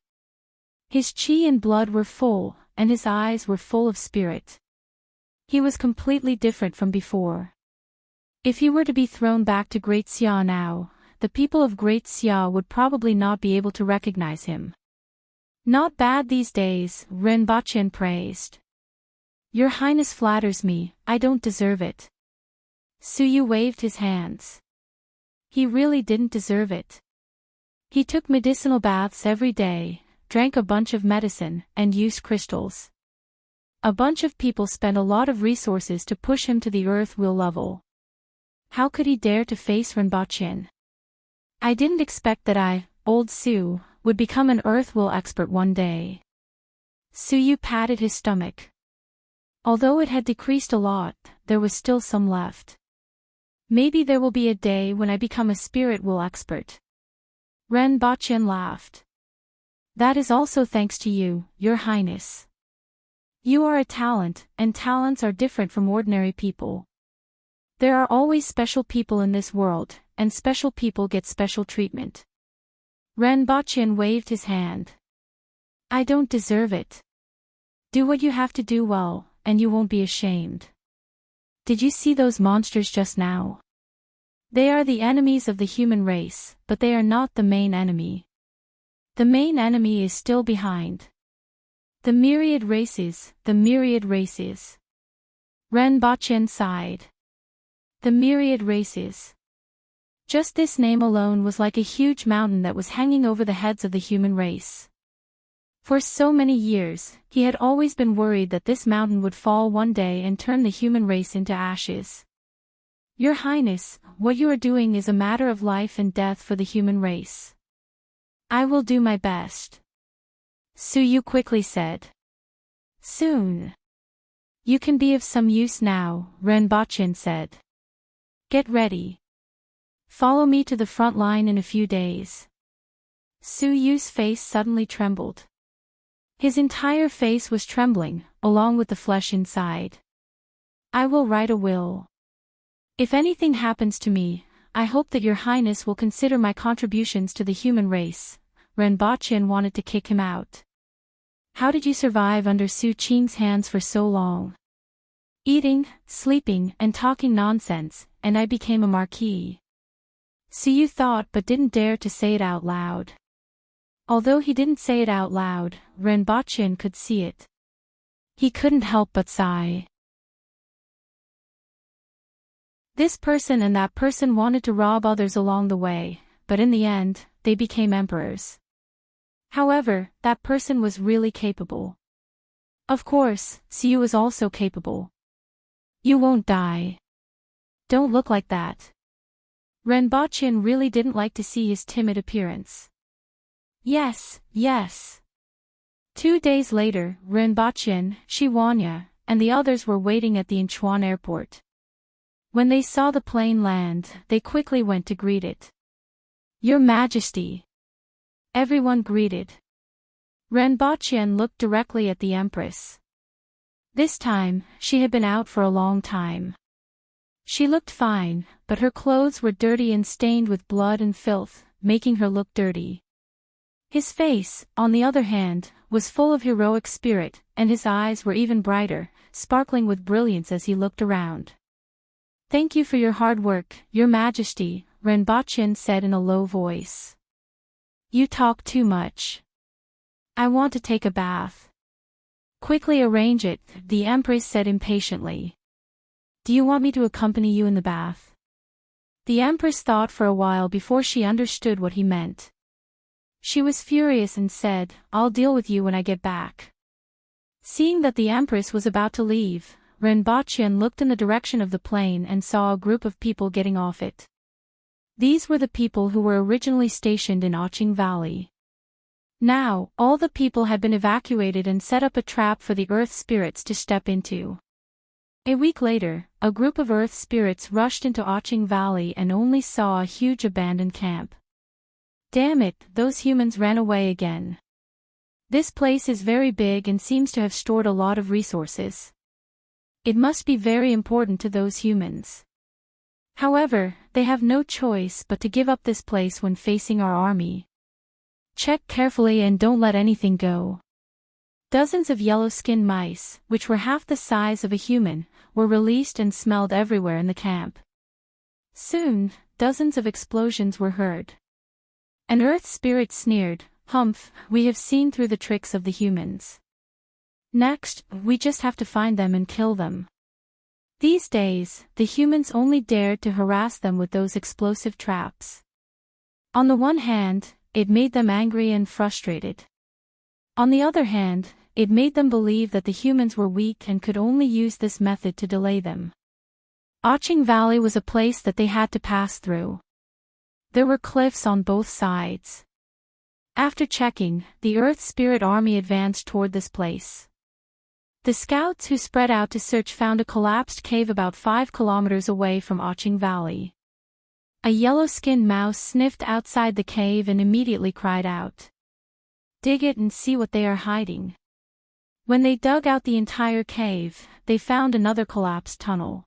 His qi and blood were full, and his eyes were full of spirit. He was completely different from before. If he were to be thrown back to Great Xia now, the people of Great Xia would probably not be able to recognize him. Not bad these days, Rinpoche praised. Your Highness flatters me, I don't deserve it. Suyu waved his hands. He really didn't deserve it. He took medicinal baths every day, drank a bunch of medicine, and used crystals. A bunch of people spent a lot of resources to push him to the earth will level. How could he dare to face Rinpoche? I didn't expect that I, old Su, would become an earth will expert one day. Suyu patted his stomach. Although it had decreased a lot, there was still some left. Maybe there will be a day when I become a spirit will expert. Rinpoche laughed. That is also thanks to you, Your Highness. You are a talent, and talents are different from ordinary people. There are always special people in this world, and special people get special treatment. Rinpoche waved his hand. I don't deserve it. Do what you have to do well, and you won't be ashamed. Did you see those monsters just now? They are the enemies of the human race, but they are not the main enemy. The main enemy is still behind. The myriad races, the myriad races. Rinpoche sighed. The myriad races. Just this name alone was like a huge mountain that was hanging over the heads of the human race. For so many years, he had always been worried that this mountain would fall one day and turn the human race into ashes. Your Highness, what you are doing is a matter of life and death for the human race. I will do my best. Suyu quickly said. Soon. You can be of some use now, Rinpoche said. Get ready. Follow me to the front line in a few days. Suyu's face suddenly trembled. His entire face was trembling, along with the flesh inside. I will write a will. If anything happens to me, I hope that Your Highness will consider my contributions to the human race. Rinpoche wanted to kick him out. How did you survive under Su Qing's hands for so long? Eating, sleeping, and talking nonsense, and I became a marquis. Suyu thought but didn't dare to say it out loud. Although he didn't say it out loud, Rinpoche could see it. He couldn't help but sigh. This person and that person wanted to rob others along the way, but in the end, they became emperors. However, that person was really capable. Of course, Suyu was also capable. You won't die. Don't look like that. Rinpoche really didn't like to see his timid appearance. Yes, yes. 2 days later, Rinpoche, Shiwanya, and the others were waiting at the Incheon airport. When they saw the plane land, they quickly went to greet it. Your Majesty. Everyone greeted. Rinpoche looked directly at the Empress. This time, she had been out for a long time. She looked fine, but her clothes were dirty and stained with blood and filth, making her look dirty. His face, on the other hand, was full of heroic spirit, and his eyes were even brighter, sparkling with brilliance as he looked around. Thank you for your hard work, Your Majesty, Rinpoche said in a low voice. You talk too much. I want to take a bath. Quickly arrange it, the Empress said impatiently. Do you want me to accompany you in the bath? The Empress thought for a while before she understood what he meant. She was furious and said, I'll deal with you when I get back. Seeing that the Empress was about to leave, Rinpoche looked in the direction of the plane and saw a group of people getting off it. These were the people who were originally stationed in Audiobooks Valley. Now, all the people had been evacuated and set up a trap for the earth spirits to step into. A week later, a group of earth spirits rushed into Audiobooks Valley and only saw a huge abandoned camp. Damn it, those humans ran away again. This place is very big and seems to have stored a lot of resources. It must be very important to those humans. However, they have no choice but to give up this place when facing our army. Check carefully and don't let anything go. Dozens of yellow-skinned mice, which were half the size of a human, were released and smelled everywhere in the camp. Soon, dozens of explosions were heard. An earth spirit sneered, Humph, we have seen through the tricks of the humans. Next, we just have to find them and kill them. These days, the humans only dared to harass them with those explosive traps. On the one hand, it made them angry and frustrated. On the other hand, it made them believe that the humans were weak and could only use this method to delay them. Enchanting Valley was a place that they had to pass through. There were cliffs on both sides. After checking, the Earth Spirit Army advanced toward this place. The scouts who spread out to search found a collapsed cave about 5 kilometers away from Enchanting Valley. A yellow-skinned mouse sniffed outside the cave and immediately cried out. "Dig it and see what they are hiding." When they dug out the entire cave, they found another collapsed tunnel.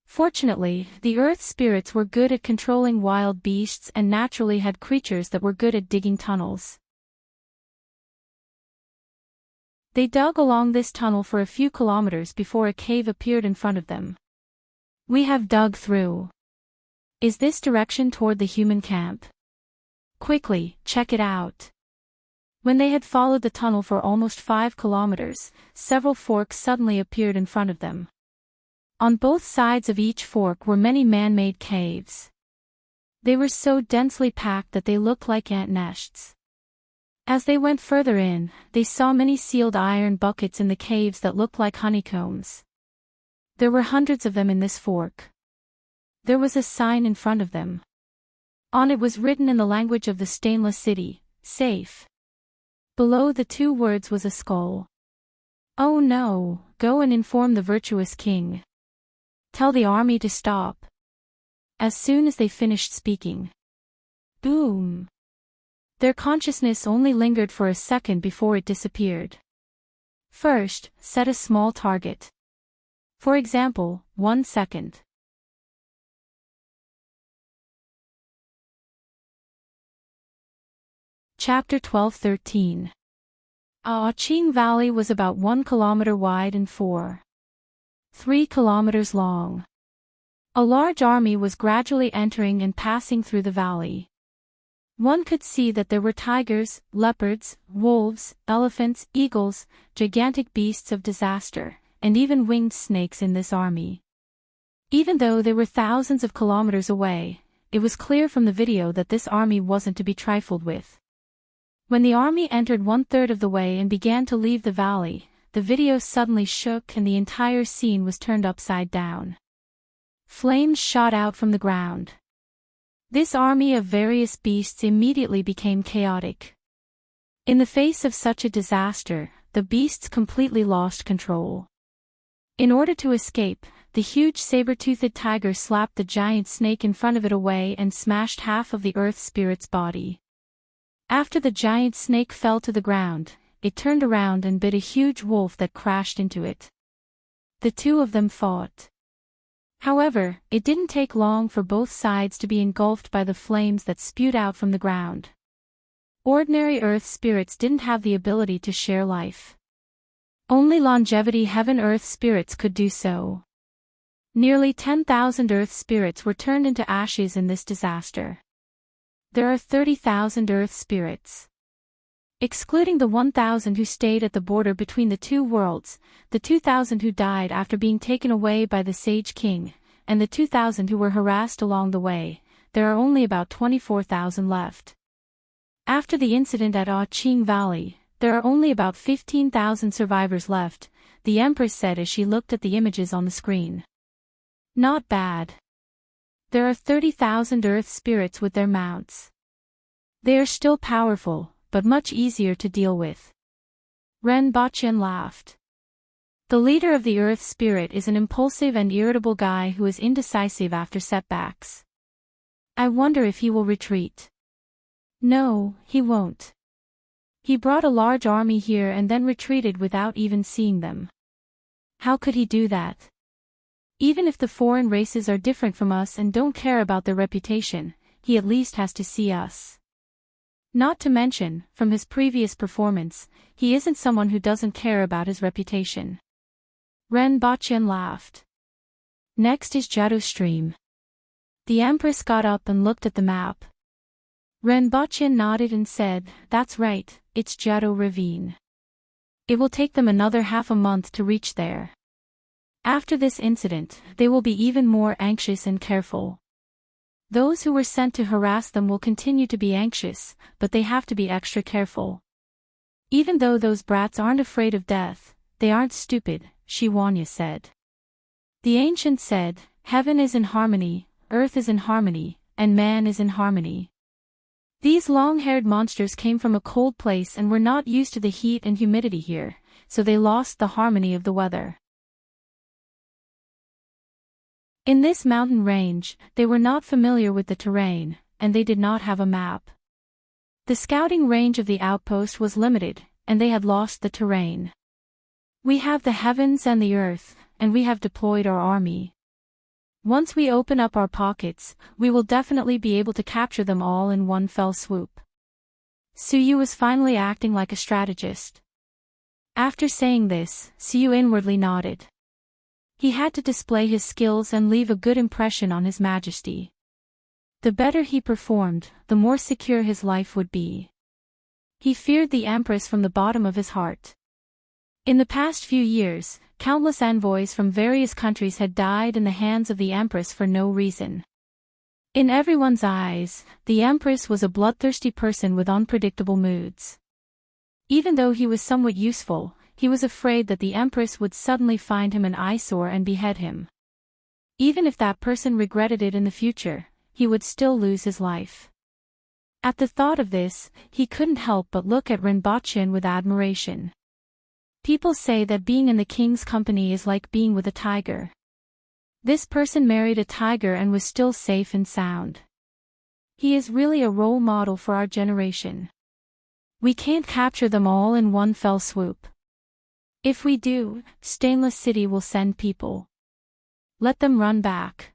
Fortunately, the Earth Spirits were good at controlling wild beasts and naturally had creatures that were good at digging tunnels. They dug along this tunnel for a few kilometers before a cave appeared in front of them. "We have dug through. Is this direction toward the human camp? Quickly, check it out." When they had followed the tunnel for almost 5 kilometers, several forks suddenly appeared in front of them. On both sides of each fork were many man-made caves. They were so densely packed that they looked like ant nests. As they went further in, they saw many sealed iron buckets in the caves that looked like honeycombs. There were hundreds of them in this fork. There was a sign in front of them. On it was written in the language of the Stainless City, "Safe." Below the 2 words was a skull. "Oh no, go and inform the virtuous king. Tell the army to stop." As soon as they finished speaking, boom! Their consciousness only lingered for a second before it disappeared. First, set a small target. For example, 1 second. Chapter 12-13. Enchanting Valley was about 1 kilometer wide and 3 kilometers long. A large army was gradually entering and passing through the valley. One could see that there were tigers, leopards, wolves, elephants, eagles, gigantic beasts of disaster, and even winged snakes in this army. Even though they were thousands of kilometers away, it was clear from the video that this army wasn't to be trifled with. When the army entered 1/3 of the way and began to leave the valley, the video suddenly shook and the entire scene was turned upside down. Flames shot out from the ground. This army of various beasts immediately became chaotic. In the face of such a disaster, the beasts completely lost control. In order to escape, the huge saber-toothed tiger slapped the giant snake in front of it away and smashed half of the Earth Spirit's body. After the giant snake fell to the ground, it turned around and bit a huge wolf that crashed into it. The 2 of them fought. However, it didn't take long for both sides to be engulfed by the flames that spewed out from the ground. Ordinary Earth Spirits didn't have the ability to share life. Only longevity Heaven-Earth Spirits could do so. Nearly 10,000 Earth Spirits were turned into ashes in this disaster. There are 30,000 Earth Spirits. Excluding the 1,000 who stayed at the border between the 2 worlds, the 2,000 who died after being taken away by the Sage King, and the 2,000 who were harassed along the way, there are only about 24,000 left. After the incident at Enchanting Valley, there are only about 15,000 survivors left, the Empress said as she looked at the images on the screen. Not bad. There are 30,000 Earth Spirits with their mounts. They are still powerful, but much easier to deal with. Ren Bachyan laughed. The leader of the Earth Spirit is an impulsive and irritable guy who is indecisive after setbacks. I wonder if he will retreat. No, he won't. He brought a large army here and then retreated without even seeing them. How could he do that? Even if the foreign races are different from us and don't care about their reputation, he at least has to see us. Not to mention, from his previous performance, he isn't someone who doesn't care about his reputation. Ren Bachyan laughed. Next is Jadu Stream. The Empress got up and looked at the map. Renbochin nodded and said, "That's right, it's Jado Ravine. It will take them another half a month to reach there. After this incident, they will be even more anxious and careful. Those who were sent to harass them will continue to be anxious, but they have to be extra careful. Even though those brats aren't afraid of death, they aren't stupid," Shi Wanya said. The ancient said, "Heaven is in harmony, earth is in harmony, and man is in harmony." These long-haired monsters came from a cold place and were not used to the heat and humidity here, so they lost the harmony of the weather. In this mountain range, they were not familiar with the terrain, and they did not have a map. The scouting range of the outpost was limited, and they had lost the terrain. "We have the heavens and the earth, and we have deployed our army. Once we open up our pockets, we will definitely be able to capture them all in one fell swoop." Suyu was finally acting like a strategist. After saying this, Suyu inwardly nodded. He had to display his skills and leave a good impression on His Majesty. The better he performed, the more secure his life would be. He feared the Empress from the bottom of his heart. In the past few years, countless envoys from various countries had died in the hands of the Empress for no reason. In everyone's eyes, the Empress was a bloodthirsty person with unpredictable moods. Even though he was somewhat useful, he was afraid that the Empress would suddenly find him an eyesore and behead him. Even if that person regretted it in the future, he would still lose his life. At the thought of this, he couldn't help but look at Renbochin with admiration. People say that being in the king's company is like being with a tiger. This person married a tiger and was still safe and sound. He is really a role model for our generation. We can't capture them all in one fell swoop. If we do, Stainless City will send people. Let them run back.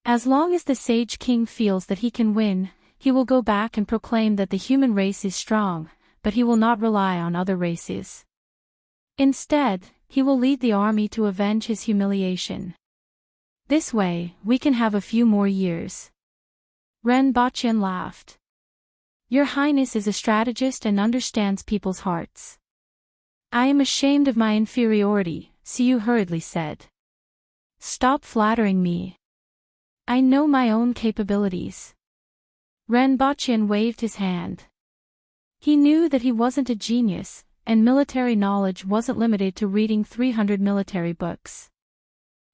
As long as the Sage King feels that he can win, he will go back and proclaim that the human race is strong, but he will not rely on other races. Instead, he will lead the army to avenge his humiliation. This way, we can have a few more years. Renbochin laughed. Your Highness is a strategist and understands people's hearts. I am ashamed of my inferiority, Suyu hurriedly said. Stop flattering me. I know my own capabilities. Renbochin waved his hand. He knew that he wasn't a genius, and military knowledge wasn't limited to reading 300 military books.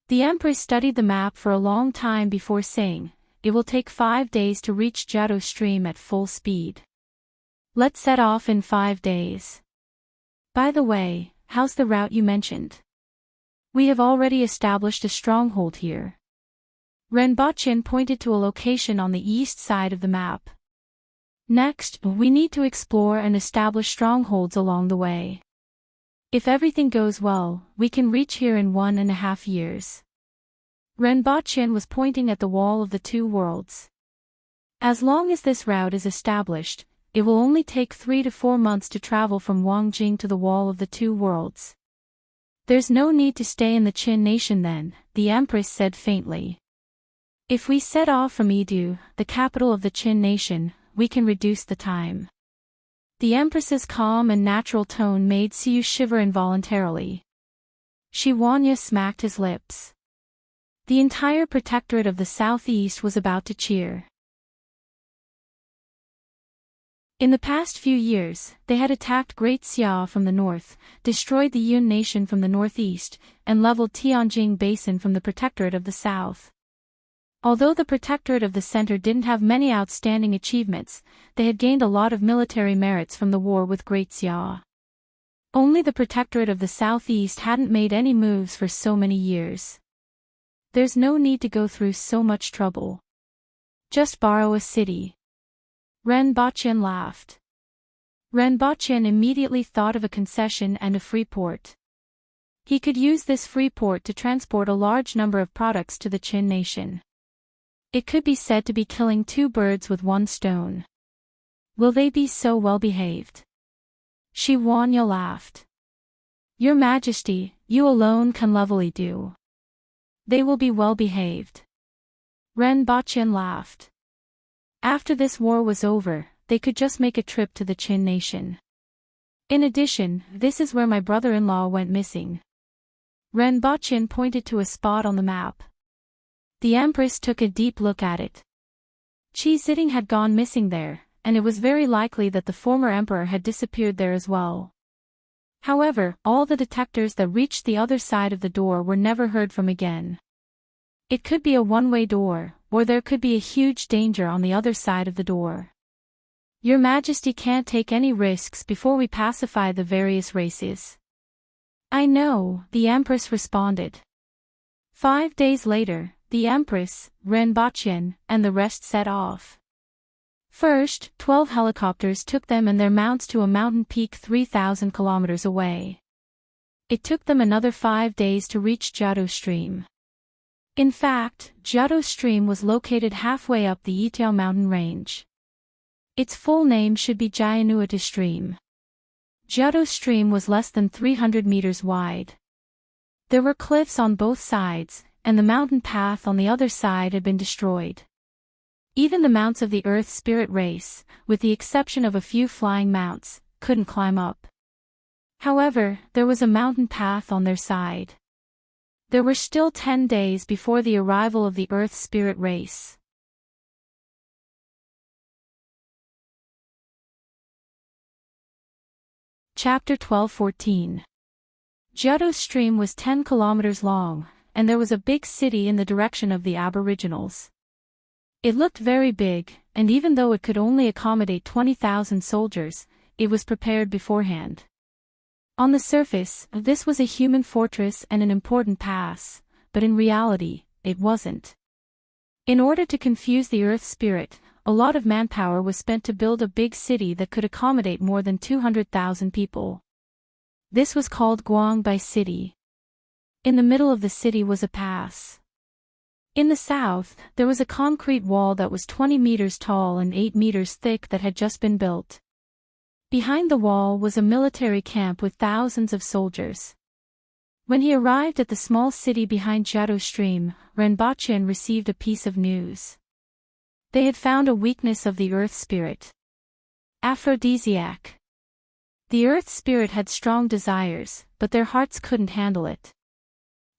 The Empress studied the map for a long time before saying, "It will take 5 days to reach Jado Stream at full speed. Let's set off in 5 days. By the way, how's the route you mentioned? We have already established a stronghold here." Renbochin pointed to a location on the east side of the map. Next, we need to explore and establish strongholds along the way. If everything goes well, we can reach here in 1.5 years. Renbochin was pointing at the wall of the two worlds. As long as this route is established, it will only take 3 to 4 months to travel from Wangjing to the wall of the two worlds. There's no need to stay in the Qin nation then, the Empress said faintly. If we set off from Edu, the capital of the Qin nation, we can reduce the time. The Empress's calm and natural tone made Suyu shiver involuntarily. Shi Wanya smacked his lips. The entire protectorate of the southeast was about to cheer. In the past few years, they had attacked Great Xia from the north, destroyed the Yun nation from the northeast, and leveled Tianjing Basin from the protectorate of the south. Although the protectorate of the center didn't have many outstanding achievements, they had gained a lot of military merits from the war with Great Xia. Only the protectorate of the southeast hadn't made any moves for so many years. There's no need to go through so much trouble. Just borrow a city. Renbochin laughed. Renbochin immediately thought of a concession and a free port. He could use this free port to transport a large number of products to the Qin nation. It could be said to be killing 2 birds with 1 stone. Will they be so well behaved? Shi Wanya laughed. Your Majesty, you alone can levelly do. They will be well behaved. Renbochin laughed. After this war was over, they could just make a trip to the Qin nation. In addition, this is where my brother-in-law went missing. Ren Baqin pointed to a spot on the map. The Empress took a deep look at it. Qi Ziding had gone missing there, and it was very likely that the former emperor had disappeared there as well. However, all the detectors that reached the other side of the door were never heard from again. It could be a one-way door, or there could be a huge danger on the other side of the door. Your Majesty can't take any risks before we pacify the various races. I know, the Empress responded. 5 days later, the Empress, Ren Baqin, and the rest set off. First, 12 helicopters took them and their mounts to a mountain peak 3,000 kilometers away. It took them another 5 days to reach Jiatou Stream. In fact, Jiatou Stream was located halfway up the Yitiao mountain range. Its full name should be Jianuita Stream. Jiatou Stream was less than 300 meters wide. There were cliffs on both sides, and the mountain path on the other side had been destroyed. Even the mounts of the Earth Spirit race, with the exception of a few flying mounts, couldn't climb up. However, there was a mountain path on their side. There were still 10 days before the arrival of the Earth Spirit race. Chapter 12:14. Jiatou Stream was 10 kilometers long, and there was a big city in the direction of the Aboriginals. It looked very big, and even though it could only accommodate 20,000 soldiers, it was prepared beforehand. On the surface, this was a human fortress and an important pass, but in reality, it wasn't. In order to confuse the Earth Spirit, a lot of manpower was spent to build a big city that could accommodate more than 200,000 people. This was called Guangbai City. In the middle of the city was a pass. In the south, there was a concrete wall that was 20 meters tall and 8 meters thick that had just been built. Behind the wall was a military camp with thousands of soldiers. When he arrived at the small city behind Jiatou Stream, Ren Baqin received a piece of news. They had found a weakness of the Earth Spirit. Aphrodisiac. The Earth Spirit had strong desires, but their hearts couldn't handle it.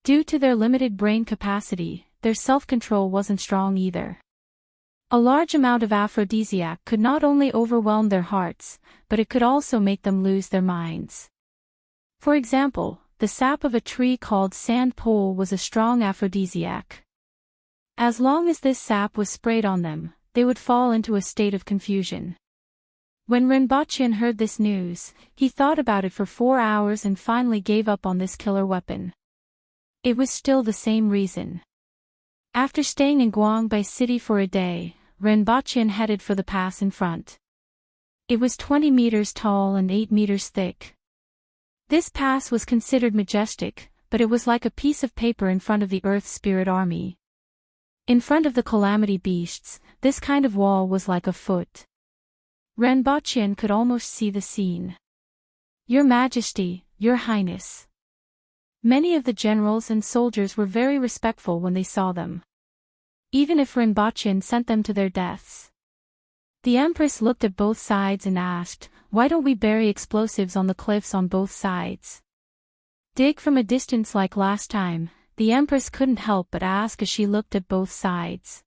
Due to their limited brain capacity, their self-control wasn't strong either. A large amount of aphrodisiac could not only overwhelm their hearts, but it could also make them lose their minds. For example, the sap of a tree called sand pole was a strong aphrodisiac. As long as this sap was sprayed on them, they would fall into a state of confusion. When Ren Baqin heard this news, he thought about it for 4 hours and finally gave up on this killer weapon. It was still the same reason. After staying in Guangbai City for a day, Ren Baqin headed for the pass in front. It was 20 meters tall and 8 meters thick. This pass was considered majestic, but it was like a piece of paper in front of the Earth Spirit Army. In front of the Calamity Beasts, this kind of wall was like a foot. Ren Baqin could almost see the scene. Your Majesty, Your Highness. Many of the generals and soldiers were very respectful when they saw them. Even if Ren Baqin sent them to their deaths. The Empress looked at both sides and asked, "Why don't we bury explosives on the cliffs on both sides?" Dig from a distance like last time, the Empress couldn't help but ask as she looked at both sides.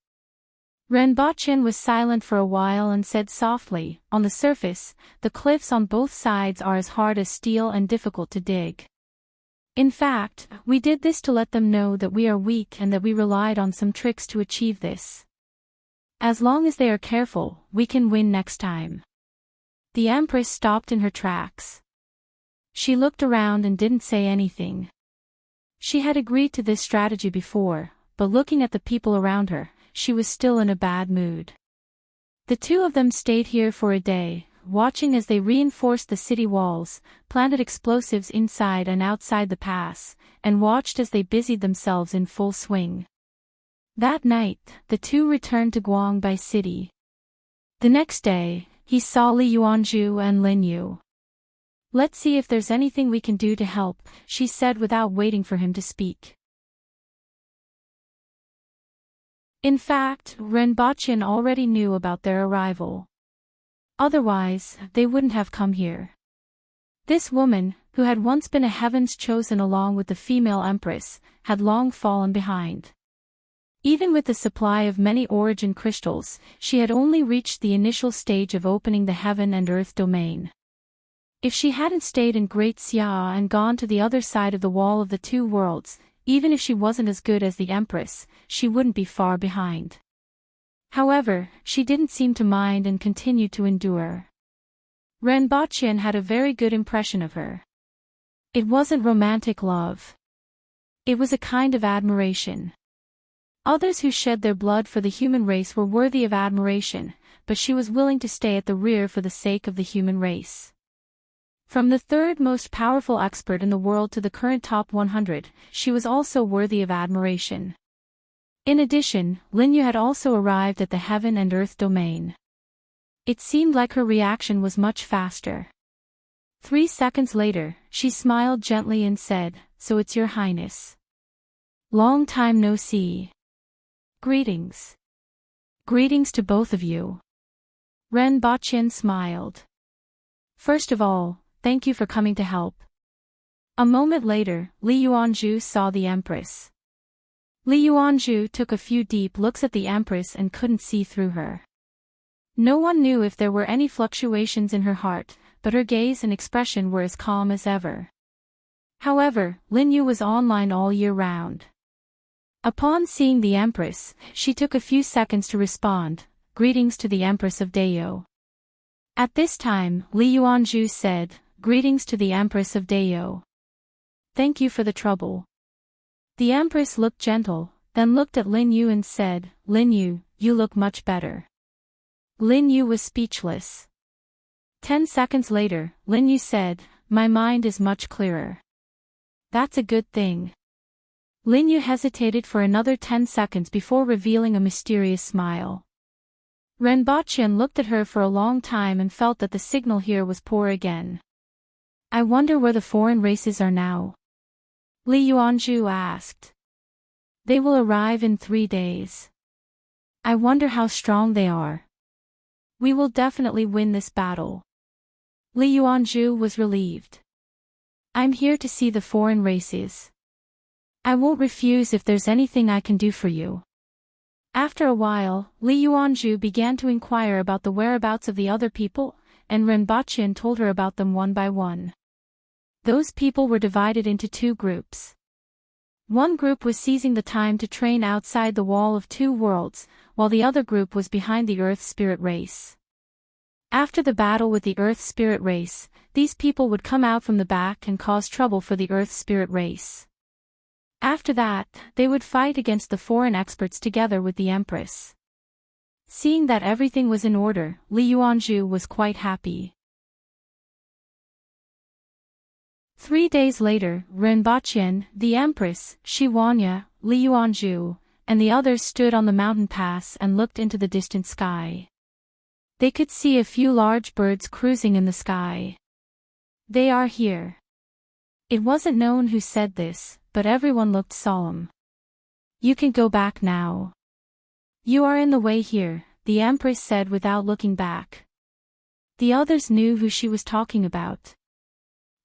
Ren Baqin was silent for a while and said softly, "On the surface, the cliffs on both sides are as hard as steel and difficult to dig. In fact, we did this to let them know that we are weak and that we relied on some tricks to achieve this. As long as they are careful, we can win next time." The Empress stopped in her tracks. She looked around and didn't say anything. She had agreed to this strategy before, but looking at the people around her, she was still in a bad mood. The two of them stayed here for a day, watching as they reinforced the city walls, planted explosives inside and outside the pass, and watched as they busied themselves in full swing. That night, the two returned to Guangbai City. The next day, he saw Li Yuanzhu and Lin Yu. "Let's see if there's anything we can do to help," she said without waiting for him to speak. In fact, Renbochin already knew about their arrival. Otherwise, they wouldn't have come here. This woman, who had once been a heaven's chosen along with the female Empress, had long fallen behind. Even with the supply of many origin crystals, she had only reached the initial stage of opening the heaven and earth domain. If she hadn't stayed in Great Xia and gone to the other side of the wall of the two worlds, even if she wasn't as good as the Empress, she wouldn't be far behind. However, she didn't seem to mind and continued to endure. Renbochin had a very good impression of her. It wasn't romantic love. It was a kind of admiration. Others who shed their blood for the human race were worthy of admiration, but she was willing to stay at the rear for the sake of the human race. From the third most powerful expert in the world to the current top 100, she was also worthy of admiration. In addition, Linyu had also arrived at the heaven and earth domain. It seemed like her reaction was much faster. 3 seconds later, she smiled gently and said, "So it's your highness. Long time no see. Greetings." "Greetings to both of you." Renbochin smiled. "First of all, thank you for coming to help." A moment later, Li Yuanzhu saw the Empress. Li Yuanzhu took a few deep looks at the Empress and couldn't see through her. No one knew if there were any fluctuations in her heart, but her gaze and expression were as calm as ever. However, Linyu was online all year round. Upon seeing the Empress, she took a few seconds to respond, "Greetings to the Empress of Dayo." At this time, Li Yuanzhu said, "Greetings to the Empress of Dayo. Thank you for the trouble." The Empress looked gentle, then looked at Linyu and said, "Linyu, you look much better." Linyu was speechless. 10 seconds later, Linyu said, "My mind is much clearer." "That's a good thing." Linyu hesitated for another 10 seconds before revealing a mysterious smile. Renbochin looked at her for a long time and felt that the signal here was poor again. "I wonder where the foreign races are now?" Li Yuanzhu asked. "They will arrive in 3 days. I wonder how strong they are. We will definitely win this battle." Li Yuanzhu was relieved. "I'm here to see the foreign races. I won't refuse if there's anything I can do for you." After a while, Li Yuanzhu began to inquire about the whereabouts of the other people, and Renbochin told her about them one by one. Those people were divided into 2 groups. One group was seizing the time to train outside the wall of 2 worlds, while the other group was behind the Earth Spirit race. After the battle with the Earth Spirit race, these people would come out from the back and cause trouble for the Earth Spirit race. After that, they would fight against the foreign experts together with the Empress. Seeing that everything was in order, Li Yuanzhu was quite happy. 3 days later, Renbochin, the Empress, Shiwanya, Li Yuanzhu, and the others stood on the mountain pass and looked into the distant sky. They could see a few large birds cruising in the sky. "They are here." It wasn't known who said this, but everyone looked solemn. "You can go back now. You are in the way here," the Empress said without looking back. The others knew who she was talking about.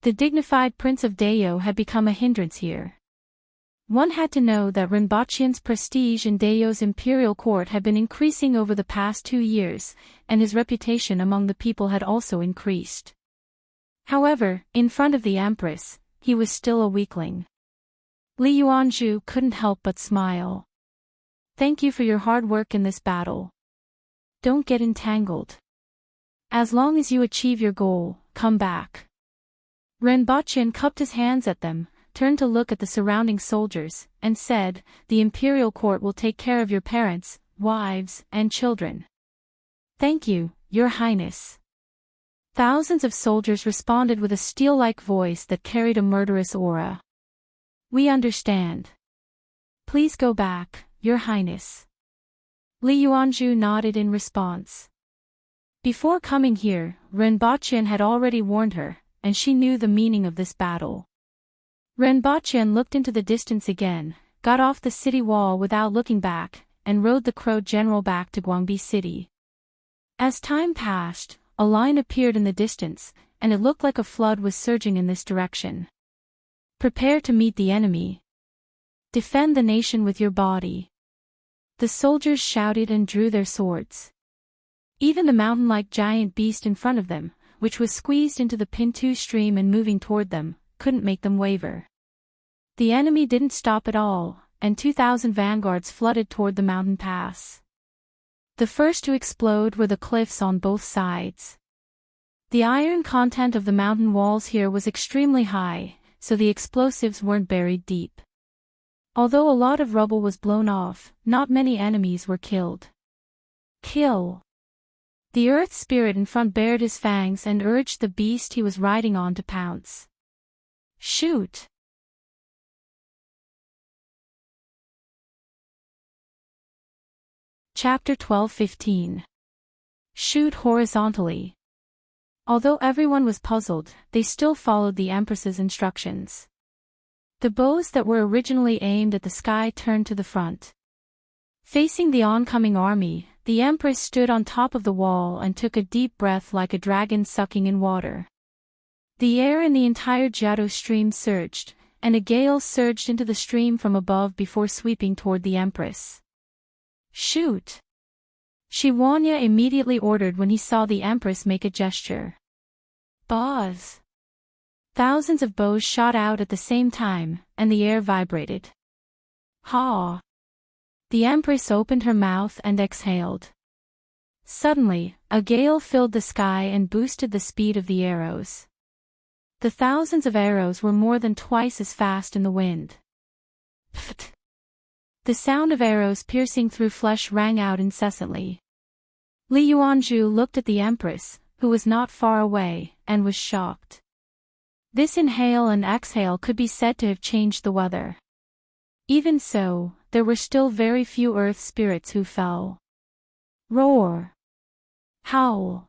The dignified Prince of Dayo had become a hindrance here. One had to know that Renbochin's prestige in Dayo's imperial court had been increasing over the past 2 years, and his reputation among the people had also increased. However, in front of the Empress, he was still a weakling. Li Yuanzhu couldn't help but smile. "Thank you for your hard work in this battle. Don't get entangled. As long as you achieve your goal, come back." Renbochin cupped his hands at them, turned to look at the surrounding soldiers, and said, "The imperial court will take care of your parents, wives, and children." "Thank you, Your Highness." Thousands of soldiers responded with a steel-like voice that carried a murderous aura. "We understand. Please go back, Your Highness." Li Yuanzhu nodded in response. Before coming here, Renbochin had already warned her, and she knew the meaning of this battle. Renbochin looked into the distance again, got off the city wall without looking back, and rode the Crow general back to Guangbi City. As time passed, a line appeared in the distance, and it looked like a flood was surging in this direction. Prepare to meet the enemy. Defend the nation with your body. The soldiers shouted and drew their swords. Even the mountain-like giant beast in front of them, which was squeezed into the Pintu stream and moving toward them, couldn't make them waver. The enemy didn't stop at all, and 2,000 vanguards flooded toward the mountain pass. The first to explode were the cliffs on both sides. The iron content of the mountain walls here was extremely high, so the explosives weren't buried deep. Although a lot of rubble was blown off, not many enemies were killed. Kill! The earth spirit in front bared his fangs and urged the beast he was riding on to pounce. Shoot! Chapter 12:15. Shoot horizontally. Although everyone was puzzled, they still followed the Empress's instructions. The bows that were originally aimed at the sky turned to the front. Facing the oncoming army, the Empress stood on top of the wall and took a deep breath like a dragon sucking in water. The air in the entire Jiatou stream surged, and a gale surged into the stream from above before sweeping toward the Empress. Shoot! Shi Huanya immediately ordered when he saw the Empress make a gesture. Buzz! Thousands of bows shot out at the same time, and the air vibrated. Ha! The Empress opened her mouth and exhaled. Suddenly, a gale filled the sky and boosted the speed of the arrows. The thousands of arrows were more than twice as fast in the wind. Pfft! The sound of arrows piercing through flesh rang out incessantly. Li Yuanzhu looked at the Empress, who was not far away, and was shocked. This inhale and exhale could be said to have changed the weather. Even so, there were still very few earth spirits who fell. Roar! Howl!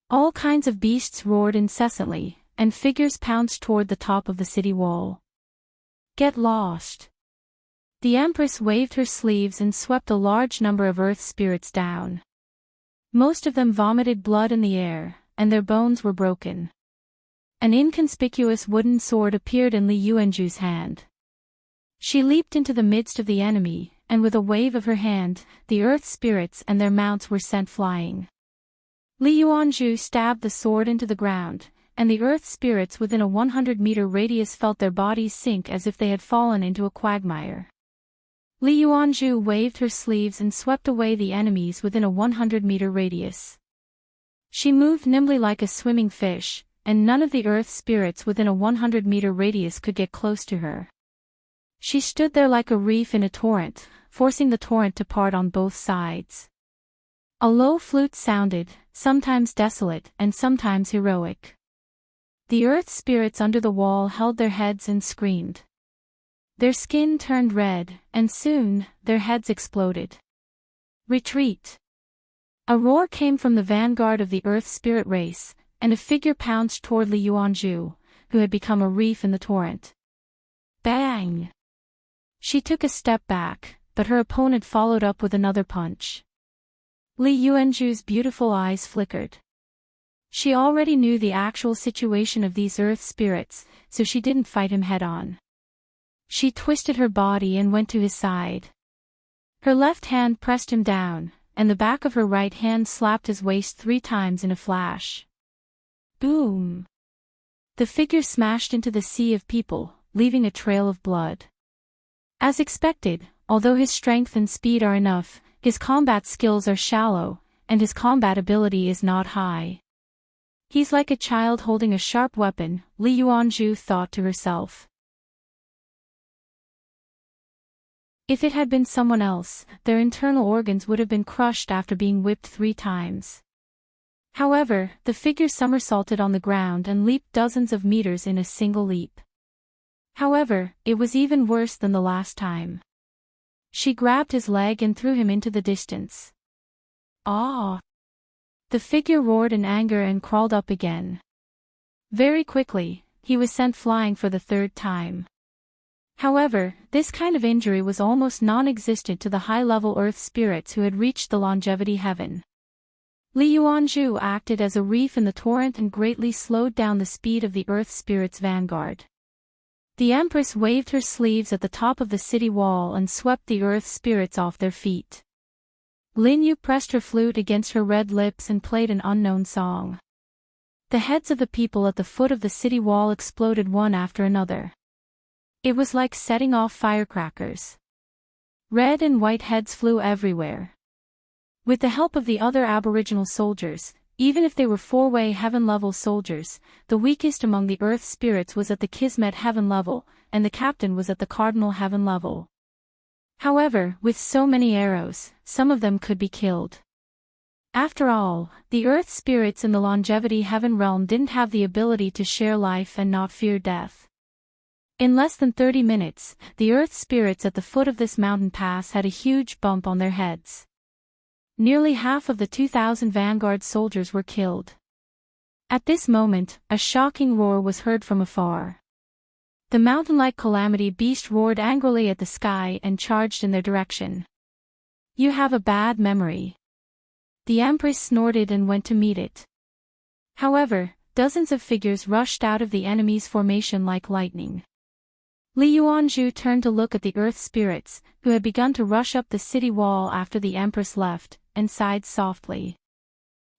All kinds of beasts roared incessantly, and figures pounced toward the top of the city wall. Get lost! The Empress waved her sleeves and swept a large number of earth spirits down. Most of them vomited blood in the air, and their bones were broken. An inconspicuous wooden sword appeared in Li Yuanzhu's hand. She leaped into the midst of the enemy, and with a wave of her hand, the earth spirits and their mounts were sent flying. Li Yuanzhu stabbed the sword into the ground, and the earth spirits within a 100-meter radius felt their bodies sink as if they had fallen into a quagmire. Li Yuanzhu waved her sleeves and swept away the enemies within a 100-meter radius. She moved nimbly like a swimming fish, and none of the earth spirits within a 100-meter radius could get close to her. She stood there like a reef in a torrent, forcing the torrent to part on both sides. A low flute sounded, sometimes desolate and sometimes heroic. The earth spirits under the wall held their heads and screamed. Their skin turned red, and soon, their heads exploded. Retreat! A roar came from the vanguard of the earth spirit race, and a figure pounced toward Li Yuanzhu, who had become a reef in the torrent. Bang! She took a step back, but her opponent followed up with another punch. Li Yuanzhu's beautiful eyes flickered. She already knew the actual situation of these earth spirits, so she didn't fight him head-on. She twisted her body and went to his side. Her left hand pressed him down, and the back of her right hand slapped his waist 3 times in a flash. Boom! The figure smashed into the sea of people, leaving a trail of blood. As expected, although his strength and speed are enough, his combat skills are shallow, and his combat ability is not high. He's like a child holding a sharp weapon, Li Yuanzhu thought to herself. If it had been someone else, their internal organs would have been crushed after being whipped 3 times. However, the figure somersaulted on the ground and leaped dozens of meters in a single leap. However, it was even worse than the last time. She grabbed his leg and threw him into the distance. Ah! The figure roared in anger and crawled up again. Very quickly, he was sent flying for the 3rd time. However, this kind of injury was almost non-existent to the high-level earth spirits who had reached the longevity heaven. Li Yuanzhu acted as a reef in the torrent and greatly slowed down the speed of the earth spirit's vanguard. The Empress waved her sleeves at the top of the city wall and swept the earth spirits off their feet. Lin Yu pressed her flute against her red lips and played an unknown song. The heads of the people at the foot of the city wall exploded one after another. It was like setting off firecrackers. Red and white heads flew everywhere. With the help of the other Aboriginal soldiers, even if they were four-way heaven-level soldiers, the weakest among the earth spirits was at the Kismet heaven level, and the captain was at the cardinal heaven level. However, with so many arrows, some of them could be killed. After all, the earth spirits in the longevity heaven realm didn't have the ability to share life and not fear death. In less than 30 minutes, the earth spirits at the foot of this mountain pass had a huge bump on their heads. Nearly half of the 2,000 vanguard soldiers were killed. At this moment, a shocking roar was heard from afar. The mountain-like calamity beast roared angrily at the sky and charged in their direction. "You have a bad memory." The Empress snorted and went to meet it. However, dozens of figures rushed out of the enemy's formation like lightning. Li Yuanzhu turned to look at the earth spirits, who had begun to rush up the city wall after the Empress left, and sighed softly.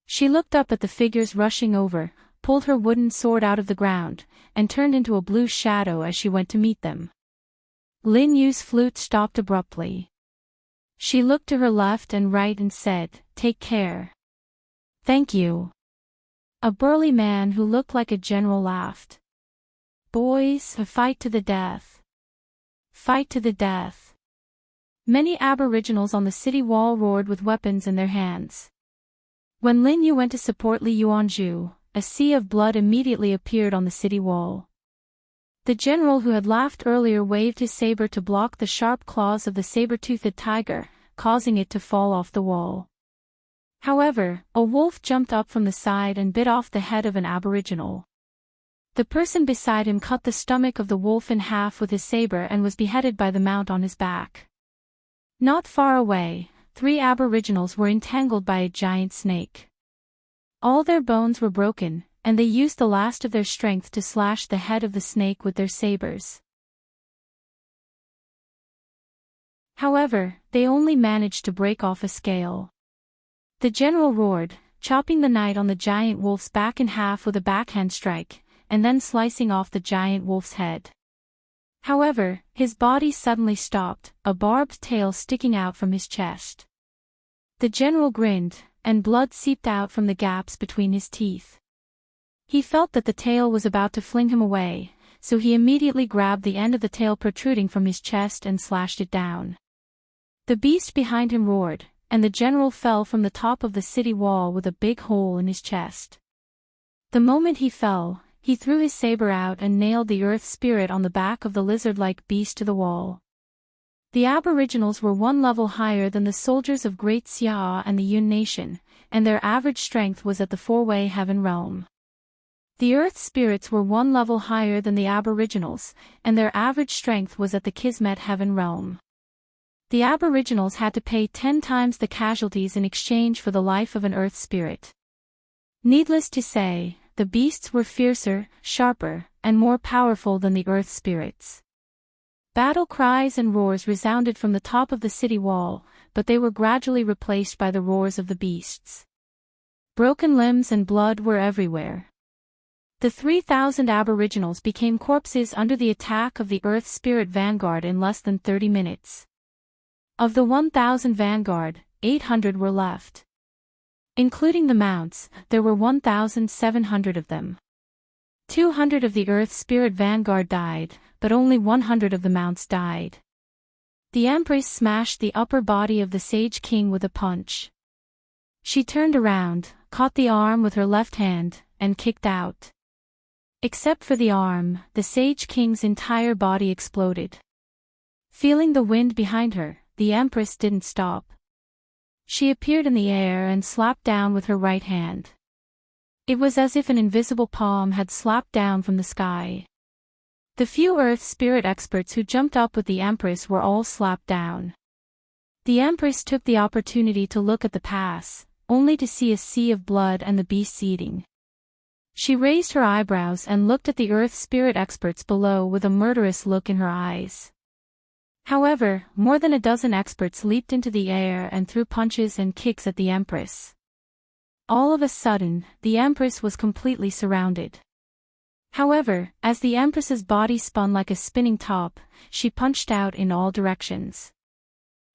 She looked up at the figures rushing over, pulled her wooden sword out of the ground, and turned into a blue shadow as she went to meet them. Lin Yu's flute stopped abruptly. She looked to her left and right and said, "Take care." "Thank you." A burly man who looked like a general laughed. "Boys, a fight to the death. Fight to the death." Many Aboriginals on the city wall roared with weapons in their hands. When Lin Yu went to support Li Yuanzhu, a sea of blood immediately appeared on the city wall. The general who had laughed earlier waved his saber to block the sharp claws of the saber-toothed tiger, causing it to fall off the wall. However, a wolf jumped up from the side and bit off the head of an Aboriginal. The person beside him cut the stomach of the wolf in half with his saber and was beheaded by the mount on his back. Not far away, 3 Aboriginals were entangled by a giant snake. All their bones were broken, and they used the last of their strength to slash the head of the snake with their sabers. However, they only managed to break off a scale. The general roared, chopping the knight on the giant wolf's back in half with a backhand strike, and then slicing off the giant wolf's head. However, his body suddenly stopped, a barbed tail sticking out from his chest. The general grinned, and blood seeped out from the gaps between his teeth. He felt that the tail was about to fling him away, so he immediately grabbed the end of the tail protruding from his chest and slashed it down. The beast behind him roared, and the general fell from the top of the city wall with a big hole in his chest. The moment he fell, he threw his saber out and nailed the earth spirit on the back of the lizard-like beast to the wall. The Aboriginals were one level higher than the soldiers of Great Xia and the Yun Nation, and their average strength was at the four-way heaven realm. The earth spirits were one level higher than the Aboriginals, and their average strength was at the Kismet heaven realm. The Aboriginals had to pay 10 times the casualties in exchange for the life of an earth spirit. Needless to say, the beasts were fiercer, sharper, and more powerful than the earth spirits. Battle cries and roars resounded from the top of the city wall, but they were gradually replaced by the roars of the beasts. Broken limbs and blood were everywhere. The 3,000 Aboriginals became corpses under the attack of the earth spirit vanguard in less than 30 minutes. Of the 1,000 vanguard, 800 were left. Including the mounts, there were 1,700 of them. 200 of the Earth Spirit Vanguard died, but only 100 of the mounts died. The Empress smashed the upper body of the Sage King with a punch. She turned around, caught the arm with her left hand, and kicked out. Except for the arm, the Sage King's entire body exploded. Feeling the wind behind her, the Empress didn't stop. She appeared in the air and slapped down with her right hand. It was as if an invisible palm had slapped down from the sky. The few Earth spirit experts who jumped up with the Empress were all slapped down. The Empress took the opportunity to look at the pass, only to see a sea of blood and the beasts eating. She raised her eyebrows and looked at the Earth spirit experts below with a murderous look in her eyes. However, more than a dozen experts leaped into the air and threw punches and kicks at the Empress. All of a sudden, the Empress was completely surrounded. However, as the Empress's body spun like a spinning top, she punched out in all directions.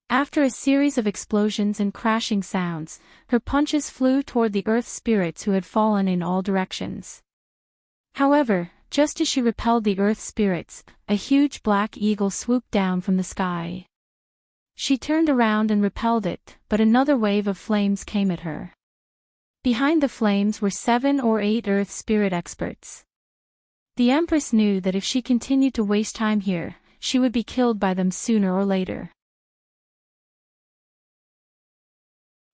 After a series of explosions and crashing sounds, her punches flew toward the Earth spirits who had fallen in all directions. However, just as she repelled the Earth spirits, a huge black eagle swooped down from the sky. She turned around and repelled it, but another wave of flames came at her. Behind the flames were 7 or 8 Earth spirit experts. The Empress knew that if she continued to waste time here, she would be killed by them sooner or later.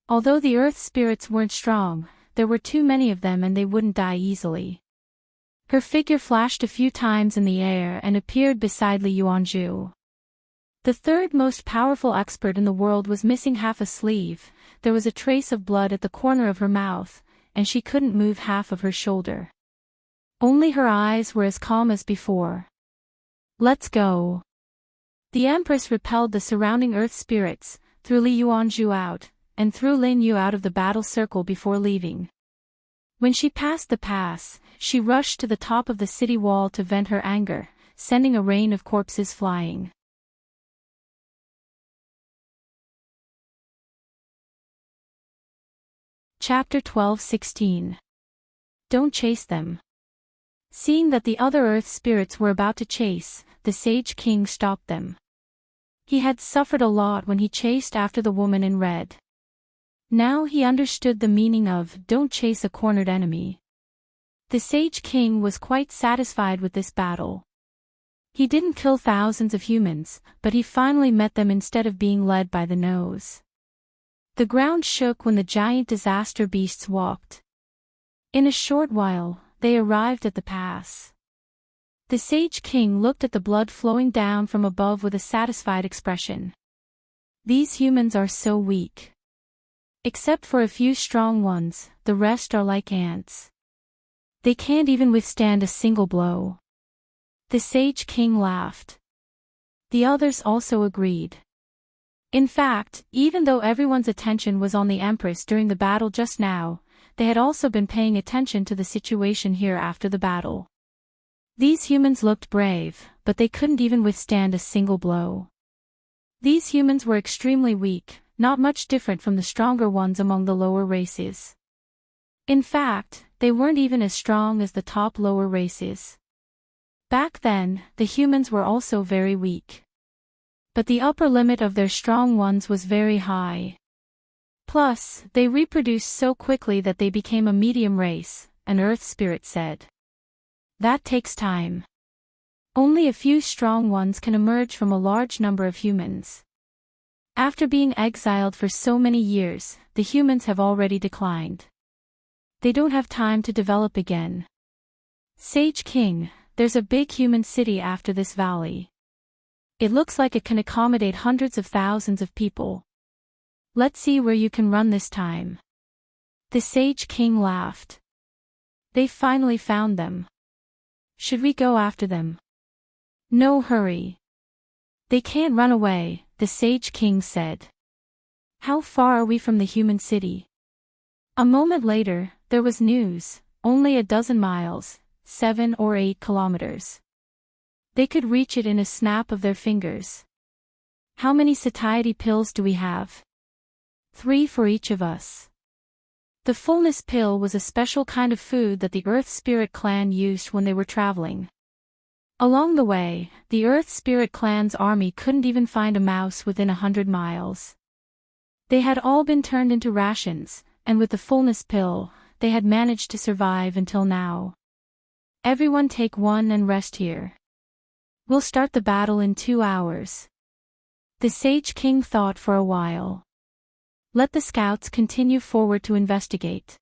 Although the Earth spirits weren't strong, there were too many of them and they wouldn't die easily. Her figure flashed a few times in the air and appeared beside Li Yuanzhu. The third most powerful expert in the world was missing half a sleeve, there was a trace of blood at the corner of her mouth, and she couldn't move half of her shoulder. Only her eyes were as calm as before. Let's go. The Empress repelled the surrounding Earth spirits, threw Li Yuanzhu out, and threw Lin Yu out of the battle circle before leaving. When she passed the pass, she rushed to the top of the city wall to vent her anger, sending a rain of corpses flying. Chapter 12:16. Don't chase them. Seeing that the other Earth spirits were about to chase, the Sage King stopped them. He had suffered a lot when he chased after the woman in red. Now he understood the meaning of "don't chase a cornered enemy." The Sage King was quite satisfied with this battle. He didn't kill thousands of humans, but he finally met them instead of being led by the nose. The ground shook when the giant disaster beasts walked. In a short while, they arrived at the pass. The Sage King looked at the blood flowing down from above with a satisfied expression. These humans are so weak. Except for a few strong ones, the rest are like ants. They can't even withstand a single blow. The Sage King laughed. The others also agreed. In fact, even though everyone's attention was on the Empress during the battle just now, they had also been paying attention to the situation here after the battle. These humans looked brave, but they couldn't even withstand a single blow. These humans were extremely weak, not much different from the stronger ones among the lower races. In fact, they weren't even as strong as the top lower races. Back then, the humans were also very weak. But the upper limit of their strong ones was very high. Plus, they reproduced so quickly that they became a medium race, an Earth spirit said. That takes time. Only a few strong ones can emerge from a large number of humans. After being exiled for so many years, the humans have already declined. They don't have time to develop again. Sage King, there's a big human city after this valley. It looks like it can accommodate hundreds of thousands of people. Let's see where you can run this time. The Sage King laughed. They finally found them. Should we go after them? No hurry. They can't run away, the Sage King said. How far are we from the human city? A moment later, there was news, only a dozen miles, 7 or 8 kilometers. They could reach it in a snap of their fingers. How many satiety pills do we have? 3 for each of us. The fullness pill was a special kind of food that the Earth Spirit Clan used when they were traveling. Along the way, the Earth Spirit Clan's army couldn't even find a mouse within 100 miles. They had all been turned into rations, and with the fullness pill, they had managed to survive until now. Everyone take one and rest here. We'll start the battle in 2 hours. The Sage King thought for a while. Let the scouts continue forward to investigate.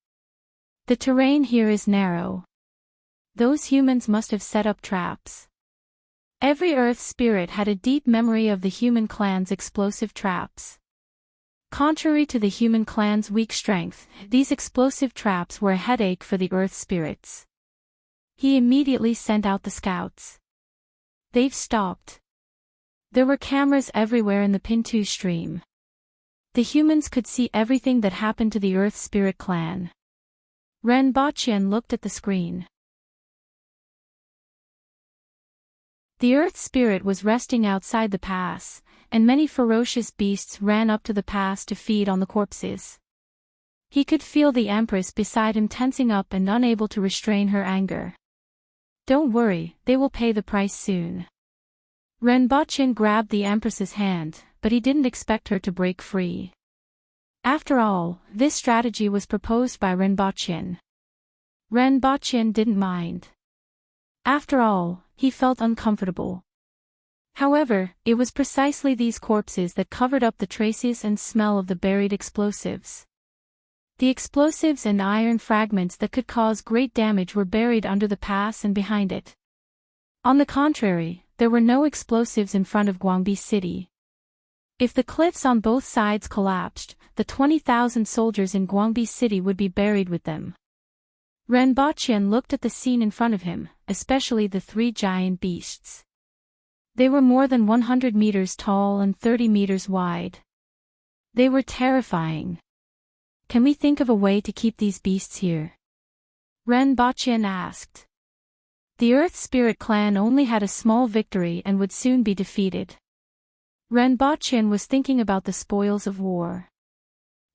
The terrain here is narrow. Those humans must have set up traps. Every Earth spirit had a deep memory of the human clan's explosive traps. Contrary to the human clan's weak strength, these explosive traps were a headache for the Earth spirits. He immediately sent out the scouts. They've stopped. There were cameras everywhere in the Pintu stream. The humans could see everything that happened to the Earth Spirit clan. Renbachien looked at the screen. The Earth Spirit was resting outside the pass, and many ferocious beasts ran up to the pass to feed on the corpses. He could feel the Empress beside him tensing up and unable to restrain her anger. Don't worry, they will pay the price soon. Renbachien grabbed the Empress's hand, but he didn't expect her to break free. After all, this strategy was proposed by Renbachien. Renbachien didn't mind. After all, he felt uncomfortable. However, it was precisely these corpses that covered up the traces and smell of the buried explosives. The explosives and iron fragments that could cause great damage were buried under the pass and behind it. On the contrary, there were no explosives in front of Guangbi City. If the cliffs on both sides collapsed, the 20,000 soldiers in Guangbi City would be buried with them. Renbachien looked at the scene in front of him, especially the three giant beasts. They were more than 100 meters tall and 30 meters wide. They were terrifying. Can we think of a way to keep these beasts here? Renbachien asked. The Earth Spirit clan only had a small victory and would soon be defeated. Renbachien was thinking about the spoils of war.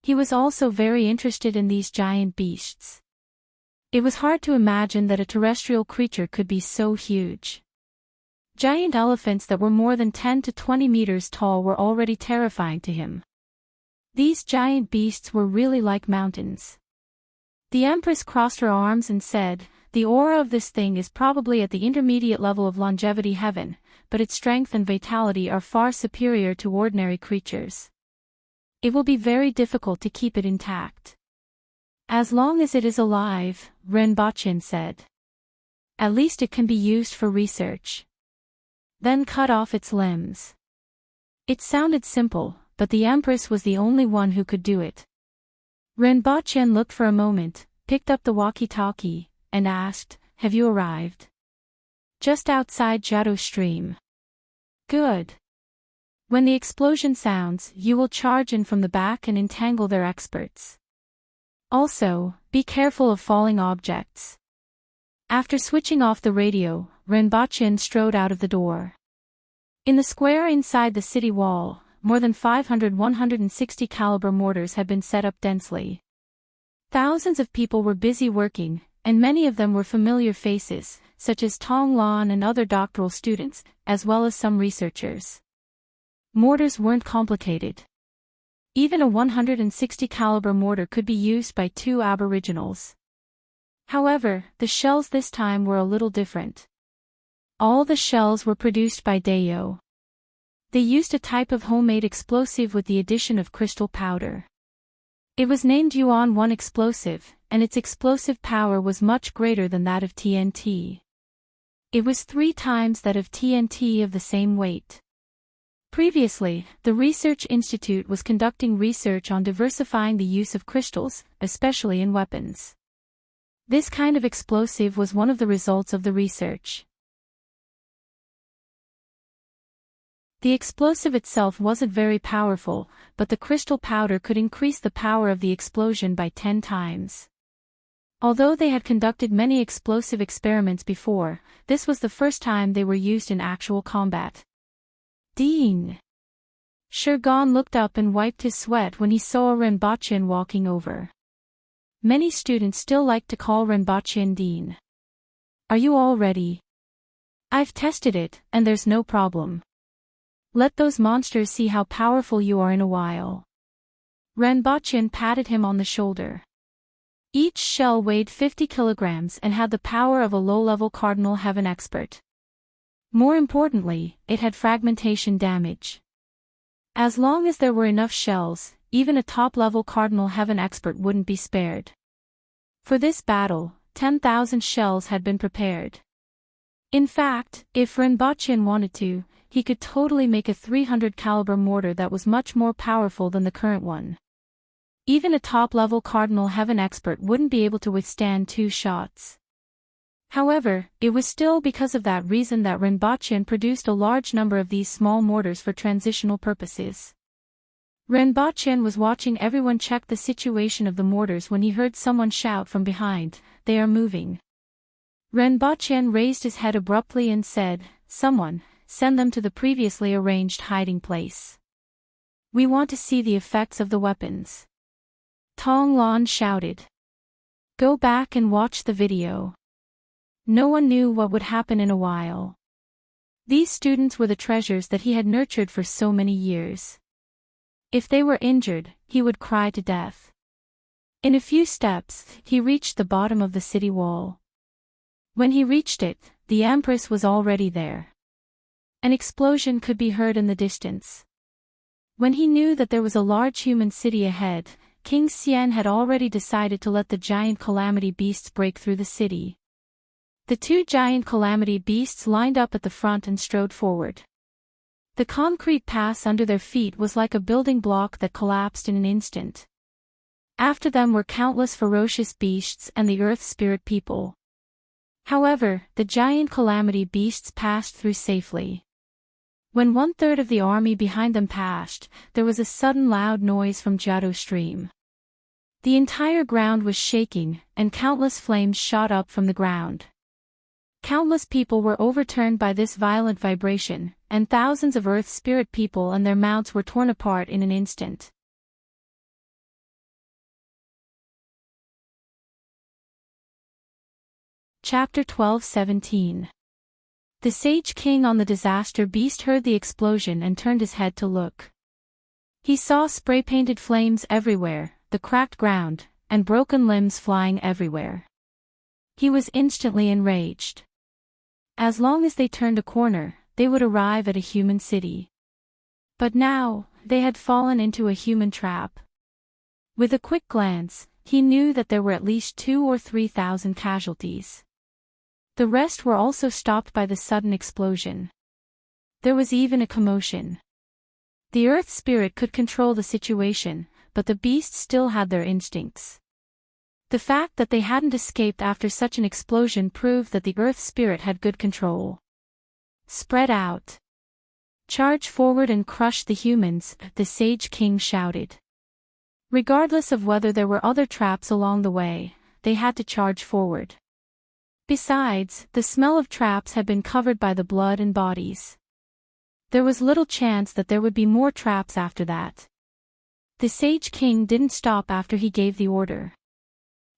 He was also very interested in these giant beasts. It was hard to imagine that a terrestrial creature could be so huge. Giant elephants that were more than 10 to 20 meters tall were already terrifying to him. These giant beasts were really like mountains. The Empress crossed her arms and said, "The aura of this thing is probably at the intermediate level of longevity heaven, but its strength and vitality are far superior to ordinary creatures. It will be very difficult to keep it intact." "As long as it is alive," Renbachien said. "At least it can be used for research." Then cut off its limbs. It sounded simple, but the Empress was the only one who could do it. Renbachien looked for a moment, picked up the walkie-talkie, and asked, "Have you arrived?" "Just outside Jiatou Stream." "Good. When the explosion sounds, you will charge in from the back and entangle their experts. Also, be careful of falling objects." After switching off the radio, Renbachien strode out of the door. In the square inside the city wall, more than 500 160 caliber mortars had been set up densely. Thousands of people were busy working, and many of them were familiar faces, such as Tong Lan and other doctoral students, as well as some researchers. Mortars weren't complicated. Even a 160 caliber mortar could be used by 2 aboriginals. However, the shells this time were a little different. All the shells were produced by Dayo. They used a type of homemade explosive with the addition of crystal powder. It was named Yuan 1 explosive, and its explosive power was much greater than that of TNT. It was 3 times that of TNT of the same weight. Previously, the Research Institute was conducting research on diversifying the use of crystals, especially in weapons. This kind of explosive was one of the results of the research. The explosive itself wasn't very powerful, but the crystal powder could increase the power of the explosion by 10 times. Although they had conducted many explosive experiments before, this was the first time they were used in actual combat. Ding! Shurgan looked up and wiped his sweat when he saw Renbachien walking over. Many students still like to call Renbachien Dean. "Are you all ready?" "I've tested it, and there's no problem. Let those monsters see how powerful you are in a while." Renbachien patted him on the shoulder. Each shell weighed 50 kilograms and had the power of a low-level Cardinal Heaven expert. More importantly, it had fragmentation damage. As long as there were enough shells, even a top-level Cardinal Heaven expert wouldn't be spared. For this battle, 10,000 shells had been prepared. In fact, if Rinpoche wanted to, he could totally make a 300 caliber mortar that was much more powerful than the current one. Even a top-level Cardinal Heaven expert wouldn't be able to withstand 2 shots. However, it was still because of that reason that Rinpoche produced a large number of these small mortars for transitional purposes. Rinpoche was watching everyone check the situation of the mortars when he heard someone shout from behind, "They are moving." Rinpoche raised his head abruptly and said, "Someone, send them to the previously arranged hiding place. We want to see the effects of the weapons." Tong Lan shouted. "Go back and watch the video." No one knew what would happen in a while. These students were the treasures that he had nurtured for so many years. If they were injured, he would cry to death. In a few steps, he reached the bottom of the city wall. When he reached it, the Empress was already there. An explosion could be heard in the distance. When he knew that there was a large human city ahead, King Xian had already decided to let the giant calamity beasts break through the city. The 2 giant calamity beasts lined up at the front and strode forward. The concrete pass under their feet was like a building block that collapsed in an instant. After them were countless ferocious beasts and the earth spirit people. However, the giant calamity beasts passed through safely. When 1/3 of the army behind them passed, there was a sudden loud noise from Jiado Stream. The entire ground was shaking, and countless flames shot up from the ground. Countless people were overturned by this violent vibration, and thousands of earth spirit people and their mounts were torn apart in an instant. Chapter 12:17. The Sage King on the Disaster Beast heard the explosion and turned his head to look. He saw spray-painted flames everywhere, the cracked ground, and broken limbs flying everywhere. He was instantly enraged. As long as they turned a corner, they would arrive at a human city. But now, they had fallen into a human trap. With a quick glance, he knew that there were at least 2,000 or 3,000 casualties. The rest were also stopped by the sudden explosion. There was even a commotion. The Earth Spirit could control the situation, but the beasts still had their instincts. The fact that they hadn't escaped after such an explosion proved that the Earth Spirit had good control. "Spread out. Charge forward and crush the humans," the Sage King shouted. Regardless of whether there were other traps along the way, they had to charge forward. Besides, the smell of traps had been covered by the blood and bodies. There was little chance that there would be more traps after that. The Sage King didn't stop after he gave the order.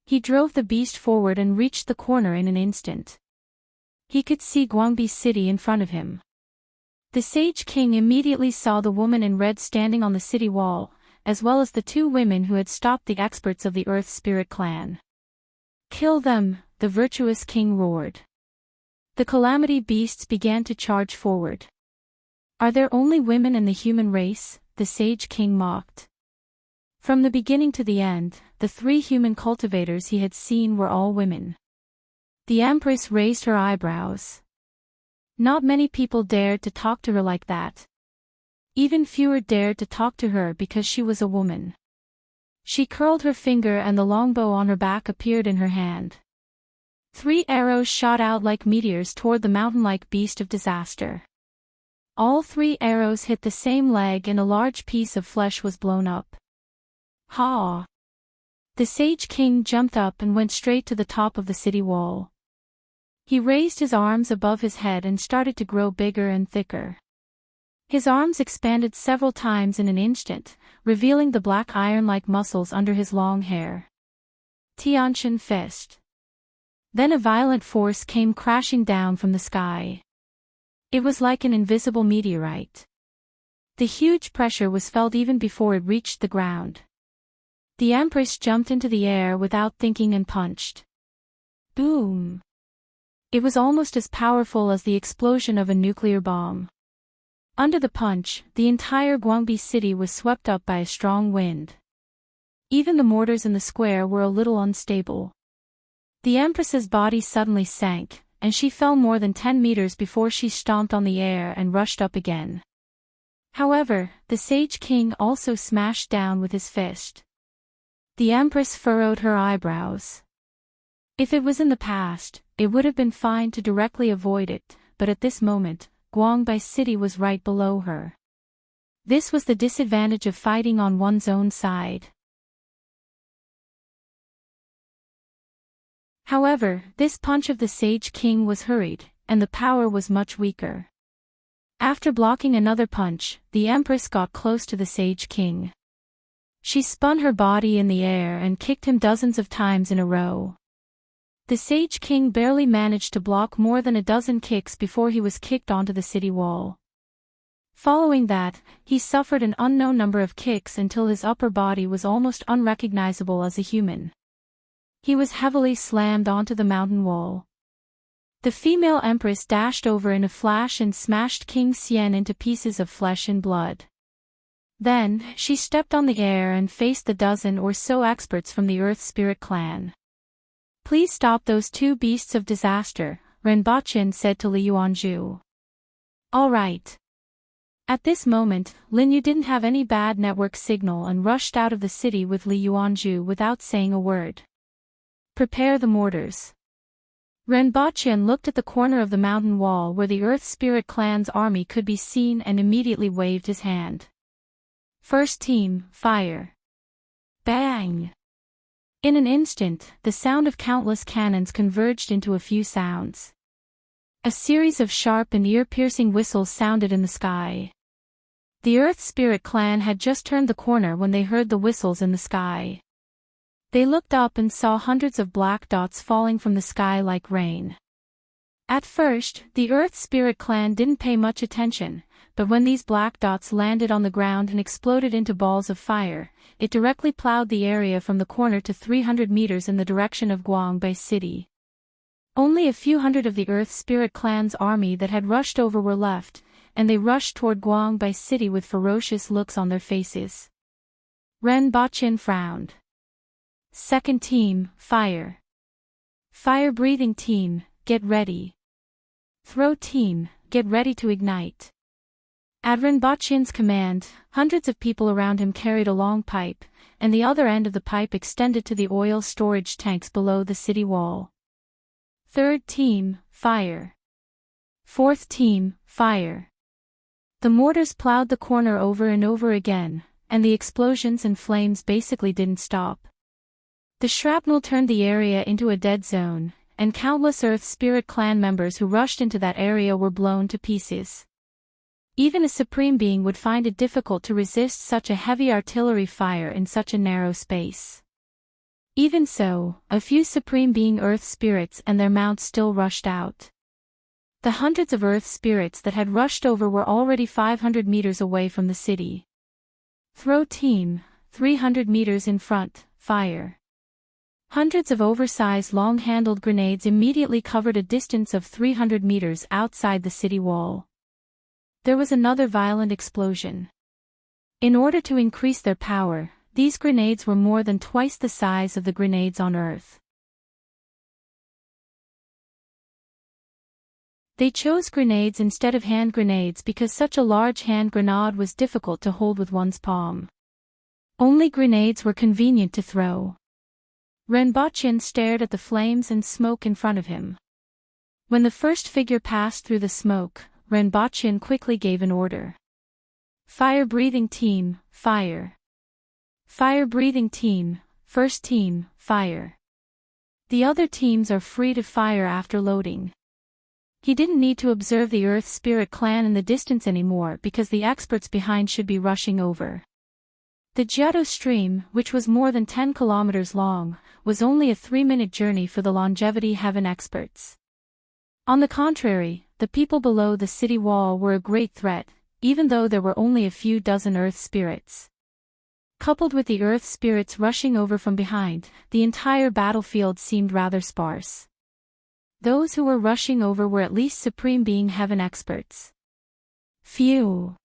He drove the beast forward and reached the corner in an instant. He could see Guangbi City in front of him. The Sage King immediately saw the woman in red standing on the city wall, as well as the 2 women who had stopped the experts of the Earth Spirit clan. "Kill them," the virtuous king roared. The calamity beasts began to charge forward. "Are there only women in the human race?" the Sage King mocked. From the beginning to the end, the 3 human cultivators he had seen were all women. The Empress raised her eyebrows. Not many people dared to talk to her like that. Even fewer dared to talk to her because she was a woman. She curled her finger and the longbow on her back appeared in her hand. 3 arrows shot out like meteors toward the mountain-like beast of disaster. All 3 arrows hit the same leg and a large piece of flesh was blown up. Ha! The Sage King jumped up and went straight to the top of the city wall. He raised his arms above his head and started to grow bigger and thicker. His arms expanded several times in an instant, revealing the black iron-like muscles under his long hair. Tianshan fist. Then a violent force came crashing down from the sky. It was like an invisible meteorite. The huge pressure was felt even before it reached the ground. The Empress jumped into the air without thinking and punched. Boom! It was almost as powerful as the explosion of a nuclear bomb. Under the punch, the entire Guangbi city was swept up by a strong wind. Even the mortars in the square were a little unstable. The Empress's body suddenly sank, and she fell more than 10 meters before she stomped on the air and rushed up again. However, the Sage King also smashed down with his fist. The Empress furrowed her eyebrows. If it was in the past, it would have been fine to directly avoid it, but at this moment, Guangbai City was right below her. This was the disadvantage of fighting on one's own side. However, this punch of the Sage King was hurried, and the power was much weaker. After blocking another punch, the Empress got close to the Sage King. She spun her body in the air and kicked him dozens of times in a row. The Sage King barely managed to block more than a dozen kicks before he was kicked onto the city wall. Following that, he suffered an unknown number of kicks until his upper body was almost unrecognizable as a human. He was heavily slammed onto the mountain wall. The female Empress dashed over in a flash and smashed King Xian into pieces of flesh and blood. Then, she stepped on the air and faced the dozen or so experts from the Earth Spirit clan. "Please stop those two beasts of disaster," Renbachin said to Li Yuanzhu. "All right." At this moment, Lin Yu didn't have any bad network signal and rushed out of the city with Li Yuanzhu without saying a word. "Prepare the mortars." Renbachin looked at the corner of the mountain wall where the Earth Spirit clan's army could be seen and immediately waved his hand. "First team, fire." Bang! In an instant, the sound of countless cannons converged into a few sounds. A series of sharp and ear-piercing whistles sounded in the sky. The Earth Spirit clan had just turned the corner when they heard the whistles in the sky. They looked up and saw hundreds of black dots falling from the sky like rain. At first, the Earth Spirit clan didn't pay much attention, but when these black dots landed on the ground and exploded into balls of fire, it directly plowed the area from the corner to 300 meters in the direction of Guangbei City. Only a few hundred of the Earth Spirit clan's army that had rushed over were left, and they rushed toward Guangbei City with ferocious looks on their faces. Renbachin frowned. "Second team, fire. Fire-breathing team, get ready. Throw team, get ready to ignite." At Renbachin's command, hundreds of people around him carried a long pipe, and the other end of the pipe extended to the oil storage tanks below the city wall. "Third team, fire. Fourth team, fire." The mortars plowed the corner over and over again, and the explosions and flames basically didn't stop. The shrapnel turned the area into a dead zone, and countless Earth Spirit clan members who rushed into that area were blown to pieces. Even a supreme being would find it difficult to resist such a heavy artillery fire in such a narrow space. Even so, a few supreme being Earth spirits and their mounts still rushed out. The hundreds of Earth spirits that had rushed over were already 500 meters away from the city. "Throw team, 300 meters in front, fire." Hundreds of oversized long-handled grenades immediately covered a distance of 300 meters outside the city wall. There was another violent explosion. In order to increase their power, these grenades were more than twice the size of the grenades on Earth. They chose grenades instead of hand grenades because such a large hand grenade was difficult to hold with one's palm. Only grenades were convenient to throw. Renbachin stared at the flames and smoke in front of him. When the first figure passed through the smoke, Renbachin quickly gave an order. "Fire-breathing team, fire. Fire-breathing team, first team, fire. The other teams are free to fire after loading." He didn't need to observe the Earth Spirit clan in the distance anymore because the experts behind should be rushing over. The Jiato stream, which was more than 10 kilometers long, was only a 3-minute journey for the longevity heaven experts. On the contrary, the people below the city wall were a great threat, even though there were only a few dozen Earth spirits. Coupled with the Earth spirits rushing over from behind, the entire battlefield seemed rather sparse. Those who were rushing over were at least Supreme Being Heaven experts. Phew!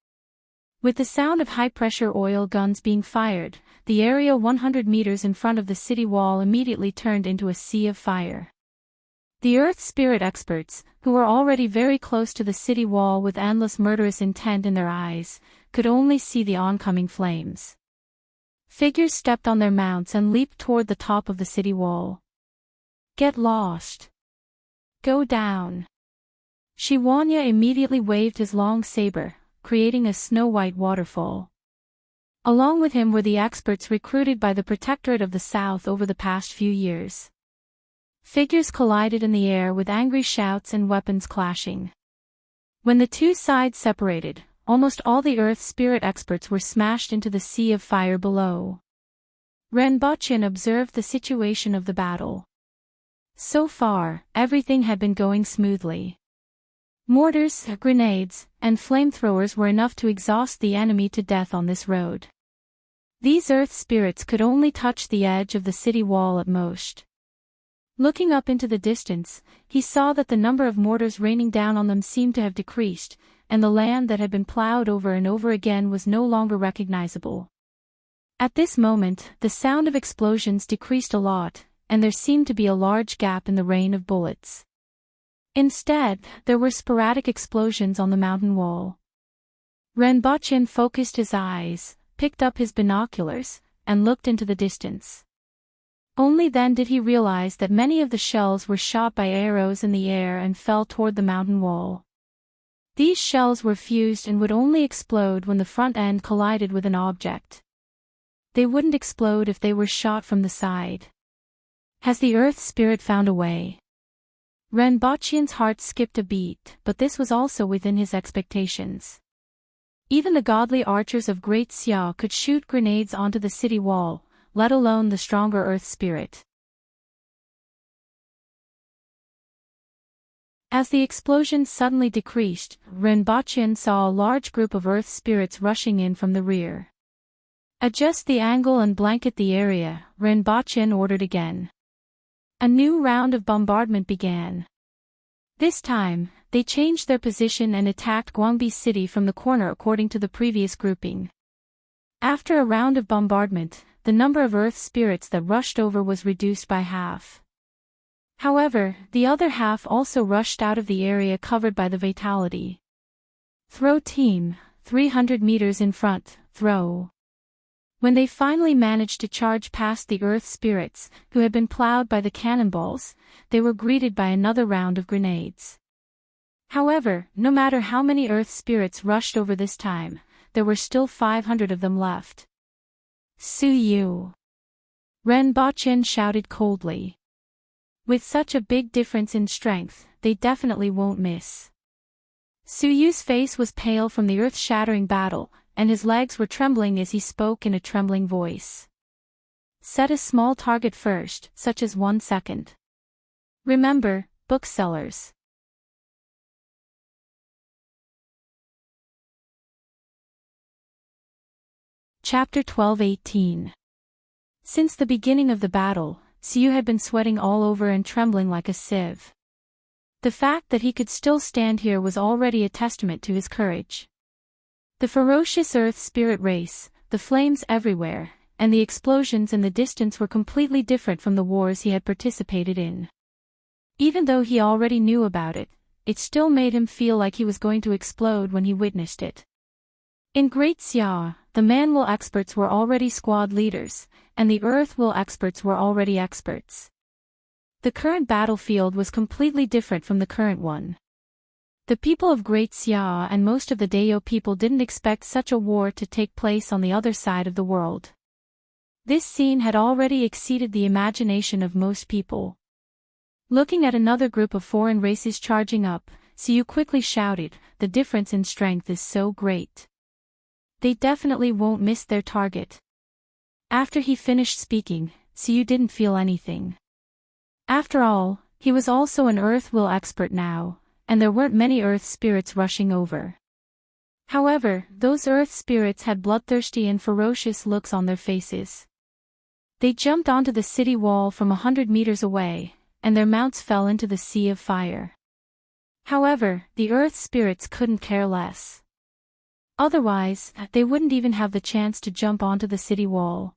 With the sound of high-pressure oil guns being fired, the area 100 meters in front of the city wall immediately turned into a sea of fire. The Earth Spirit experts, who were already very close to the city wall with endless murderous intent in their eyes, could only see the oncoming flames. Figures stepped on their mounts and leaped toward the top of the city wall. Get lost. Go down. Shiwanya immediately waved his long saber, creating a snow-white waterfall. Along with him were the experts recruited by the Protectorate of the South over the past few years. Figures collided in the air with angry shouts and weapons clashing. When the two sides separated, almost all the Earth Spirit experts were smashed into the sea of fire below. Renbochin observed the situation of the battle. So far, everything had been going smoothly. Mortars, grenades, and flamethrowers were enough to exhaust the enemy to death on this road. These Earth Spirits could only touch the edge of the city wall at most. Looking up into the distance, he saw that the number of mortars raining down on them seemed to have decreased, and the land that had been plowed over and over again was no longer recognizable. At this moment, the sound of explosions decreased a lot, and there seemed to be a large gap in the rain of bullets. Instead, there were sporadic explosions on the mountain wall. Renbochin focused his eyes, picked up his binoculars, and looked into the distance. Only then did he realize that many of the shells were shot by arrows in the air and fell toward the mountain wall. These shells were fused and would only explode when the front end collided with an object. They wouldn't explode if they were shot from the side. Has the Earth Spirit found a way? Renbochin's heart skipped a beat, but this was also within his expectations. Even the godly archers of Great Xia could shoot grenades onto the city wall, let alone the stronger Earth Spirit. As the explosion suddenly decreased, Renbochin saw a large group of Earth Spirits rushing in from the rear. Adjust the angle and blanket the area, Renbochin ordered again. A new round of bombardment began. This time, they changed their position and attacked Guangbi City from the corner according to the previous grouping. After a round of bombardment, the number of Earth Spirits that rushed over was reduced by half. However, the other half also rushed out of the area covered by the fatality. Throw team, 300 meters in front, throw. When they finally managed to charge past the Earth Spirits, who had been plowed by the cannonballs, they were greeted by another round of grenades. However, no matter how many Earth Spirits rushed over this time, there were still 500 of them left. Suyu! Renbochin shouted coldly. With such a big difference in strength, they definitely won't miss. Suyu's face was pale from the earth-shattering battle, and his legs were trembling as he spoke in a trembling voice. Set a small target first, such as 1 second. Remember, booksellers. Chapter 12:18. Since the beginning of the battle, Suyu had been sweating all over and trembling like a sieve. The fact that he could still stand here was already a testament to his courage. The ferocious Earth Spirit race, the flames everywhere, and the explosions in the distance were completely different from the wars he had participated in. Even though he already knew about it, it still made him feel like he was going to explode when he witnessed it. In Great Xia, the Man-Will experts were already squad leaders, and the Earth-Will experts were already experts. The current battlefield was completely different from the current one. The people of Great Xia and most of the Dayo people didn't expect such a war to take place on the other side of the world. This scene had already exceeded the imagination of most people. Looking at another group of foreign races charging up, Suyu quickly shouted, "The difference in strength is so great. They definitely won't miss their target." After he finished speaking, Suyu didn't feel anything. After all, he was also an Earth-Will expert now, and there weren't many Earth Spirits rushing over. However, those Earth Spirits had bloodthirsty and ferocious looks on their faces. They jumped onto the city wall from 100 meters away, and their mounts fell into the sea of fire. However, the Earth Spirits couldn't care less. Otherwise, they wouldn't even have the chance to jump onto the city wall.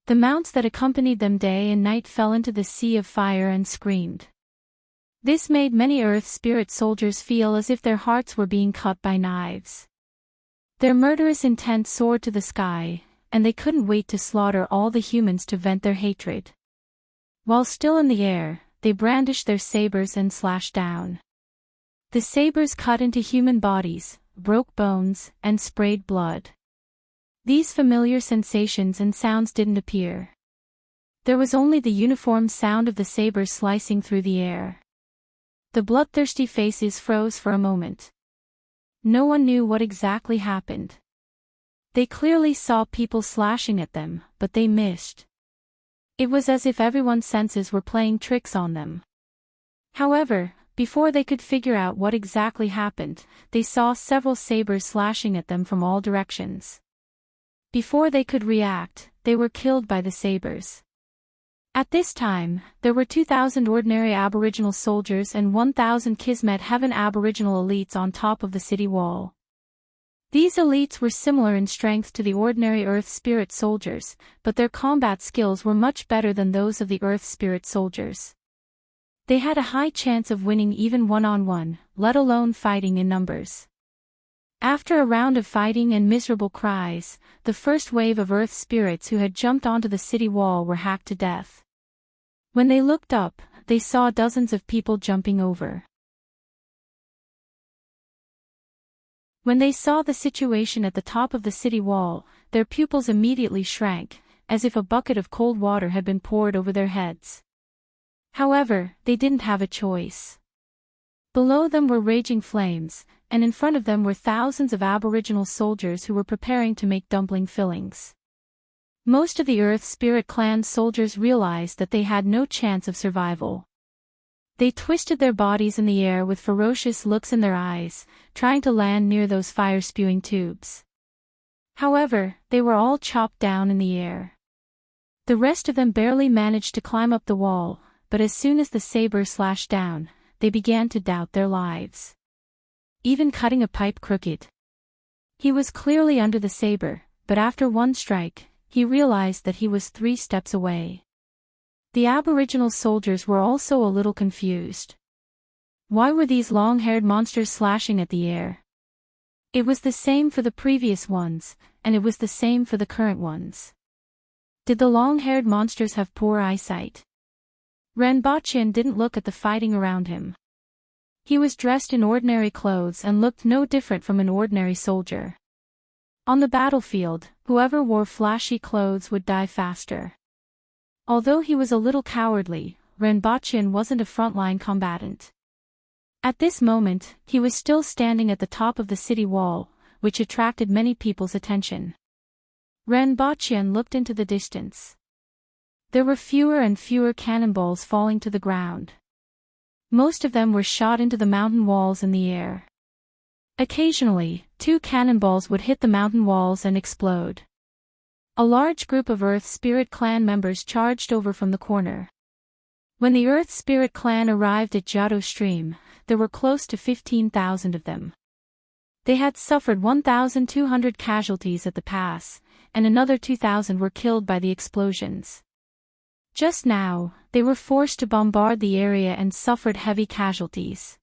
The mounts that accompanied them day and night fell into the sea of fire and screamed. This made many Earth Spirit soldiers feel as if their hearts were being cut by knives. Their murderous intent soared to the sky, and they couldn't wait to slaughter all the humans to vent their hatred. While still in the air, they brandished their sabers and slashed down. The sabers cut into human bodies, broke bones, and sprayed blood. These familiar sensations and sounds didn't appear. There was only the uniform sound of the sabers slicing through the air. The bloodthirsty faces froze for a moment. No one knew what exactly happened. They clearly saw people slashing at them, but they missed. It was as if everyone's senses were playing tricks on them. However, before they could figure out what exactly happened, they saw several sabers slashing at them from all directions. Before they could react, they were killed by the sabers. At this time, there were 2,000 ordinary Aboriginal soldiers and 1,000 Kismet Heaven Aboriginal elites on top of the city wall. These elites were similar in strength to the ordinary Earth Spirit soldiers, but their combat skills were much better than those of the Earth Spirit soldiers. They had a high chance of winning even one-on-one, let alone fighting in numbers. After a round of fighting and miserable cries, the first wave of Earth Spirits who had jumped onto the city wall were hacked to death. When they looked up, they saw dozens of people jumping over. When they saw the situation at the top of the city wall, their pupils immediately shrank, as if a bucket of cold water had been poured over their heads. However, they didn't have a choice. Below them were raging flames, and in front of them were thousands of Aboriginal soldiers who were preparing to make dumpling fillings. Most of the Earth Spirit Clan soldiers realized that they had no chance of survival. They twisted their bodies in the air with ferocious looks in their eyes, trying to land near those fire-spewing tubes. However, they were all chopped down in the air. The rest of them barely managed to climb up the wall, but as soon as the saber slashed down, they began to doubt their lives. Even cutting a pipe crooked. He was clearly under the saber, but after one strike, he realized that he was 3 steps away. The Aboriginal soldiers were also a little confused. Why were these long-haired monsters slashing at the air? It was the same for the previous ones, and it was the same for the current ones. Did the long-haired monsters have poor eyesight? Renbotchian didn't look at the fighting around him. He was dressed in ordinary clothes and looked no different from an ordinary soldier. On the battlefield, whoever wore flashy clothes would die faster. Although he was a little cowardly, Renbotchian wasn't a frontline combatant. At this moment, he was still standing at the top of the city wall, which attracted many people's attention. Renbotchian looked into the distance. There were fewer and fewer cannonballs falling to the ground. Most of them were shot into the mountain walls in the air. Occasionally, 2 cannonballs would hit the mountain walls and explode. A large group of Earth Spirit Clan members charged over from the corner. When the Earth Spirit Clan arrived at Giotto Stream, there were close to 15,000 of them. They had suffered 1,200 casualties at the pass, and another 2,000 were killed by the explosions. Just now, they were forced to bombard the area and suffered heavy casualties.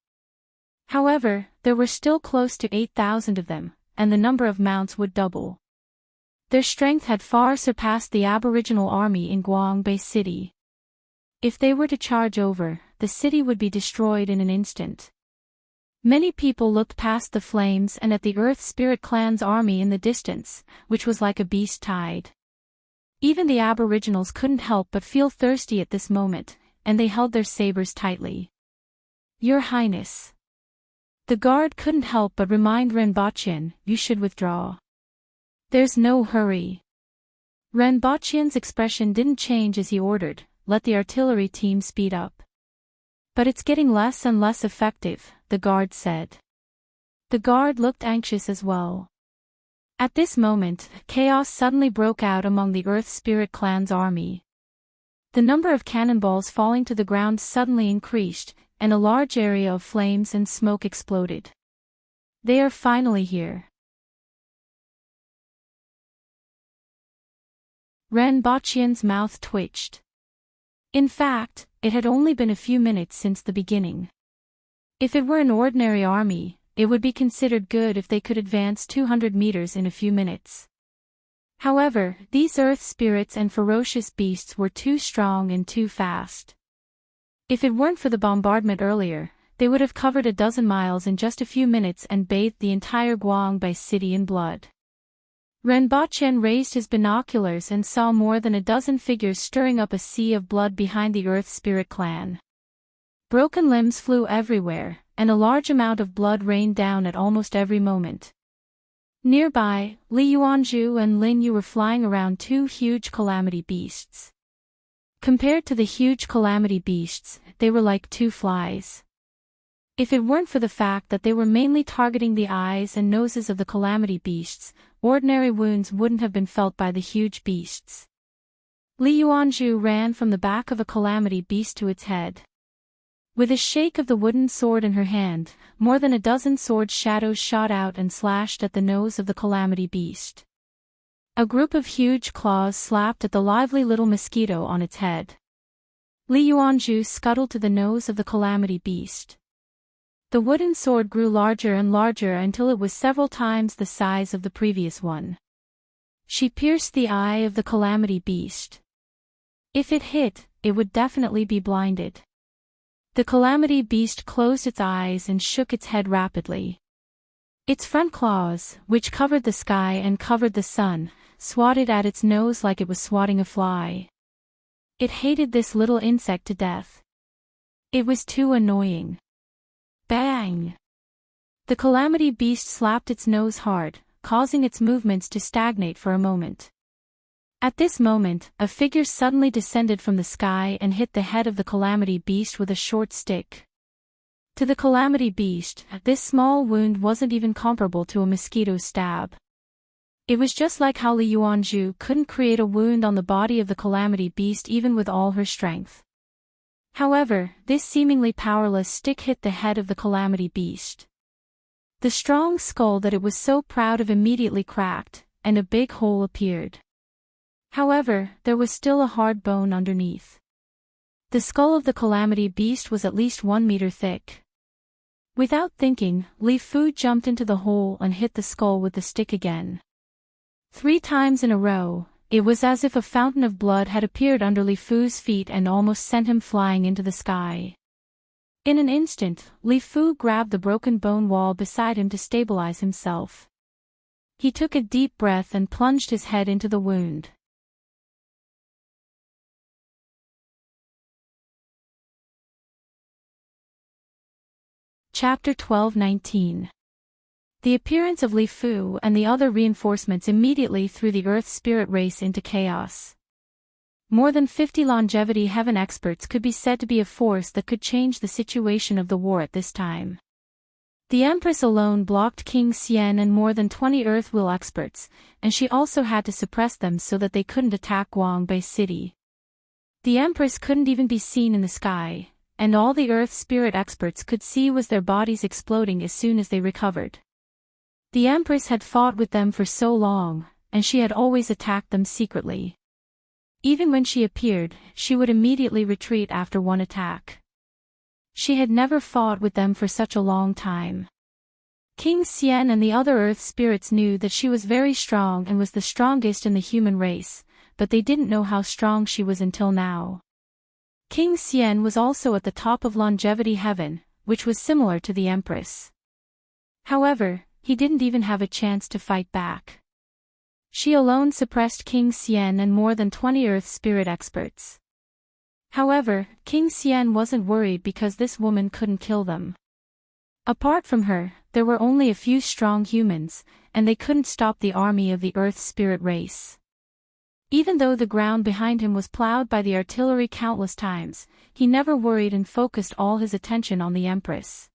However, there were still close to 8,000 of them, and the number of mounts would double. Their strength had far surpassed the Aboriginal army in Guang Bay City. If they were to charge over, the city would be destroyed in an instant. Many people looked past the flames and at the Earth Spirit Clan's army in the distance, which was like a beast tide. Even the Aboriginals couldn't help but feel thirsty at this moment, and they held their sabers tightly. Your Highness. The guard couldn't help but remind Renbotchian, you should withdraw. There's no hurry. Renbotchian's expression didn't change as he ordered, let the artillery team speed up. But it's getting less and less effective, the guard said. The guard looked anxious as well. At this moment, chaos suddenly broke out among the Earth Spirit Clan's army. The number of cannonballs falling to the ground suddenly increased, and a large area of flames and smoke exploded. They are finally here. Renbotchian's mouth twitched. In fact, it had only been a few minutes since the beginning. If it were an ordinary army, it would be considered good if they could advance 200 meters in a few minutes. However, these earth spirits and ferocious beasts were too strong and too fast. If it weren't for the bombardment earlier, they would have covered a dozen miles in just a few minutes and bathed the entire Guangbei city in blood. Renbaqian raised his binoculars and saw more than a dozen figures stirring up a sea of blood behind the Earth Spirit clan. Broken limbs flew everywhere, and a large amount of blood rained down at almost every moment. Nearby, Li Yuanzhu and Lin Yu were flying around two huge calamity beasts. Compared to the huge calamity beasts, they were like two flies. If it weren't for the fact that they were mainly targeting the eyes and noses of the calamity beasts, ordinary wounds wouldn't have been felt by the huge beasts. Li Yuanzhu ran from the back of a calamity beast to its head. With a shake of the wooden sword in her hand, more than a dozen sword shadows shot out and slashed at the nose of the calamity beast. A group of huge claws slapped at the lively little mosquito on its head. Li Yuanzhu scuttled to the nose of the calamity beast. The wooden sword grew larger and larger until it was several times the size of the previous one. She pierced the eye of the calamity beast. If it hit, it would definitely be blinded. The calamity beast closed its eyes and shook its head rapidly. Its front claws, which covered the sky and covered the sun, swatted at its nose like it was swatting a fly. It hated this little insect to death. It was too annoying. Bang! The calamity beast slapped its nose hard, causing its movements to stagnate for a moment. At this moment, a figure suddenly descended from the sky and hit the head of the calamity beast with a short stick. To the calamity beast, this small wound wasn't even comparable to a mosquito's stab. It was just like how Li Yuanzhu couldn't create a wound on the body of the calamity beast even with all her strength. However, this seemingly powerless stick hit the head of the calamity beast. The strong skull that it was so proud of immediately cracked, and a big hole appeared. However, there was still a hard bone underneath. The skull of the calamity beast was at least 1 meter thick. Without thinking, Li Fu jumped into the hole and hit the skull with the stick again. 3 times in a row, it was as if a fountain of blood had appeared under Li Fu's feet and almost sent him flying into the sky. In an instant, Li Fu grabbed the broken bone wall beside him to stabilize himself. He took a deep breath and plunged his head into the wound. Chapter 12:19. The appearance of Li Fu and the other reinforcements immediately threw the Earth Spirit race into chaos. More than 50 longevity heaven experts could be said to be a force that could change the situation of the war at this time. The Empress alone blocked King Xian and more than 20 Earth Will experts, and she also had to suppress them so that they couldn't attack Guangbei City. The Empress couldn't even be seen in the sky, and all the Earth Spirit experts could see was their bodies exploding as soon as they recovered. The Empress had fought with them for so long, and she had always attacked them secretly. Even when she appeared, she would immediately retreat after one attack. She had never fought with them for such a long time. King Xian and the other Earth Spirits knew that she was very strong and was the strongest in the human race, but they didn't know how strong she was until now. King Xian was also at the top of longevity heaven, which was similar to the Empress. However, he didn't even have a chance to fight back. She alone suppressed King Xian and more than 20 Earth Spirit experts. However, King Xian wasn't worried because this woman couldn't kill them. Apart from her, there were only a few strong humans, and they couldn't stop the army of the Earth Spirit race. Even though the ground behind him was plowed by the artillery countless times, he never worried and focused all his attention on the Empress.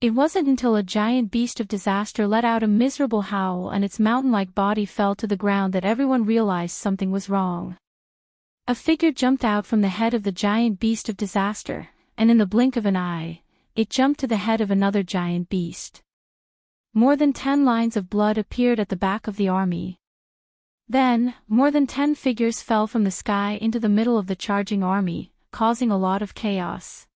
It wasn't until a giant beast of disaster let out a miserable howl and its mountain-like body fell to the ground that everyone realized something was wrong. A figure jumped out from the head of the giant beast of disaster, and in the blink of an eye, it jumped to the head of another giant beast. More than 10 lines of blood appeared at the back of the army. Then, more than 10 figures fell from the sky into the middle of the charging army, causing a lot of chaos.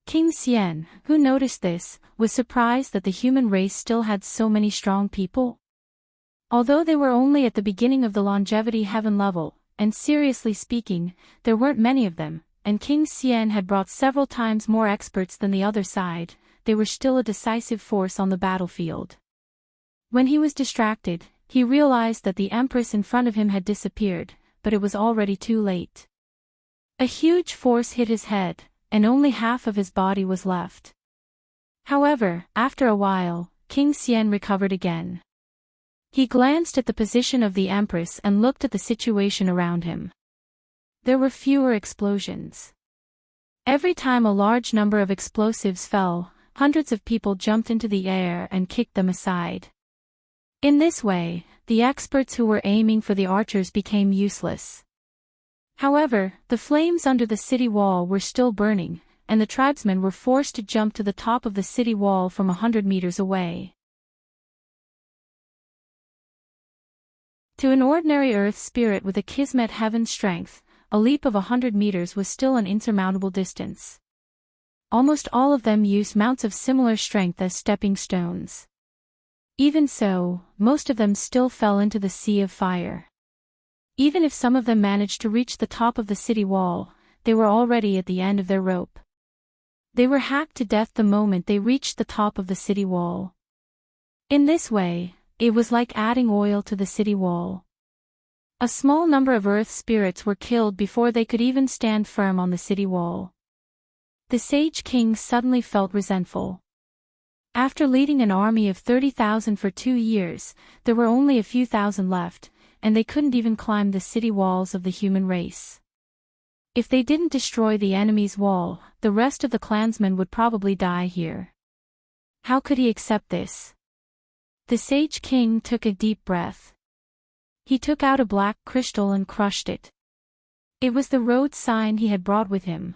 King Xian, who noticed this, was surprised that the human race still had so many strong people. Although they were only at the beginning of the longevity heaven level, and seriously speaking, there weren't many of them, and King Xian had brought several times more experts than the other side, they were still a decisive force on the battlefield. When he was distracted, he realized that the Empress in front of him had disappeared, but it was already too late. A huge force hit his head, and only half of his body was left. However, after a while, King Xian recovered again. He glanced at the position of the Empress and looked at the situation around him. There were fewer explosions. Every time a large number of explosives fell, hundreds of people jumped into the air and kicked them aside. In this way, the experts who were aiming for the archers became useless. However, the flames under the city wall were still burning, and the tribesmen were forced to jump to the top of the city wall from 100 meters away. To an ordinary earth spirit with a Kismet heaven strength, a leap of 100 meters was still an insurmountable distance. Almost all of them used mounts of similar strength as stepping stones. Even so, most of them still fell into the sea of fire. Even if some of them managed to reach the top of the city wall, they were already at the end of their rope. They were hacked to death the moment they reached the top of the city wall. In this way, it was like adding oil to the city wall. A small number of earth spirits were killed before they could even stand firm on the city wall. The Sage King suddenly felt resentful. After leading an army of 30,000 for 2 years, there were only a few thousand left, and they couldn't even climb the city walls of the human race. If they didn't destroy the enemy's wall, the rest of the clansmen would probably die here. How could he accept this? The Sage King took a deep breath. He took out a black crystal and crushed it. It was the road sign he had brought with him.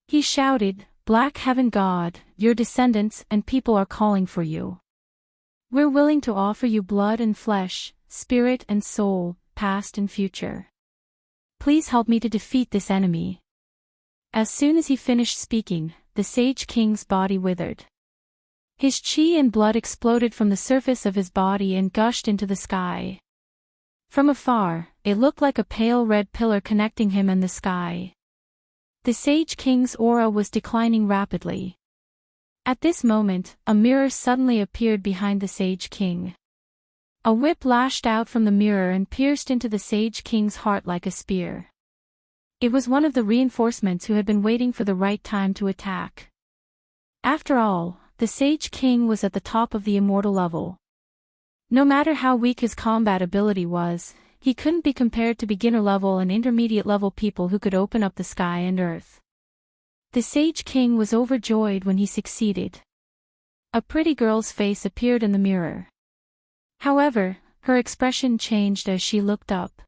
He shouted, "Black Heaven God, your descendants and people are calling for you. We're willing to offer you blood and flesh, spirit and soul, past and future. Please help me to defeat this enemy." As soon as he finished speaking, the Sage King's body withered. His chi and blood exploded from the surface of his body and gushed into the sky. From afar, it looked like a pale red pillar connecting him and the sky. The Sage King's aura was declining rapidly. At this moment, a mirror suddenly appeared behind the Sage King. A whip lashed out from the mirror and pierced into the Sage King's heart like a spear. It was one of the reinforcements who had been waiting for the right time to attack. After all, the Sage King was at the top of the immortal level. No matter how weak his combat ability was, he couldn't be compared to beginner-level and intermediate-level people who could open up the sky and earth. The Sage King was overjoyed when he succeeded. A pretty girl's face appeared in the mirror. However, her expression changed as she looked up.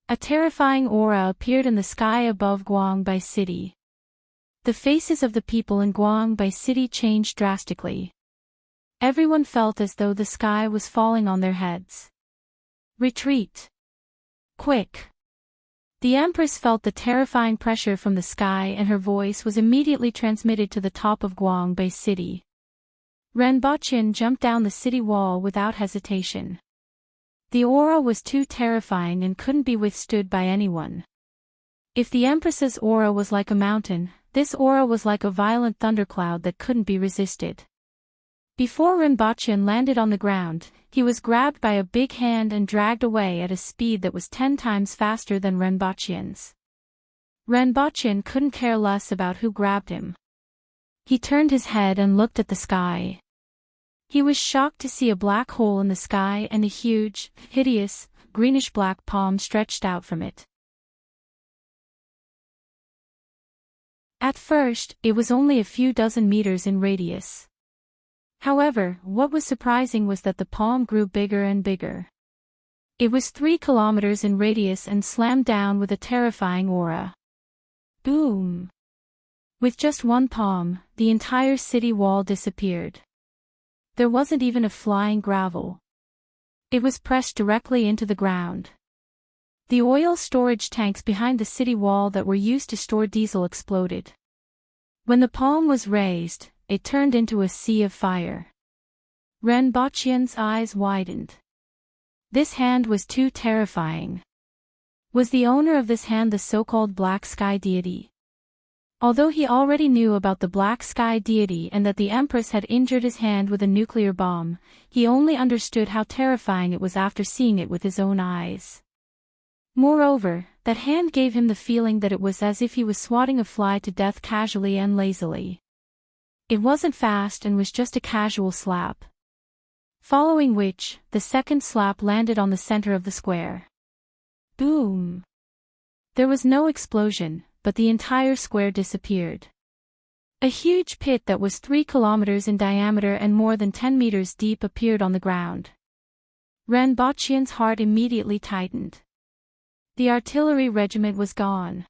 A terrifying aura appeared in the sky above Guangbai City. The faces of the people in Guangbai City changed drastically. Everyone felt as though the sky was falling on their heads. Retreat! Quick! The Empress felt the terrifying pressure from the sky and her voice was immediately transmitted to the top of Guangbai City. Renbaqian jumped down the city wall without hesitation. The aura was too terrifying and couldn't be withstood by anyone. If the Empress's aura was like a mountain, this aura was like a violent thundercloud that couldn't be resisted. Before Renbaqian landed on the ground, he was grabbed by a big hand and dragged away at a speed that was 10 times faster than Renbaqian's. Renbaqian couldn't care less about who grabbed him. He turned his head and looked at the sky. He was shocked to see a black hole in the sky and a huge, hideous, greenish-black palm stretched out from it. At first, it was only a few dozen meters in radius. However, what was surprising was that the palm grew bigger and bigger. It was 3 kilometers in radius and slammed down with a terrifying aura. Boom! With just one palm, the entire city wall disappeared. There wasn't even a flying gravel. It was pressed directly into the ground. The oil storage tanks behind the city wall that were used to store diesel exploded. When the palm was raised, it turned into a sea of fire. Renbochen's eyes widened. This hand was too terrifying. Was the owner of this hand the so-called Black Sky deity? Although he already knew about the Black Sky deity and that the Empress had injured his hand with a nuclear bomb, he only understood how terrifying it was after seeing it with his own eyes. Moreover, that hand gave him the feeling that it was as if he was swatting a fly to death casually and lazily. It wasn't fast and was just a casual slap. Following which, the second slap landed on the center of the square. Boom! There was no explosion, but the entire square disappeared. A huge pit that was 3 kilometers in diameter and more than 10 meters deep appeared on the ground. Renbochen's heart immediately tightened. The artillery regiment was gone.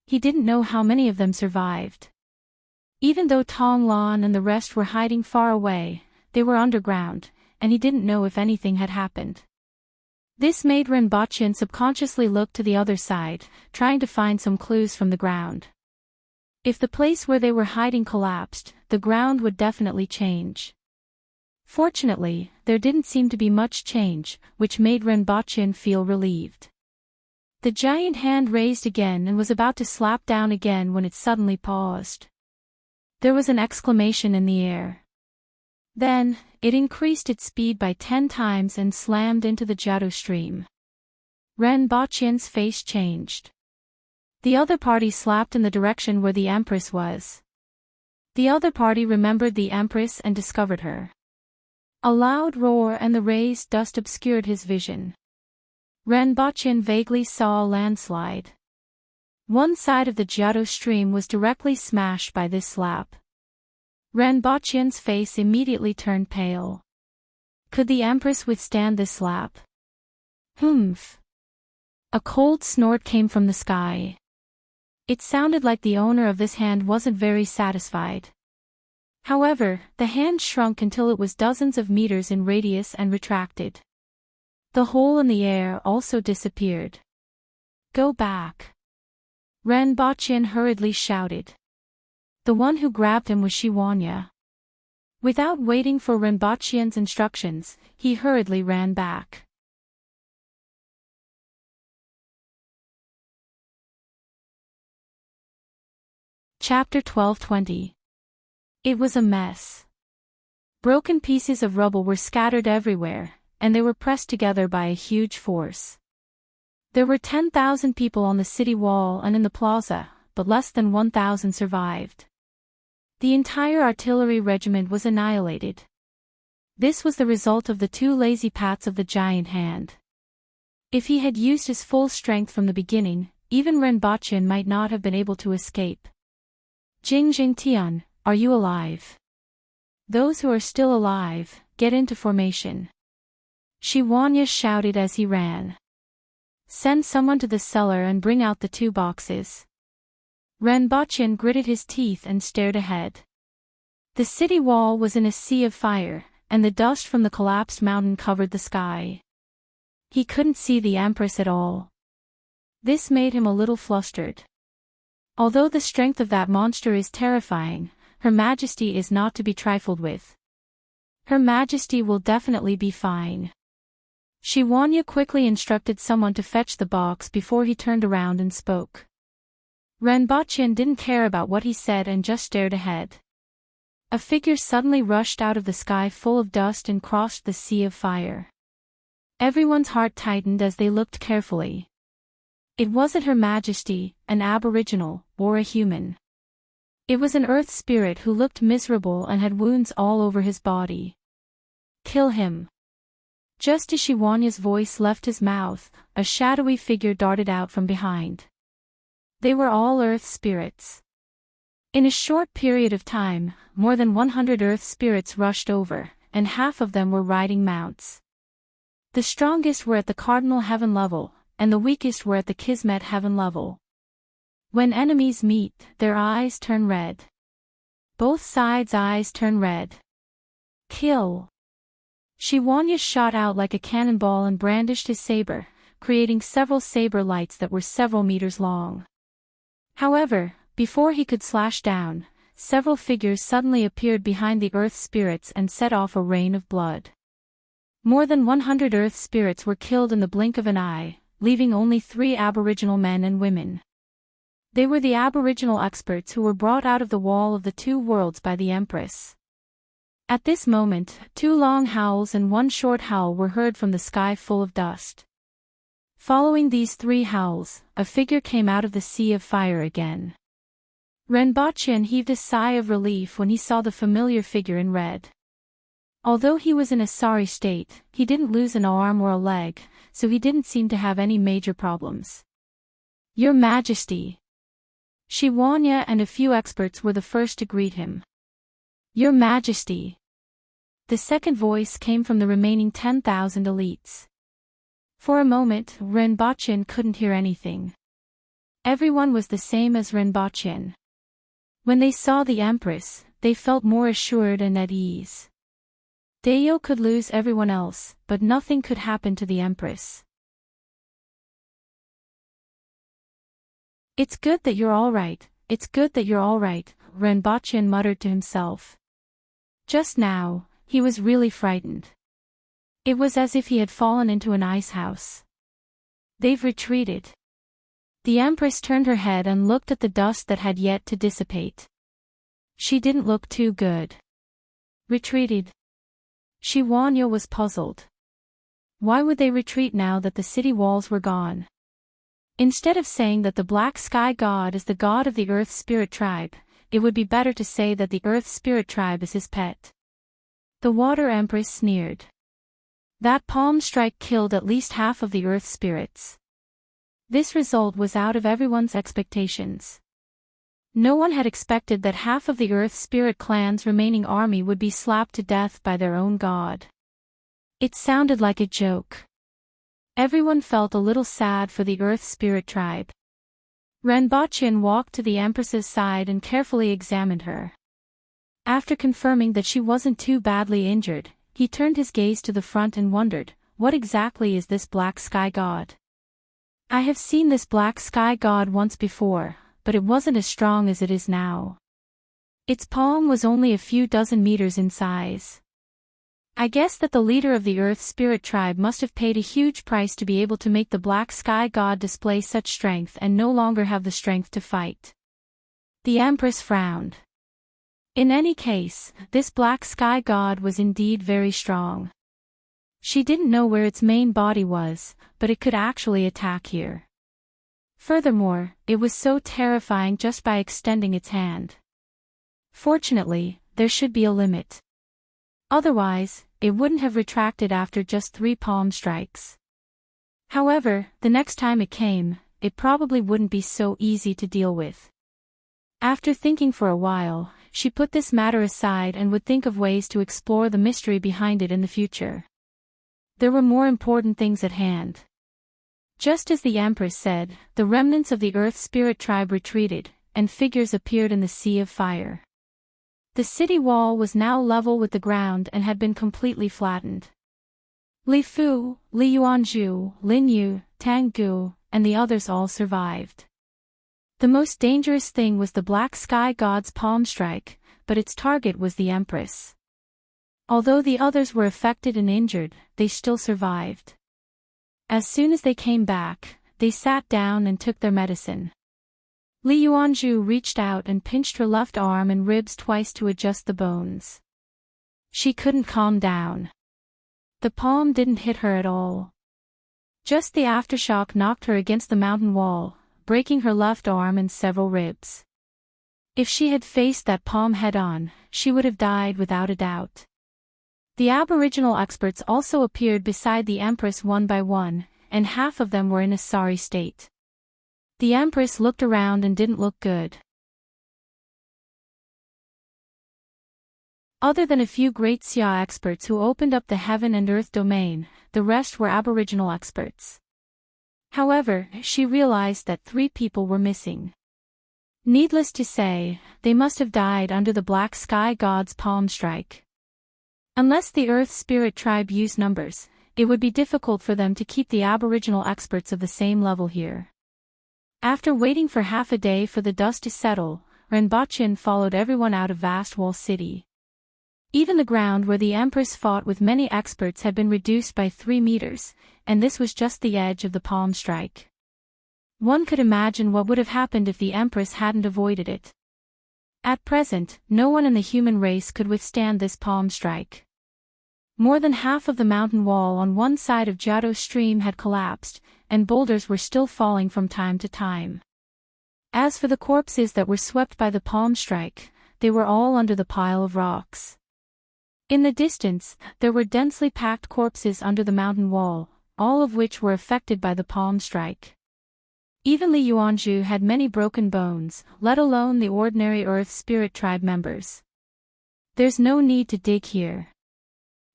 He didn't know how many of them survived. Even though Tong Lan and the rest were hiding far away, they were underground, and he didn't know if anything had happened. This made Renbochen subconsciously look to the other side, trying to find some clues from the ground. If the place where they were hiding collapsed, the ground would definitely change. Fortunately, there didn't seem to be much change, which made Renbochen feel relieved. The giant hand raised again and was about to slap down again when it suddenly paused. There was an exclamation in the air. Then, it increased its speed by 10 times and slammed into the Jiaodu stream. Renbochen's face changed. The other party slapped in the direction where the Empress was. The other party remembered the Empress and discovered her. A loud roar and the raised dust obscured his vision. Renbochen vaguely saw a landslide. One side of the Jiaodu stream was directly smashed by this slap. Renbochen's face immediately turned pale. Could the Empress withstand this slap? Humph! A cold snort came from the sky. It sounded like the owner of this hand wasn't very satisfied. However, the hand shrunk until it was dozens of meters in radius and retracted. The hole in the air also disappeared. Go back! Renbochen hurriedly shouted. The one who grabbed him was Shiwanya. Without waiting for Renbochen's instructions, he hurriedly ran back. Chapter 1220. It was a mess. Broken pieces of rubble were scattered everywhere, and they were pressed together by a huge force. There were 10,000 people on the city wall and in the plaza, but less than 1,000 survived. The entire artillery regiment was annihilated. This was the result of the 2 lazy pats of the giant hand. If he had used his full strength from the beginning, even Renbochen might not have been able to escape. Jingtian, are you alive? Those who are still alive, get into formation. Shiwanya shouted as he ran. Send someone to the cellar and bring out the 2 boxes. Renbochen gritted his teeth and stared ahead. The city wall was in a sea of fire, and the dust from the collapsed mountain covered the sky. He couldn't see the Empress at all. This made him a little flustered. Although the strength of that monster is terrifying, Her Majesty is not to be trifled with. Her Majesty will definitely be fine. Shiwanya quickly instructed someone to fetch the box before he turned around and spoke. Renbochen didn't care about what he said and just stared ahead. A figure suddenly rushed out of the sky full of dust and crossed the sea of fire. Everyone's heart tightened as they looked carefully. It wasn't Her Majesty, an aboriginal, or a human. It was an earth spirit who looked miserable and had wounds all over his body. Kill him. Just as Shiwanya's voice left his mouth, a shadowy figure darted out from behind. They were all earth spirits. In a short period of time, more than 100 earth spirits rushed over, and half of them were riding mounts. The strongest were at the cardinal heaven level, and the weakest were at the kismet heaven level. When enemies meet, their eyes turn red. Both sides' eyes turn red. Kill. Shiwanya shot out like a cannonball and brandished his saber, creating several saber lights that were several meters long. However, before he could slash down, several figures suddenly appeared behind the earth spirits and set off a rain of blood. More than 100 earth spirits were killed in the blink of an eye, leaving only 3 aboriginal men and women. They were the aboriginal experts who were brought out of the wall of the 2 worlds by the Empress. At this moment, 2 long howls and 1 short howl were heard from the sky full of dust. Following these 3 howls, a figure came out of the sea of fire again. Renbochin heaved a sigh of relief when he saw the familiar figure in red. Although he was in a sorry state, he didn't lose an arm or a leg, so he didn't seem to have any major problems. "Your Majesty!" Shiwanya and a few experts were the first to greet him. "Your Majesty!" The second voice came from the remaining 10,000 elites. For a moment, Renbochin couldn't hear anything. Everyone was the same as Renbochin. When they saw the Empress, they felt more assured and at ease. Dayo could lose everyone else, but nothing could happen to the Empress. "It's good that you're all right, it's good that you're all right," Renbochin muttered to himself. Just now, he was really frightened. It was as if he had fallen into an ice house. "They've retreated." The Empress turned her head and looked at the dust that had yet to dissipate. She didn't look too good. "Retreated?" Shiwanya was puzzled. Why would they retreat now that the city walls were gone? Instead of saying that the Black Sky God is the god of the Earth Spirit Tribe, it would be better to say that the Earth Spirit Tribe is his pet. The Water Empress sneered. That palm strike killed at least half of the Earth Spirits. This result was out of everyone's expectations. No one had expected that half of the Earth Spirit clan's remaining army would be slapped to death by their own god. It sounded like a joke. Everyone felt a little sad for the Earth Spirit Tribe. Renbochin walked to the Empress's side and carefully examined her. After confirming that she wasn't too badly injured, he turned his gaze to the front and wondered, what exactly is this Black Sky God? I have seen this Black Sky God once before, but it wasn't as strong as it is now. Its palm was only a few dozen meters in size. I guess that the leader of the Earth Spirit Tribe must have paid a huge price to be able to make the Black Sky God display such strength and no longer have the strength to fight. The Empress frowned. In any case, this Black Sky God was indeed very strong. She didn't know where its main body was, but it could actually attack here. Furthermore, it was so terrifying just by extending its hand. Fortunately, there should be a limit. Otherwise, it wouldn't have retracted after just 3 palm strikes. However, the next time it came, it probably wouldn't be so easy to deal with. After thinking for a while, she put this matter aside and would think of ways to explore the mystery behind it in the future. There were more important things at hand. Just as the Empress said, the remnants of the Earth Spirit Tribe retreated, and figures appeared in the sea of fire. The city wall was now level with the ground and had been completely flattened. Li Fu, Li Yuanzhu, Lin Yu, Tang Gu, and the others all survived. The most dangerous thing was the Black Sky God's palm strike, but its target was the Empress. Although the others were affected and injured, they still survived. As soon as they came back, they sat down and took their medicine. Li Yuanzhu reached out and pinched her left arm and ribs twice to adjust the bones. She couldn't calm down. The palm didn't hit her at all. Just the aftershock knocked her against the mountain wall, breaking her left arm and several ribs. If she had faced that palm head-on, she would have died without a doubt. The Aboriginal experts also appeared beside the Empress one by one, and half of them were in a sorry state. The Empress looked around and didn't look good. Other than a few great Xia experts who opened up the heaven and earth domain, the rest were Aboriginal experts. However, she realized that 3 people were missing. Needless to say, they must have died under the Black Sky God's palm strike. Unless the Earth Spirit Tribe used numbers, it would be difficult for them to keep the aboriginal experts of the same level here. After waiting for half a day for the dust to settle, Renbochin followed everyone out of Vast Wall City. Even the ground where the Empress fought with many experts had been reduced by 3 meters, and this was just the edge of the palm strike. One could imagine what would have happened if the Empress hadn't avoided it. At present, no one in the human race could withstand this palm strike. More than half of the mountain wall on one side of Jiado Stream had collapsed, and boulders were still falling from time to time. As for the corpses that were swept by the palm strike, they were all under the pile of rocks. In the distance, there were densely packed corpses under the mountain wall, all of which were affected by the palm strike. Even Li Yuanzhu had many broken bones, let alone the ordinary Earth Spirit Tribe members. There's no need to dig here.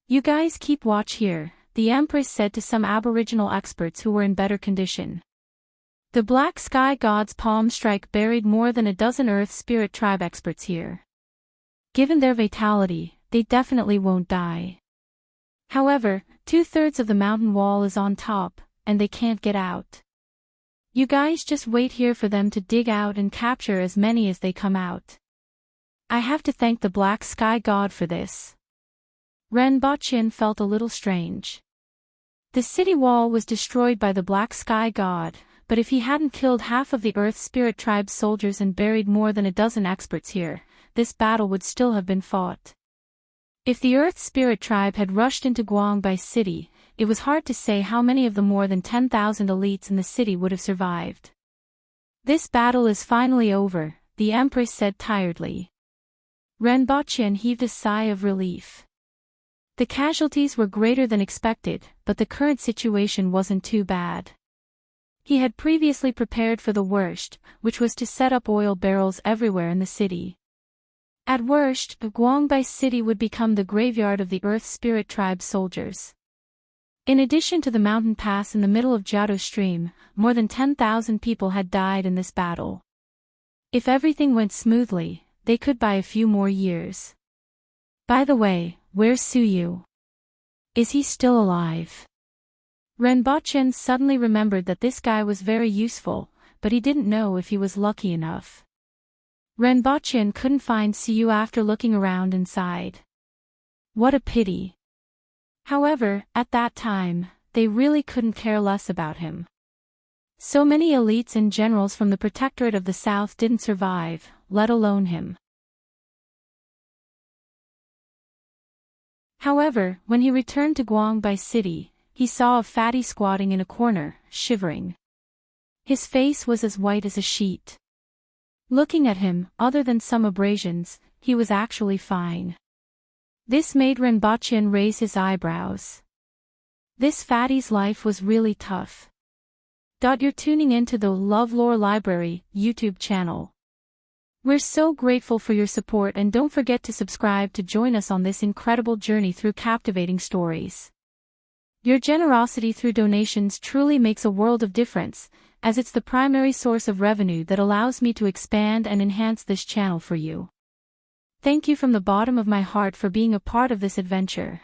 You guys keep watch here, the Empress said to some Aboriginal experts who were in better condition. The Black Sky God's palm strike buried more than a dozen Earth Spirit Tribe experts here. Given their vitality, they definitely won't die. However, 2/3 of the mountain wall is on top, and they can't get out. You guys just wait here for them to dig out and capture as many as they come out. I have to thank the Black Sky God for this. Renbochin felt a little strange. The city wall was destroyed by the Black Sky God, but if he hadn't killed half of the Earth Spirit Tribe's soldiers and buried more than a dozen experts here, this battle would still have been fought. If the Earth Spirit Tribe had rushed into Guangbai City, it was hard to say how many of the more than 10,000 elites in the city would have survived. This battle is finally over, the Empress said tiredly. Renbochin heaved a sigh of relief. The casualties were greater than expected, but the current situation wasn't too bad. He had previously prepared for the worst, which was to set up oil barrels everywhere in the city. At worst, Guangbai City would become the graveyard of the Earth Spirit Tribe soldiers. In addition to the mountain pass in the middle of Jiado Stream, more than 10,000 people had died in this battle. If everything went smoothly, they could buy a few more years. By the way, where's Suyu? Is he still alive? Renbochin suddenly remembered that this guy was very useful, but he didn't know if he was lucky enough. Renbochin couldn't find Suyu after looking around inside. What a pity. However, at that time, they really couldn't care less about him. So many elites and generals from the Protectorate of the South didn't survive, let alone him. However, when he returned to Guangbai City, he saw a fatty squatting in a corner, shivering. His face was as white as a sheet. Looking at him, other than some abrasions, he was actually fine. This made Renbochin raise his eyebrows. This fatty's life was really tough. You're tuning into the LoveLore Library YouTube channel. We're so grateful for your support, and don't forget to subscribe to join us on this incredible journey through captivating stories. Your generosity through donations truly makes a world of difference, as it's the primary source of revenue that allows me to expand and enhance this channel for you. Thank you from the bottom of my heart for being a part of this adventure.